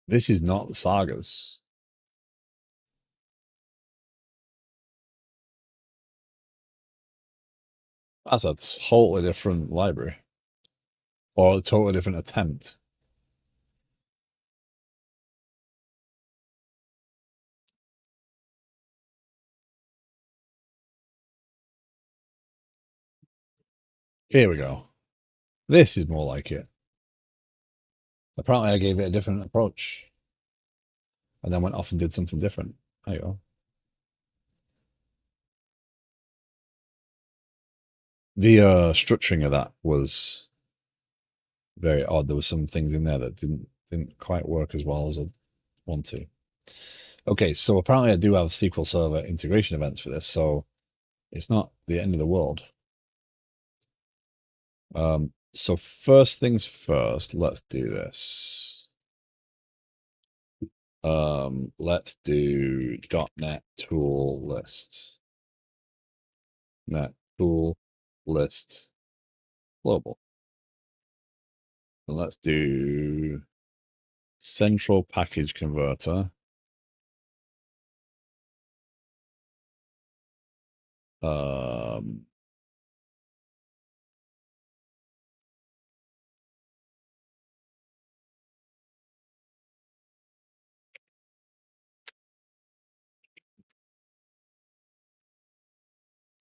this is not the sagas. That's a totally different library or a totally different attempt. Here we go. This is more like it. Apparently, I gave it a different approach and then went off and did something different. There you go. The structuring of that was very odd. There were some things in there that didn't quite work as well as I want to. Okay, so apparently I do have SQL Server integration events for this, so it's not the end of the world. So first things first, let's do this. Let's do .NET tool list. .NET tool list global. And let's do central package converter. Um,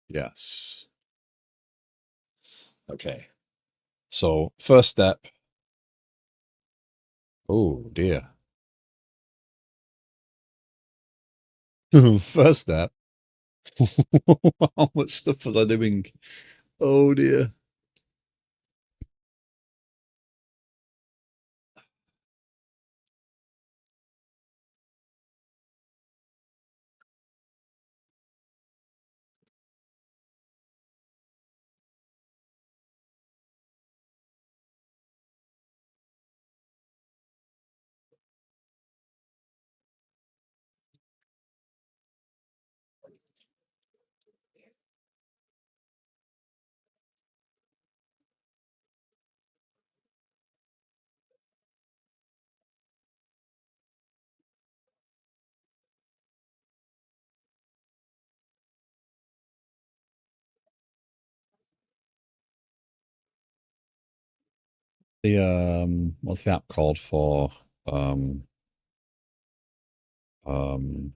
yes. Okay. So first step. Oh dear. First step. How much stuff was I doing? Oh dear. The what's the app called for um um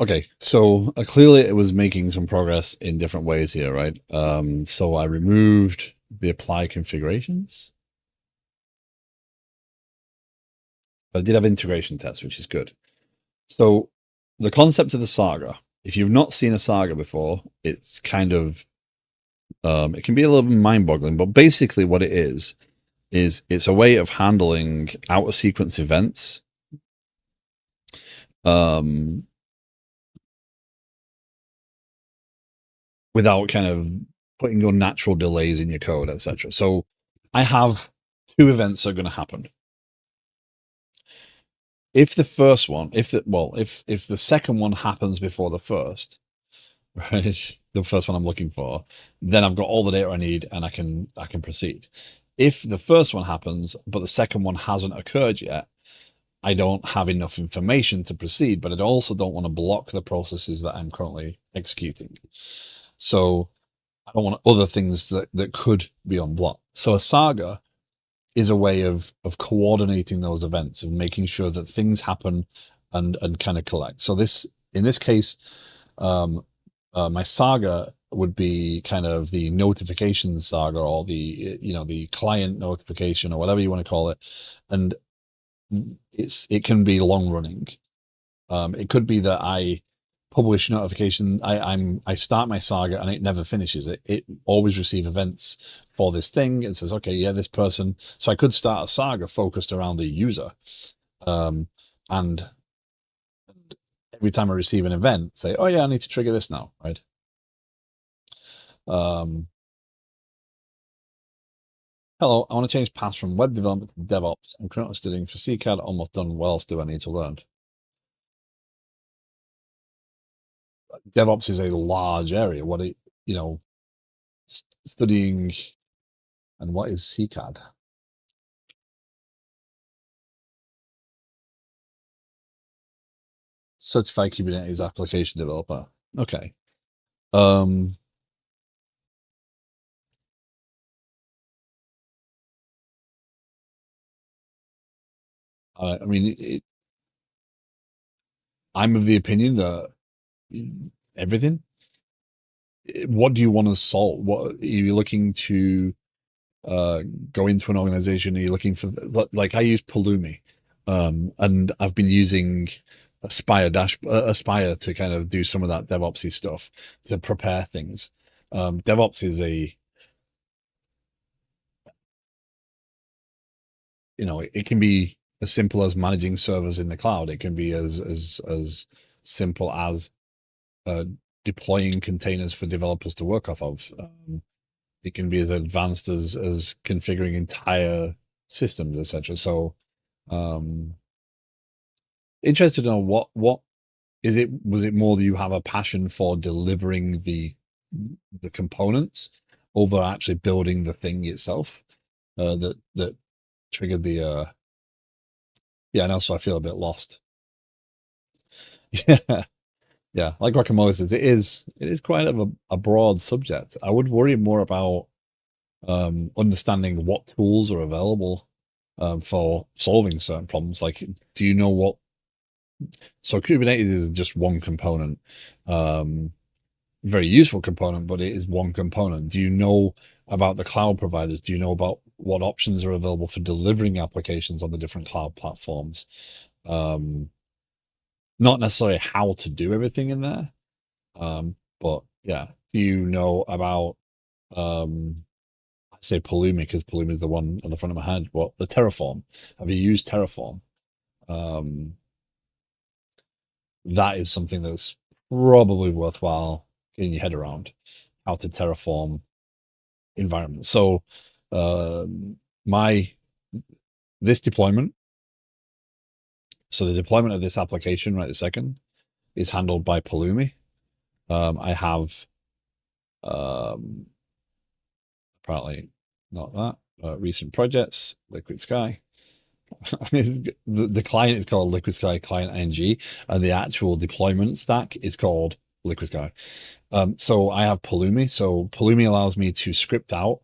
okay, so clearly it was making some progress in different ways here, right? So I removed the apply configurations. I did have integration tests, which is good. So the concept of the saga, if you've not seen a saga before, it's kind of it can be a little bit mind-boggling, but basically what it is it's a way of handling out of sequence events um without kind of putting your natural delays in your code, etc. So I have two events that are going to happen. If the first one, if the second one happens before the first, right, the first one I'm looking for, then I've got all the data I need and I can proceed. If the first one happens but the second one hasn't occurred yet, I don't have enough information to proceed, but I also don't want to block the processes that I'm currently executing. So I don't want other things that could be unblocked. So a saga is a way of coordinating those events and making sure that things happen and kind of collect. So this in this case, um, my saga would be kind of the notification saga or the the client notification or whatever you want to call it, and it can be long running. It could be that I publish notification. I start my saga and it never finishes. It always receive events for this thing. It says, okay, yeah, this person. So I could start a saga focused around the user. Um, and every time I receive an event, say, oh yeah, I need to trigger this now, right? Um, Hello, I want to change paths from web development to DevOps. I'm currently studying for CCAD, almost done. What else do I need to learn? DevOps is a large area. You know, studying and what is CCAD? Certified Kubernetes application developer. Okay. Um, I mean, I'm of the opinion that everything. What do you want to solve? What are you looking to uh, go into an organization? Are you looking for like I use Pulumi, and I've been using Aspire to kind of do some of that DevOpsy stuff to prepare things. DevOps is a it can be as simple as managing servers in the cloud. It can be as simple as uh, deploying containers for developers to work off of. It can be as advanced as configuring entire systems, etc. So, um, interested to know what is it? Was it more that you have a passion for delivering the components over actually building the thing itself that triggered the yeah, and also I feel a bit lost. Yeah, yeah. Like Guacamole says, it is quite of a broad subject. I would worry more about understanding what tools are available for solving certain problems. Like, do you know what? So Kubernetes is just one component, um, very useful component, but it is one component. Do you know about the cloud providers? Do you know about what options are available for delivering applications on the different cloud platforms? Um, Not necessarily how to do everything in there, but yeah. Do you know about I say Pulumi because Pulumi is the one on the front of my head. What the Terraform? Have you used Terraform? Um, that is something that's probably worthwhile getting your head around how to terraform environments. So, my this deployment, so the deployment of this application right this second is handled by Pulumi. I have um, Apparently not that. Recent projects, Liquid Sky. The client is called Liquid Sky Client ING, and the actual deployment stack is called Liquid Sky. So I have Pulumi. So Pulumi allows me to script out.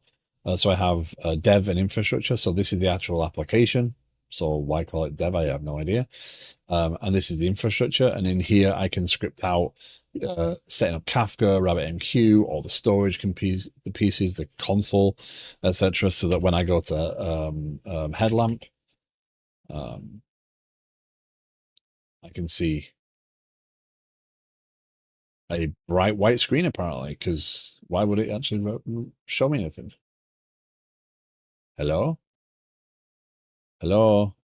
So I have dev and infrastructure. So this is the actual application. So why call it dev? I have no idea. And this is the infrastructure. And in here, I can script out setting up Kafka, RabbitMQ, all the storage the pieces, the console, etc. So that when I go to Headlamp, I can see a bright white screen apparently, because why would it actually show me anything? Hello? Hello?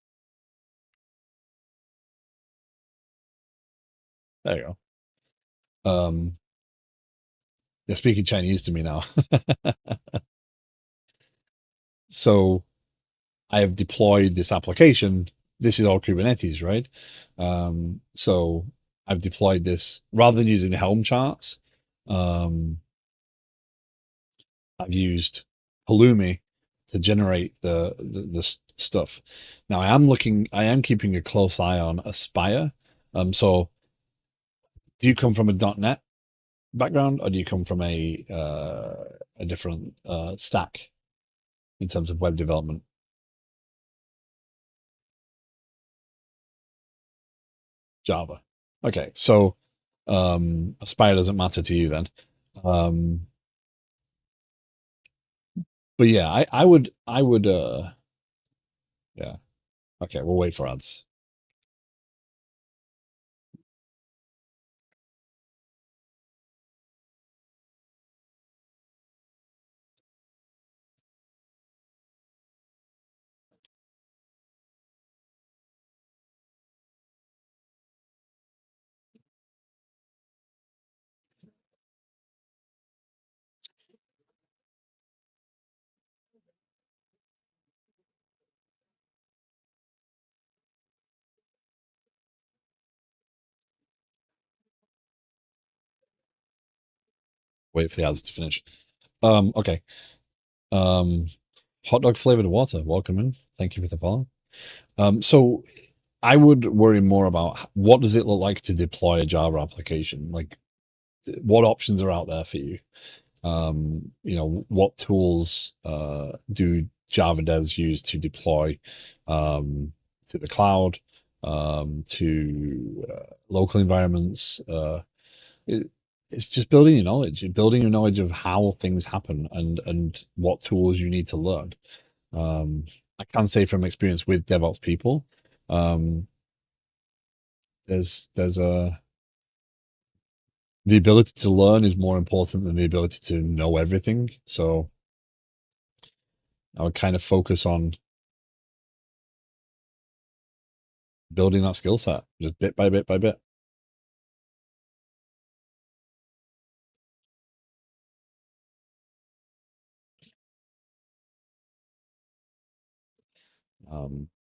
There you go. You're speaking Chinese to me now. So I have deployed this application. This is all Kubernetes, right? So I've deployed this rather than using the Helm charts. I've used Halloumi to generate the stuff. Now I am keeping a close eye on Aspire. So do you come from a .NET background, or do you come from a different stack in terms of web development? Java. Okay, so Aspire doesn't matter to you then. Um, but yeah, I would yeah. Okay, we'll wait for ads. Wait for the ads to finish. Okay. Um, hot dog flavored water. Welcome in. Thank you for the follow. So I would worry more about what does it look like to deploy a Java application? Like, what options are out there for you? What tools do Java devs use to deploy to the cloud, to local environments? It, it's just building your knowledge of how things happen and what tools you need to learn. I can say from experience with DevOps people, um, there's a the ability to learn is more important than the ability to know everything. So I would kind of focus on building that skill set just bit by bit by bit.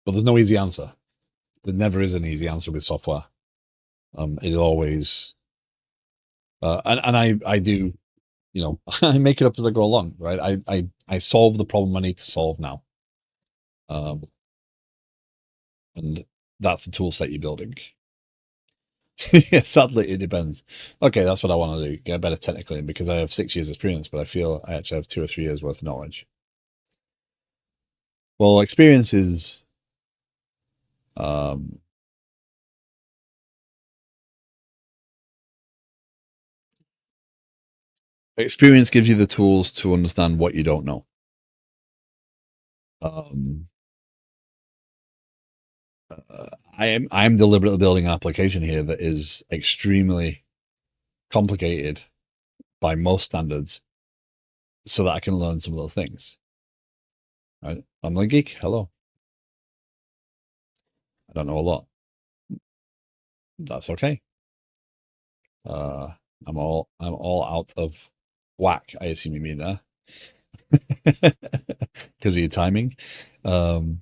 But there's no easy answer. There never is an easy answer with software. It always, and I do, I make it up as I go along, right? I solve the problem I need to solve now. And that's the tool set you're building. Yeah, sadly, it depends. Okay, that's what I want to do. Get better technically, because I have 6 years experience, but I feel I actually have 2 or 3 years worth of knowledge. Well, um, experience gives you the tools to understand what you don't know. Um, I am deliberately building an application here that is extremely complicated by most standards, so that I can learn some of those things. Right? I'm a geek. Hello. I don't know a lot. That's okay. Uh, I'm all out of whack. I assume you mean there, because of your timing. Um,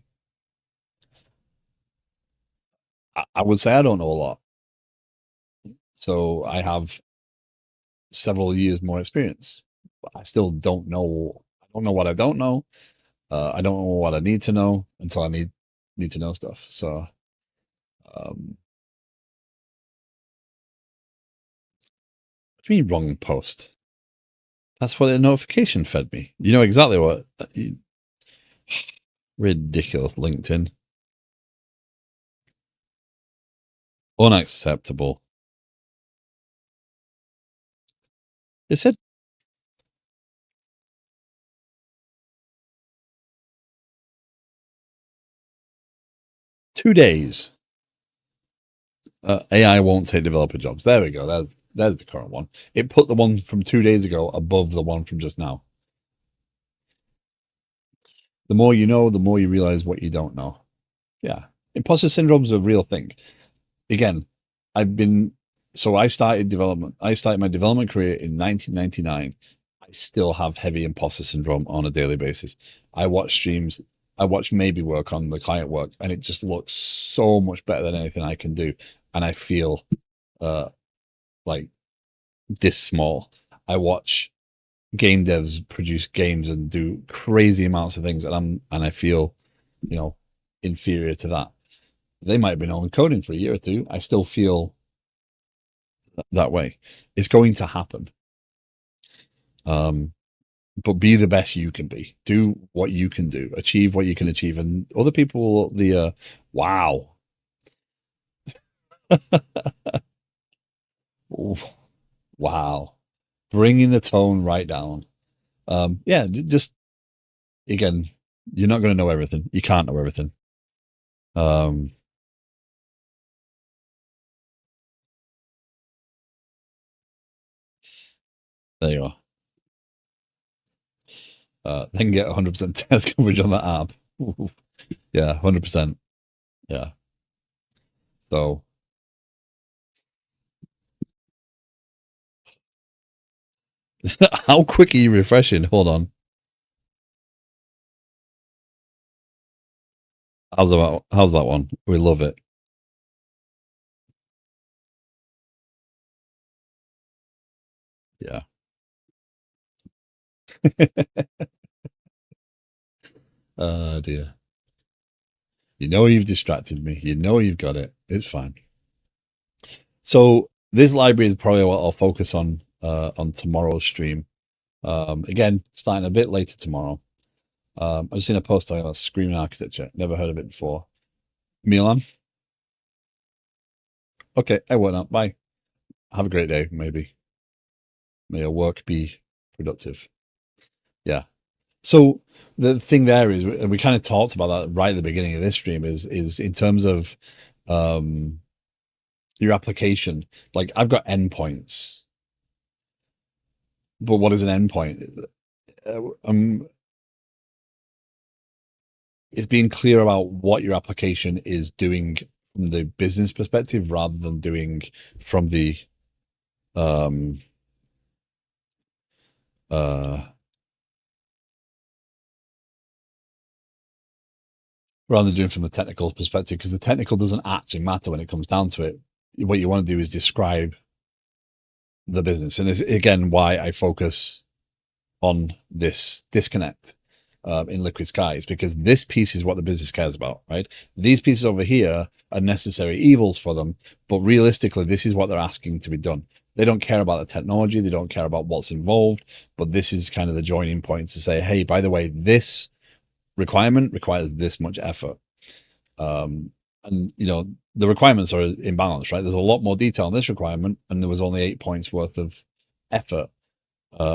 I would say I don't know a lot, so I have several years more experience. But I still don't know. I don't know what I don't know. I don't know what I need to know until I need to know stuff. So, um, what do you mean wrong post? That's what a notification fed me. You know exactly what. Ridiculous LinkedIn. Unacceptable. It said 2 days. AI won't take developer jobs. There we go. There's the current one. It put the one from 2 days ago above the one from just now. The more you know, the more you realize what you don't know. Yeah. Imposter syndrome is a real thing. Again, I've been so I started development. I started my development career in 1999. I still have heavy imposter syndrome on a daily basis. I watch streams. I watch maybe work on the client work, and it just looks so much better than anything I can do, and I feel uh like this small. I watch game devs produce games and do crazy amounts of things, and I feel, you know, inferior to that. They might have been only coding for a year or two. I still feel that way. It's going to happen. Um, but be the best you can be. Do what you can do. Achieve what you can achieve, and other people will. Wow, wow, bringing the tone right down. Yeah, just again, you're not going to know everything. You can't know everything. Um, there you are. Then get 100% test coverage on that app. Yeah, 100%. Yeah. So, how quick are you refreshing? Hold on. How's that one? We love it. Yeah. Oh dear. You know you've distracted me. You know you've got it. It's fine. So this library is probably what I'll focus on tomorrow's stream. Again, starting a bit later tomorrow. I've just seen a post talking about screaming architecture. Never heard of it before. Milan. Okay, I won't. Now. Bye. Have a great day. Maybe may your work be productive. Yeah. So the thing there is, we kind of talked about that right at the beginning of this stream. Is in terms of um your application. Like I've got endpoints, but what is an endpoint? It's being clear about what your application is doing from the business perspective rather than doing from the um uh rather than doing from the technical perspective, because the technical doesn't actually matter when it comes down to it. What you want to do is describe the business, and it's again why I focus on this disconnect in Liquid Skies, because this piece is what the business cares about, right? These pieces over here are necessary evils for them, but realistically, this is what they're asking to be done. They don't care about the technology, they don't care about what's involved, but this is kind of the joining point to say, hey, by the way, this requirement requires this much effort. And you know, the requirements are imbalanced, right? There's a lot more detail in this requirement, and there was only 8 points worth of effort,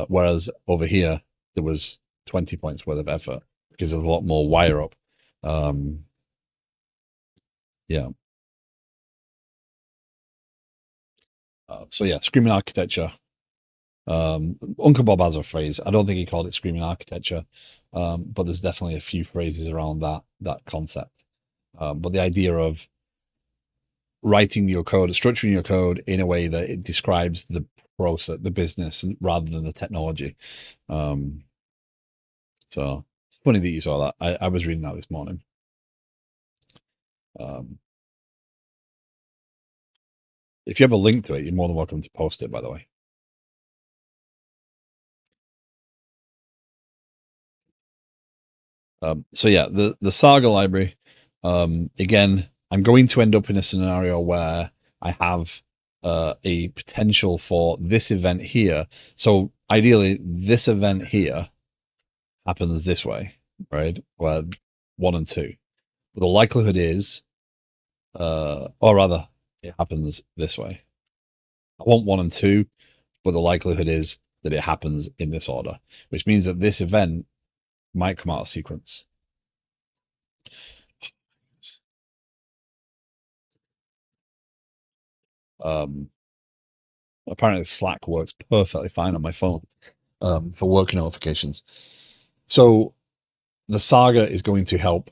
whereas over here there was 20 points worth of effort because there's a lot more wire up. Um, yeah. So yeah, screaming architecture. Uncle Bob has a phrase. I don't think he called it screaming architecture, but there's definitely a few phrases around that concept. But the idea of writing your code, structuring your code in a way that it describes the process, the business, rather than the technology. Um, so it's funny that you saw that. I was reading that this morning. Um, if you have a link to it, you're more than welcome to post it, by the way. So yeah, the Saga library. Again, I'm going to end up in a scenario where I have a potential for this event here. So ideally, this event here happens this way, right? Where 1 and 2. But the likelihood is, or rather, it happens this way. I want 1 and 2, but the likelihood is that it happens in this order, which means that this event might come out of sequence. Um, Apparently Slack works perfectly fine on my phone for work notifications. So the Saga is going to help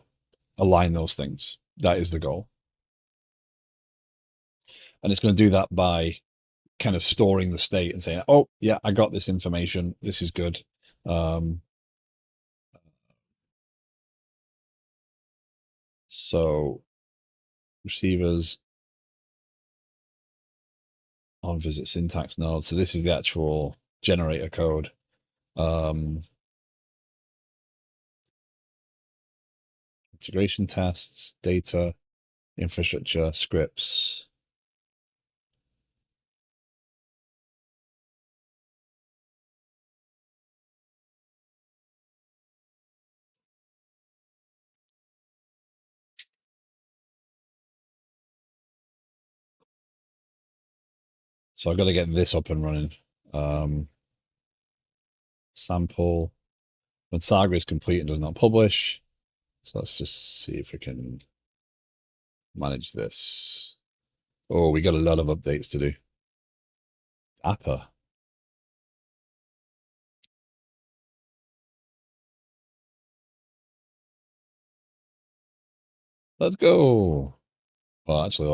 align those things. That is the goal. And it's going to do that by kind of storing the state and saying, oh, yeah, I got this information. This is good. So receivers on visit syntax node. So this is the actual generator code. Integration tests, data, infrastructure, scripts. So I've got to get this up and running. Sample. When Saga is complete and does not publish. So let's just see if we can manage this. Oh, we got a lot of updates to do. Appa. Let's go. Well, actually,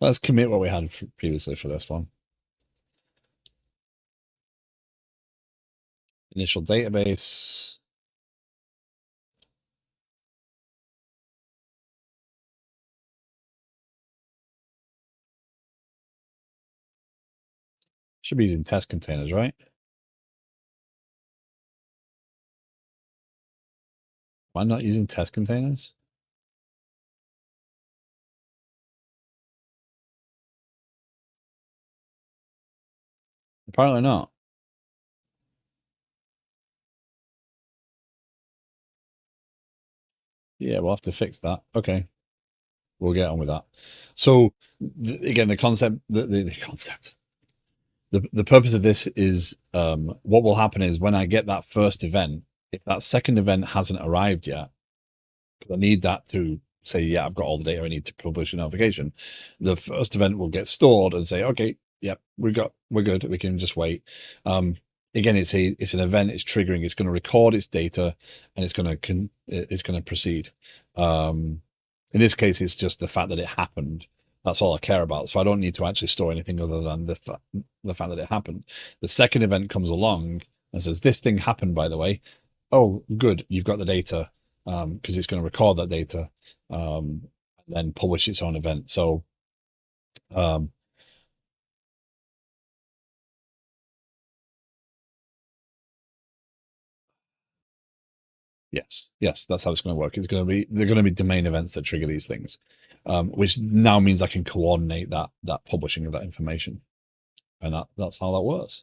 let's commit what we had previously for this one. Initial database. Should be using test containers, right? Am I not using test containers? Apparently not. Yeah, we'll have to fix that. Okay. We'll get on with that. So again, the concept, the concept, the purpose of this is what will happen is when I get that first event, if that second event hasn't arrived yet, because I need that to say, yeah, I've got all the data I need to publish a notification. The first event will get stored and say, okay, yep, we're good. We can just wait. Again, it's an event. It's triggering. It's going to record its data, and it's going to proceed. In this case, it's just the fact that it happened. That's all I care about. So I don't need to actually store anything other than the fact that it happened. The second event comes along and says, this thing happened, by the way. Oh, good. You've got the data because it's going to record that data and then publish its own event. So yes, that's how it's going to work. They're going to be domain events that trigger these things, which now means I can coordinate that publishing of that information, and that's how that works.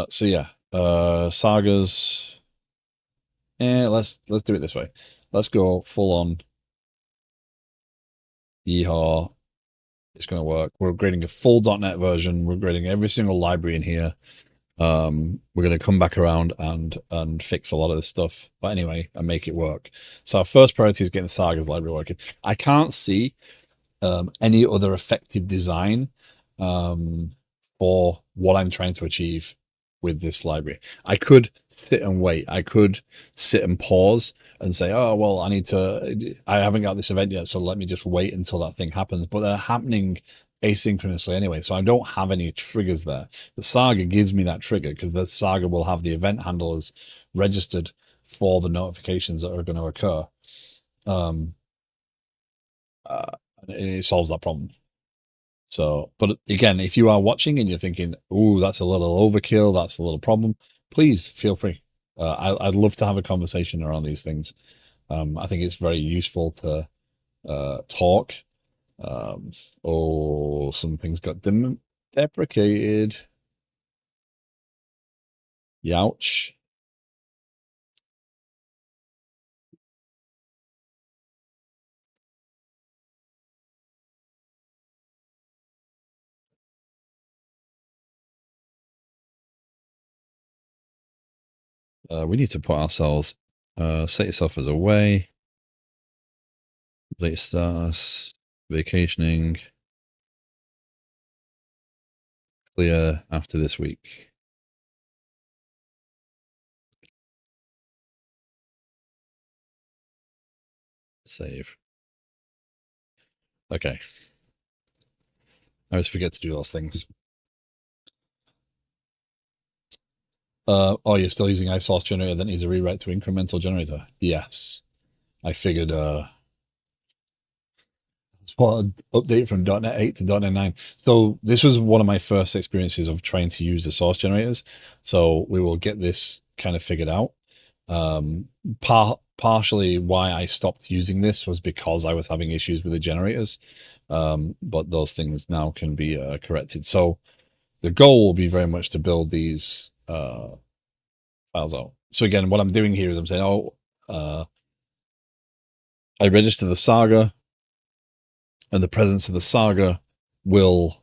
So yeah, sagas. Let's do it this way. Let's go full on. Yeehaw. It's going to work. We're upgrading a full .NET version. We're upgrading every single library in here. We're going to come back around and fix a lot of this stuff. But anyway, and make it work. So our first priority is getting the Sagas library working. I can't see any other effective design for what I'm trying to achieve with this library. I could sit and wait. I could sit and pause and say, oh, well, I haven't got this event yet, so let me just wait until that thing happens. But they're happening asynchronously anyway. So I don't have any triggers there. The Saga gives me that trigger because the Saga will have the event handlers registered for the notifications that are going to occur. Um, and it solves that problem. So, but again, if you are watching and you're thinking, "Oh, that's a little overkill, that's a little problem," please feel free. I'd love to have a conversation around these things. I think it's very useful to talk. Um, oh, some things got deprecated. Youch. We need to put ourselves, set yourself as away, late stars, vacationing, clear after this week. Save. Okay. I always forget to do those things. Oh, you're still using iSource generator that needs a rewrite to incremental generator? Yes. I figured update from .NET 8 to .NET 9. So this was one of my first experiences of trying to use the source generators. So we will get this kind of figured out. Partially why I stopped using this was because I was having issues with the generators. But those things now can be corrected. So the goal will be very much to build these files out. So again, what I'm doing here is I'm saying, I register the Saga, and the presence of the Saga will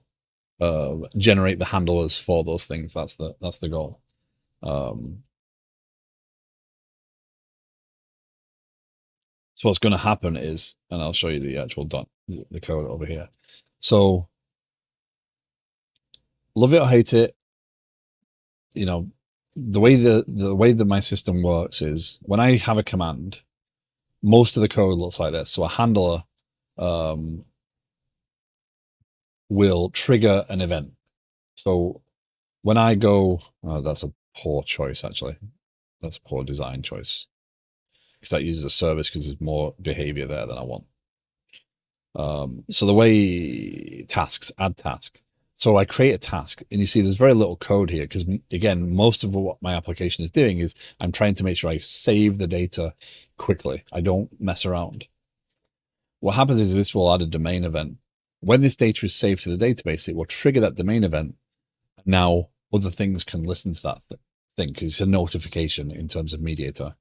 generate the handlers for those things. That's the goal. So what's going to happen is, and I'll show you the actual the code over here. So love it or hate it, you know, the way that my system works is when I have a command, most of the code looks like this. So a handler will trigger an event. So when I go, oh, that's a poor choice, actually. That's a poor design choice. Because that uses a service because there's more behavior there than I want. So the way tasks, add task. So I create a task, and you see there's very little code here because, again, most of what my application is doing is I'm trying to make sure I save the data quickly. I don't mess around. What happens is this will add a domain event. When this data is saved to the database, it will trigger that domain event. Now other things can listen to that thing because it's a notification in terms of mediator.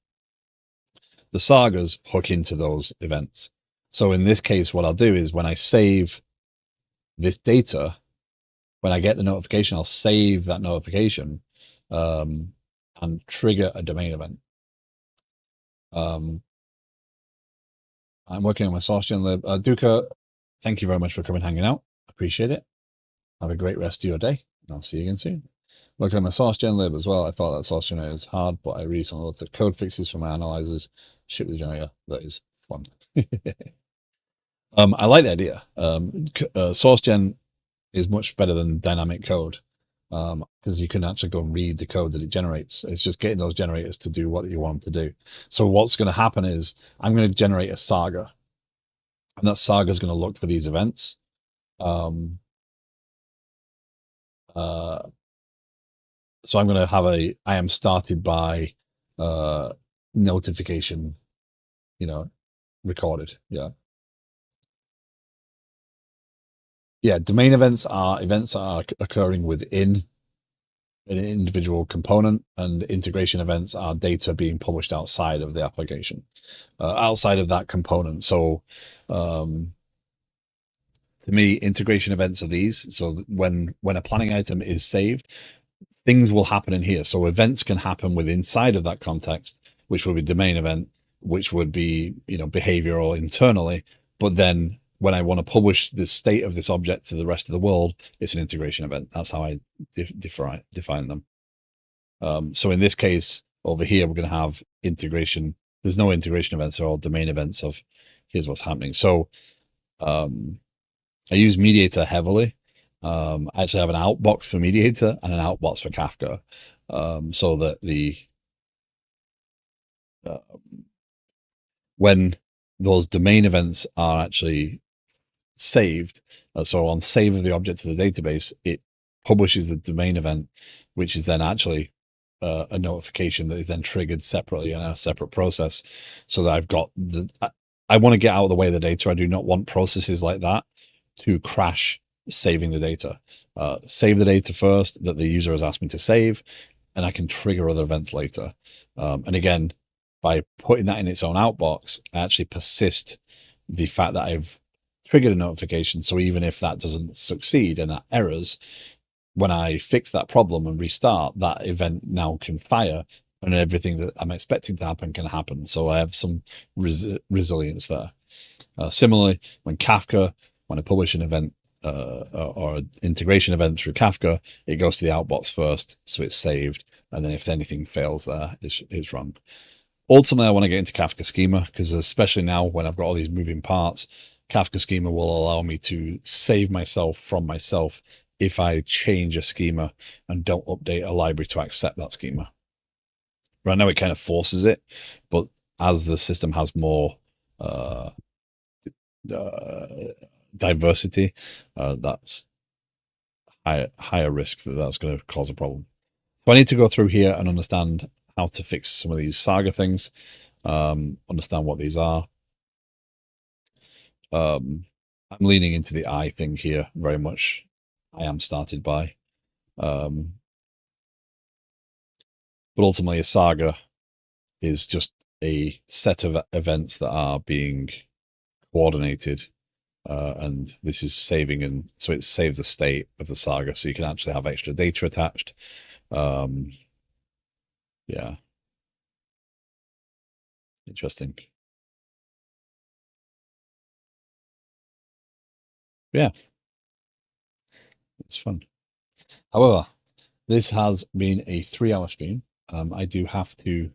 The sagas hook into those events. So in this case, what I'll do is when I save this data, when I get the notification, I'll save that notification and trigger a domain event. I'm working on my SourceGen lib. Duca, thank you very much for coming hanging out. Appreciate it. Have a great rest of your day, and I'll see you again soon. Working on my SourceGen lib as well. I thought that source generator is hard, but I recently looked at code fixes for my analyzers. Ship the generator. That is fun. I like the idea. SourceGen is much better than dynamic code because you can actually go and read the code that it generates. It's just getting those generators to do what you want them to do. So what's going to happen is I'm going to generate a saga, and that saga is going to look for these events. So I'm going to have I am started by notification, recorded. Yeah. Yeah. Domain events are events that are occurring within an individual component, and integration events are data being published outside of the application, outside of that component. So, to me, integration events are these. So when a planning item is saved, things will happen in here. So events can happen with inside of that context, which will be domain event, which would be, behavioral internally. But then when I want to publish the state of this object to the rest of the world, it's an integration event. That's how I define them. So in this case over here, we're going to have integration. There's no integration events. They're all domain events of here's what's happening. So I use Mediator heavily. I actually have an outbox for Mediator and an outbox for Kafka, so that uh, when those domain events are actually saved, so on save of the object to the database, it publishes the domain event, which is then actually a notification that is then triggered separately in a separate process, so that I've got I want to get out of the way of the data. I do not want processes like that to crash saving the data. Save the data first that the user has asked me to save, and I can trigger other events later. And again, by putting that in its own outbox, I actually persist the fact that I've triggered a notification. So even if that doesn't succeed and that errors, when I fix that problem and restart, that event now can fire and everything that I'm expecting to happen can happen. So I have some resilience there. Similarly, when I publish an event or an integration event through Kafka, it goes to the outbox first, so it's saved. And then if anything fails there, it's wrong. Ultimately, I want to get into Kafka schema because especially now when I've got all these moving parts, Kafka schema will allow me to save myself from myself if I change a schema and don't update a library to accept that schema. Right now, it kind of forces it, but as the system has more uh, diversity, that's higher risk that that's going to cause a problem. So I need to go through here and understand how to fix some of these Saga things, understand what these are. I'm leaning into the I thing here very much. I am started by. But ultimately, a saga is just a set of events that are being coordinated. And this is saving, and so it saves the state of the saga, so you can actually have extra data attached. Yeah, interesting. Yeah, it's fun. However, this has been a 3 hour stream. I do have to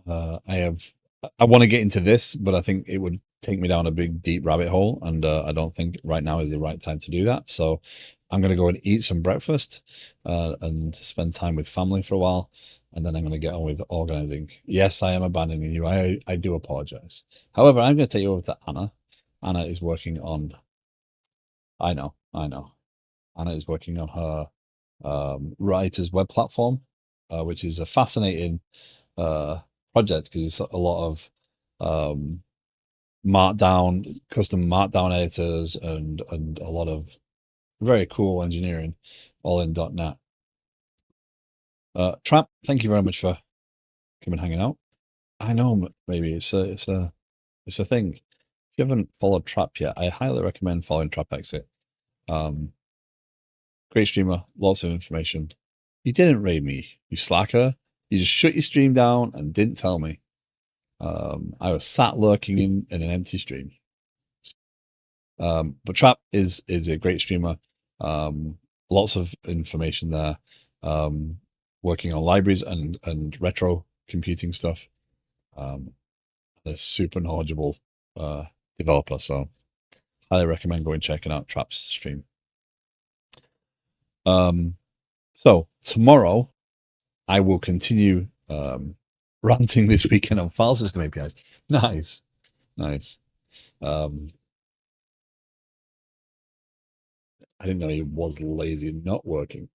I want to get into this, but I think it would take me down a big deep rabbit hole, and I don't think right now is the right time to do that. So I'm going to go and eat some breakfast and spend time with family for a while, and then I'm going to get on with organizing. Yes, I am abandoning you. I do apologize. However, I'm going to take you over to Anna. Anna is working on. I know. Anna is working on her writer's web platform, which is a fascinating uh, project because it's a lot of um, markdown, custom markdown editors, and a lot of very cool engineering, all in .NET. Trap, thank you very much for coming and hanging out. I know maybe it's a thing. If you haven't followed Trap yet, I highly recommend following Trap Exit. Um, Great streamer, lots of information. You didn't raid me, you slacker. You just shut your stream down and didn't tell me. I was sat lurking in an empty stream. But Trap is a great streamer. Lots of information there. Working on libraries and retro computing stuff. A super knowledgeable developer. So highly recommend going checking out Trap's stream. So tomorrow I will continue ranting this weekend on file system APIs. Nice. I didn't know he was lazy and not working.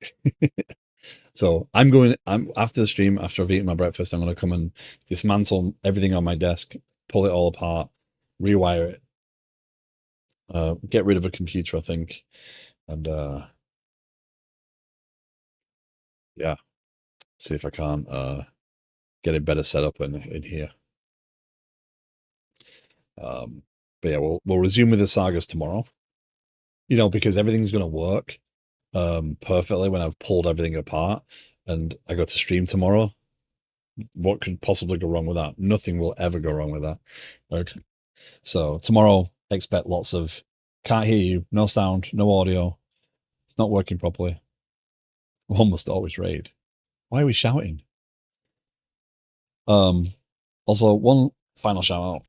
So I'm after the stream, after I've eaten my breakfast, I'm going to come and dismantle everything on my desk, pull it all apart, rewire it, get rid of a computer, I think. And yeah, see if I can't get it better set up in here. But yeah, we'll resume with the sagas tomorrow. Because everything's going to work perfectly when I've pulled everything apart and I go to stream tomorrow. What could possibly go wrong with that? Nothing will ever go wrong with that. Okay. So tomorrow, expect lots of can't hear you, no sound, no audio. It's not working properly. One must always raid. Why are we shouting? Also, one final shout out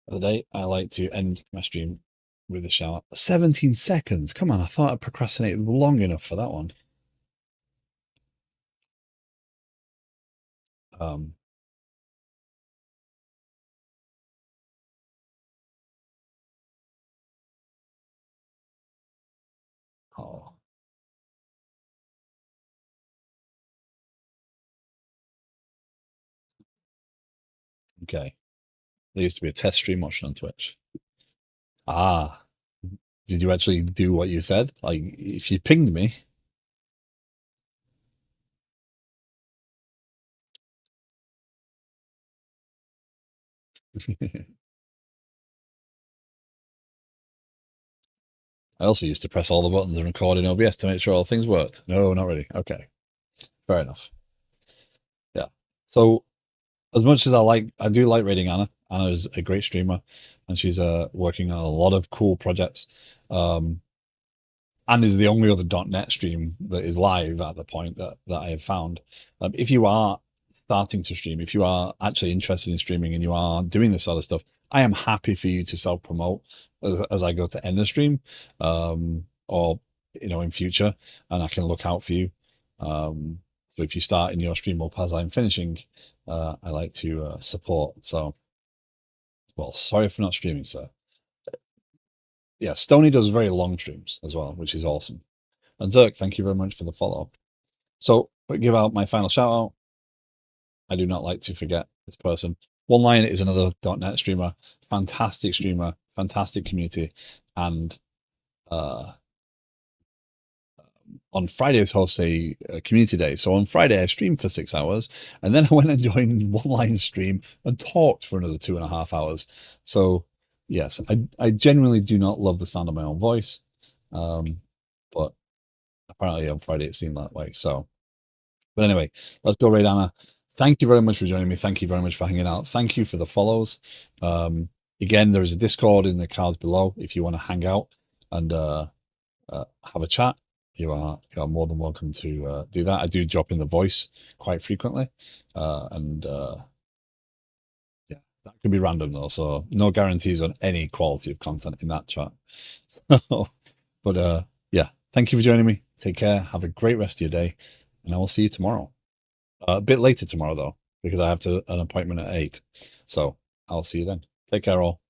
of the day. I like to end my stream with the shout. 17 seconds. Come on, I thought I procrastinated long enough for that one. Um, oh, okay. There used to be a test stream option on Twitch. Ah, did you actually do what you said? Like, if you pinged me, I also used to press all the buttons and record in OBS to make sure all things worked. No, not really. Okay, fair enough. Yeah. So as much as I do like rating Anna. Anna is a great streamer, and she's working on a lot of cool projects. Um, and is the only other .NET stream that is live at the point that I have found. If you are starting to stream, if you are actually interested in streaming and you are doing this sort of stuff, I am happy for you to self promote as I go to end the stream, or in future, and I can look out for you. So if you start in your stream up as I'm finishing, I like to support. So, well, sorry for not streaming, sir. Yeah, Stony does very long streams as well, which is awesome. And Zerk, thank you very much for the follow. So, give out my final shout out. I do not like to forget this person. One Line is another .NET streamer, fantastic community, and uh, on Fridays hosts a community day. So on Friday I streamed for 6 hours, and then I went and joined One Line stream and talked for another 2.5 hours. So yes, I genuinely do not love the sound of my own voice, but apparently on Friday it seemed that way. So, but anyway, let's go right, Anna. Thank you very much for joining me. Thank you very much for hanging out. Thank you for the follows. Again, there is a Discord in the cards below if you want to hang out and have a chat. You are more than welcome to do that. I do drop in the voice quite frequently, and yeah, that could be random though. So no guarantees on any quality of content in that chat. But yeah, thank you for joining me. Take care. Have a great rest of your day, and I will see you tomorrow. A bit later tomorrow though, because I have an appointment at 8. So I'll see you then. Take care all.